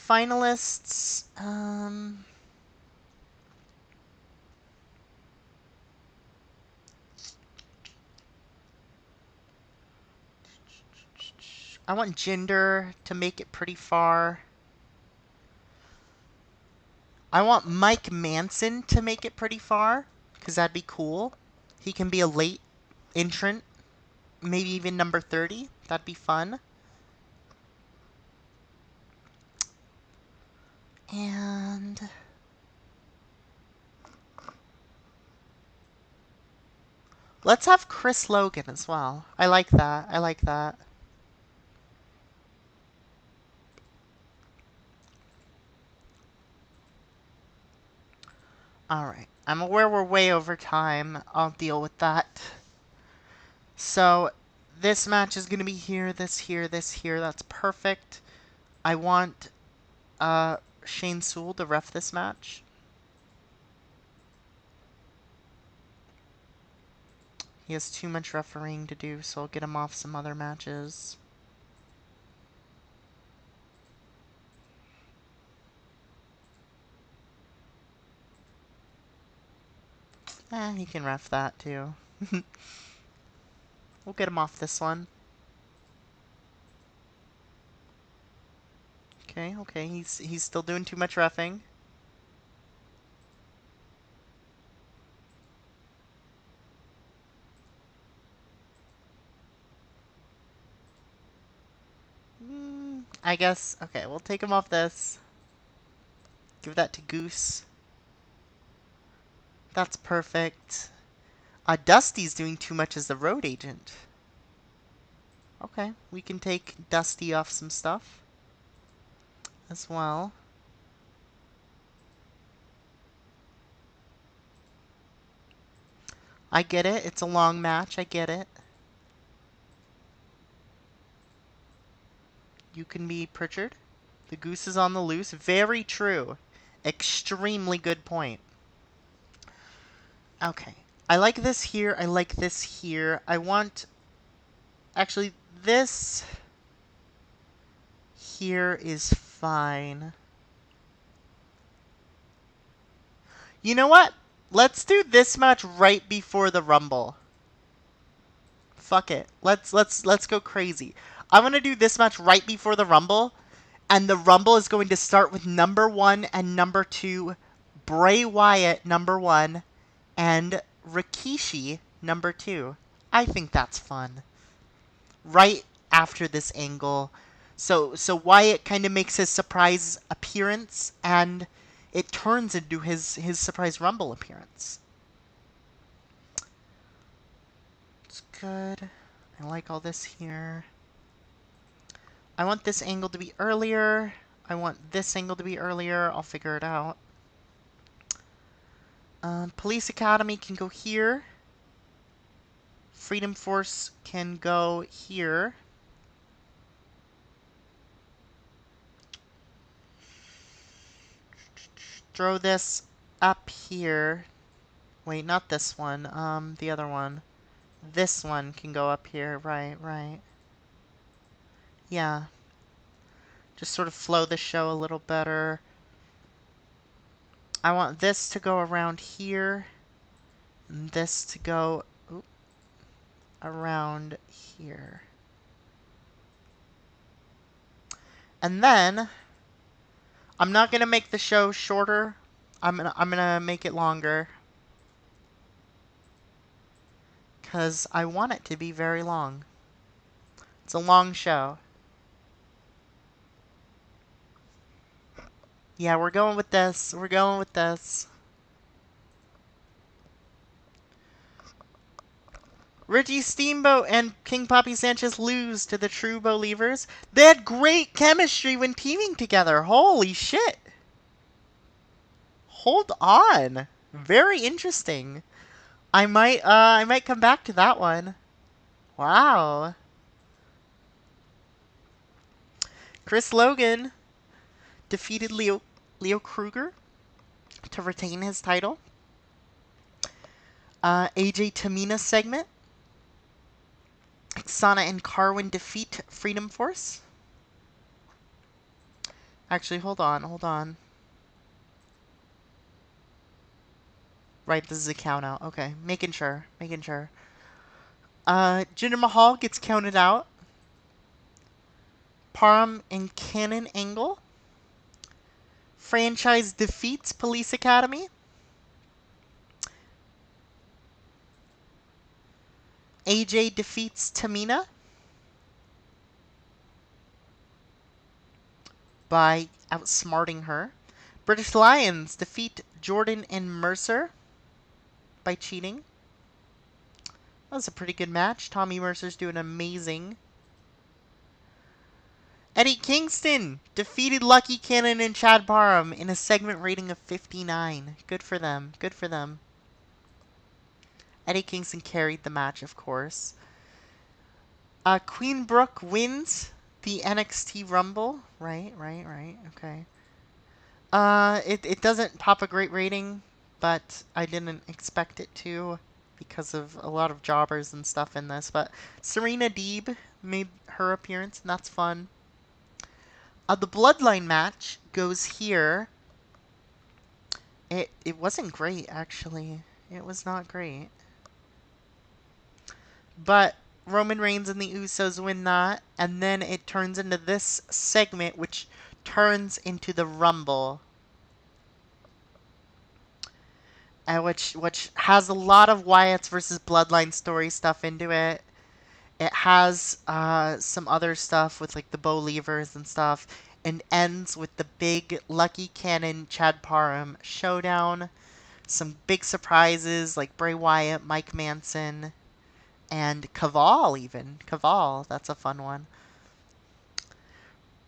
Finalists, I want Jinder to make it pretty far. I want Mike Manson to make it pretty far, because that'd be cool. He can be a late entrant, maybe even number 30. That'd be fun. And let's have Chris Logan as well. I like that. Alright. I'm aware we're way over time. I'll deal with that. So, this match is going to be here, this here, this here. That's perfect. I want Shane Sewell to ref this match. He has too much refereeing to do, so I'll get him off some other matches. He can ref that too. We'll get him off this one. Okay, he's still doing too much reffing. I guess, okay, we'll take him off this. Give that to Goose. That's perfect. Dusty's doing too much as the road agent. Okay, we can take Dusty off some stuff as well. I get it. It's a long match. I get it. You can be Pritchard. The goose is on the loose. Very true. Extremely good point. Okay. I like this here. I like this here. I want... Actually, this here is fine. You know what? Let's do this match right before the Rumble. Fuck it. Let's go crazy. I want to do this match right before the Rumble, and the Rumble is going to start with number 1 and number 2, Bray Wyatt number 1, and Rikishi number 2. I think that's fun. Right after this angle. So Wyatt kind of makes his surprise appearance, and it turns into his surprise Rumble appearance. It's good. I like all this here. I want this angle to be earlier. I want this angle to be earlier. I'll figure it out. Police Academy can go here. Freedom Force can go here. Throw this up here. Wait, not this one. The other one. This one can go up here. Right, right. Yeah. Just sort of flow the show a little better. I want this to go around here. And this to go around here. And then I'm not gonna make the show shorter. I'm gonna make it longer. Cause I want it to be very long. It's a long show. Yeah, we're going with this. We're going with this. Richie Steamboat and King Poppy Sanchez lose to the True Believers. They had great chemistry when teaming together. Holy shit. Hold on. Very interesting. I might come back to that one. Wow. Chris Logan defeated Leo Kruger to retain his title. AJ Tamina segment. Sana and Carwin defeat Freedom Force. Actually, hold on. Right, this is a count out. Okay, making sure. Jinder Mahal gets counted out. Parham and Cannon Angle. Franchise defeats Police Academy. AJ defeats Tamina by outsmarting her. British Lions defeat Jordan and Mercer by cheating. That was a pretty good match. Tommy Mercer's doing amazing. Eddie Kingston defeated Lucky Cannon and Chad Parham in a segment rating of 59. Good for them. Good for them. Eddie Kingston carried the match, of course. Queen Brooke wins the NXT Rumble. Right. Okay. It doesn't pop a great rating, but I didn't expect it to because of a lot of jobbers and stuff in this. But Serena Deeb made her appearance, and that's fun. The Bloodline match goes here. It wasn't great, actually. It was not great. But Roman Reigns and the Usos win that, and then it turns into this segment, which turns into the Rumble. Which has a lot of Wyatt's versus Bloodline story stuff into it. It has some other stuff with like the Bo Levers and stuff, and ends with the big Lucky Cannon Chad Parham showdown. Some big surprises like Bray Wyatt, Mike Manson, and Caval even. Caval, that's a fun one.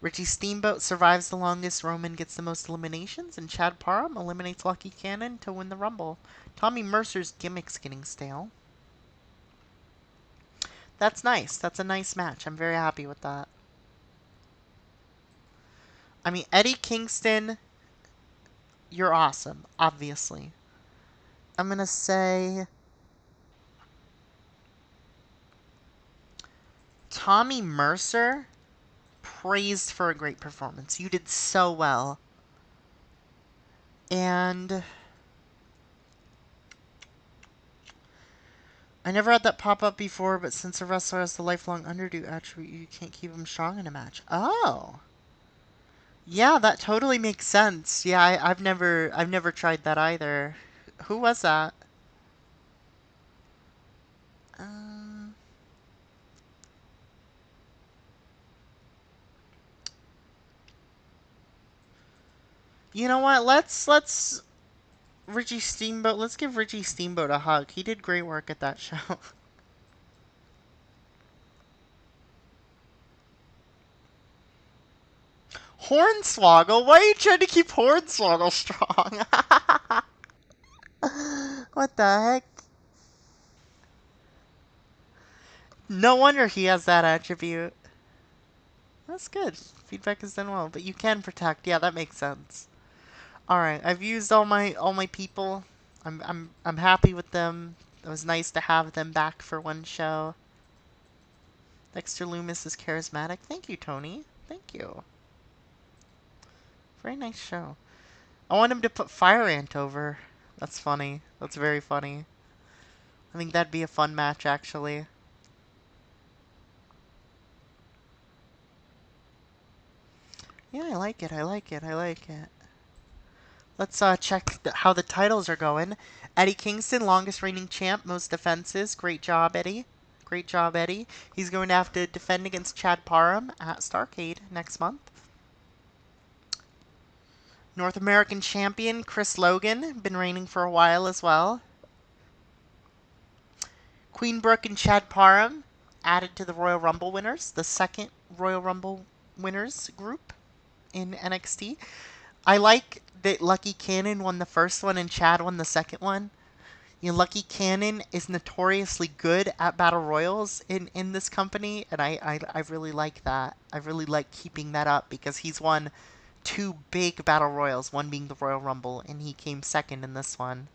Richie Steamboat survives the longest. Roman gets the most eliminations, and Chad Parham eliminates Lucky Cannon to win the Rumble. Tommy Mercer's gimmick's getting stale. That's nice. That's a nice match. I'm very happy with that. I mean, Eddie Kingston, you're awesome, obviously. I'm going to say Tommy Mercer, praised for a great performance. You did so well. And I never had that pop up before, but since a wrestler has the lifelong underdo attribute, you can't keep him strong in a match. Oh. Yeah, that totally makes sense. Yeah, I've never tried that either. Who was that? Um, you know what? Let's Richie Steamboat. Let's give Richie Steamboat a hug. He did great work at that show. Hornswoggle? Why are you trying to keep Hornswoggle strong? What the heck? No wonder he has that attribute. That's good. Feedback is done well, but you can protect. Yeah, that makes sense. All right, I've used all my people. I'm happy with them. It was nice to have them back for one show. Dexter Loomis is charismatic. Thank you, Tony. Thank you. Very nice show. I want him to put Fire Ant over. That's funny. That's very funny. I think that'd be a fun match, actually. Yeah, I like it. I like it. I like it. Let's check how the titles are going. Eddie Kingston, longest reigning champ, most defenses. Great job, Eddie. Great job, Eddie. He's going to have to defend against Chad Parham at Starrcade next month. North American champion Chris Logan, been reigning for a while as well. Queen Brooke and Chad Parham added to the Royal Rumble winners, the second Royal Rumble winners group in NXT. I like that Lucky Cannon won the first one and Chad won the second one. You know, Lucky Cannon is notoriously good at battle royals in this company, and I really like that. I really like keeping that up because he's won two big battle royals, one being the Royal Rumble, and he came second in this one.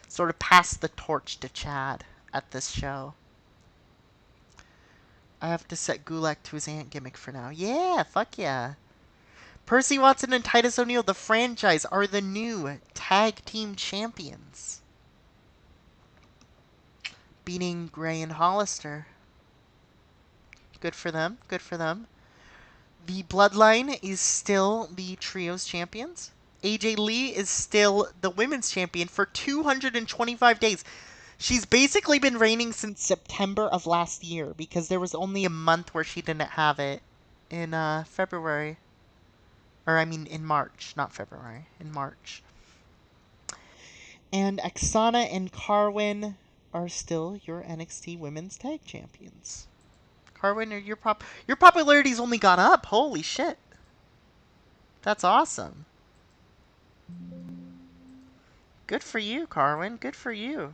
Sort of passed the torch to Chad at this show. I have to set Gulak to his aunt gimmick for now. Yeah, fuck yeah. Percy Watson and Titus O'Neil, the franchise, are the new tag team champions, beating Gray and Hollister. Good for them. Good for them. The Bloodline is still the Trios champions. AJ Lee is still the women's champion for 225 days. She's basically been reigning since September of last year because there was only a month where she didn't have it in February. Or, I mean, in March. Not February. In March. And Aksana and Carwin are still your NXT Women's Tag Champions. Carwin, your popularity's only gone up. Holy shit. That's awesome. Good for you, Carwin. Good for you.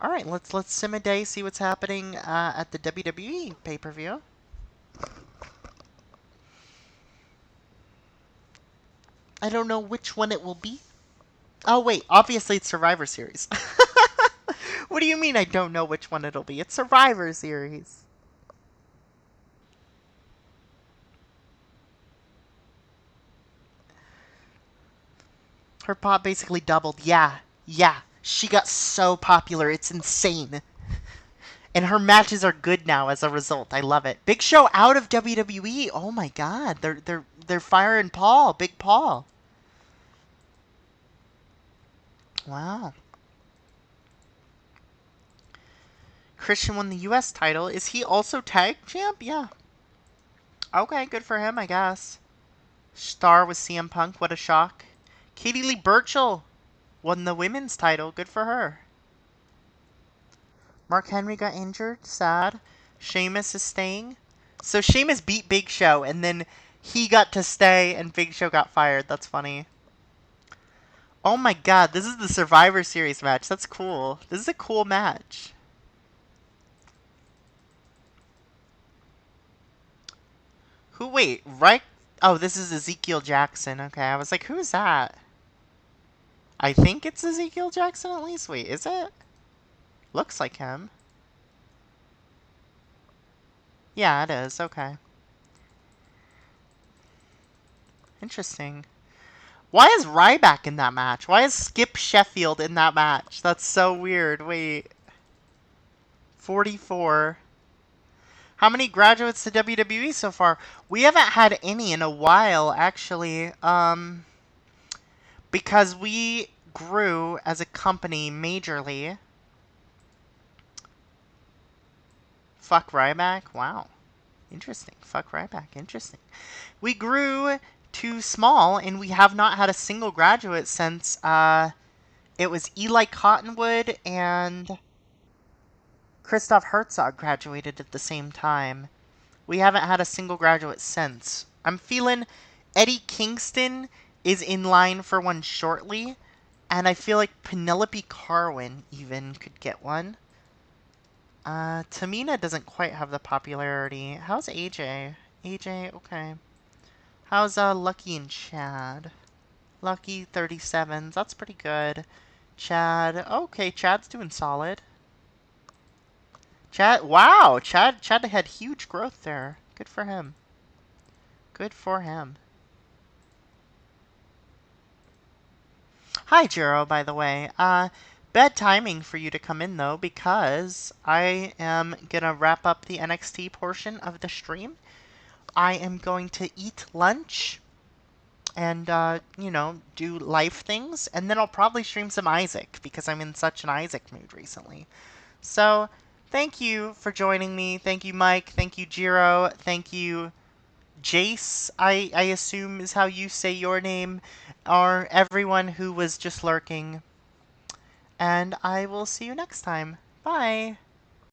All right, let's sim a day, see what's happening at the WWE pay-per-view. I don't know which one it will be. Oh wait, obviously it's Survivor Series. What do you mean I don't know which one it'll be? It's Survivor Series. Her pop basically doubled. Yeah, yeah. She got so popular, it's insane. And her matches are good now as a result. I love it. Big Show out of WWE. Oh my god. They're firing Paul, Big Paul. Wow. Christian won the US title. Is he also tag champ? Yeah. Okay, good for him, I guess. Star with CM Punk. What a shock. Katie Lee Burchill won the women's title. Good for her. Mark Henry got injured. Sad. Sheamus is staying. So Sheamus beat Big Show, and then he got to stay, and Big Show got fired. That's funny. Oh my god, this is the Survivor Series match. That's cool. This is a cool match. Wait, right? Oh, this is Ezekiel Jackson. Okay, I was like, who's that? I think it's Ezekiel Jackson at least. Wait, is it? Looks like him. Yeah, it is. Okay. Interesting. Why is Ryback in that match? Why is Skip Sheffield in that match? That's so weird. Wait. 44. How many graduates to WWE so far? We haven't had any in a while, actually. Because we grew as a company majorly. Fuck Ryback? Wow. Interesting. Fuck Ryback. Interesting. We grew too small, and we have not had a single graduate since it was Eli Cottonwood and Christoph Herzog graduated at the same time. We haven't had a single graduate since. I'm feeling Eddie Kingston is in line for one shortly, and I feel like Penelope Carwin even could get one. Tamina doesn't quite have the popularity. How's AJ? AJ, okay. How's Lucky and Chad? Lucky 37s. That's pretty good. Chad. Okay, Chad's doing solid. Chad. Wow, Chad had huge growth there. Good for him. Good for him. Hi, Jiro, by the way. Bad timing for you to come in, though, because I am gonna wrap up the NXT portion of the stream. I am going to eat lunch and, do life things, and then I'll probably stream some Isaac, because I'm in such an Isaac mood recently. So, thank you for joining me. Thank you, Mike. Thank you, Jiro. Thank you, Jace, I assume is how you say your name, or everyone who was just lurking. And I will see you next time. Bye!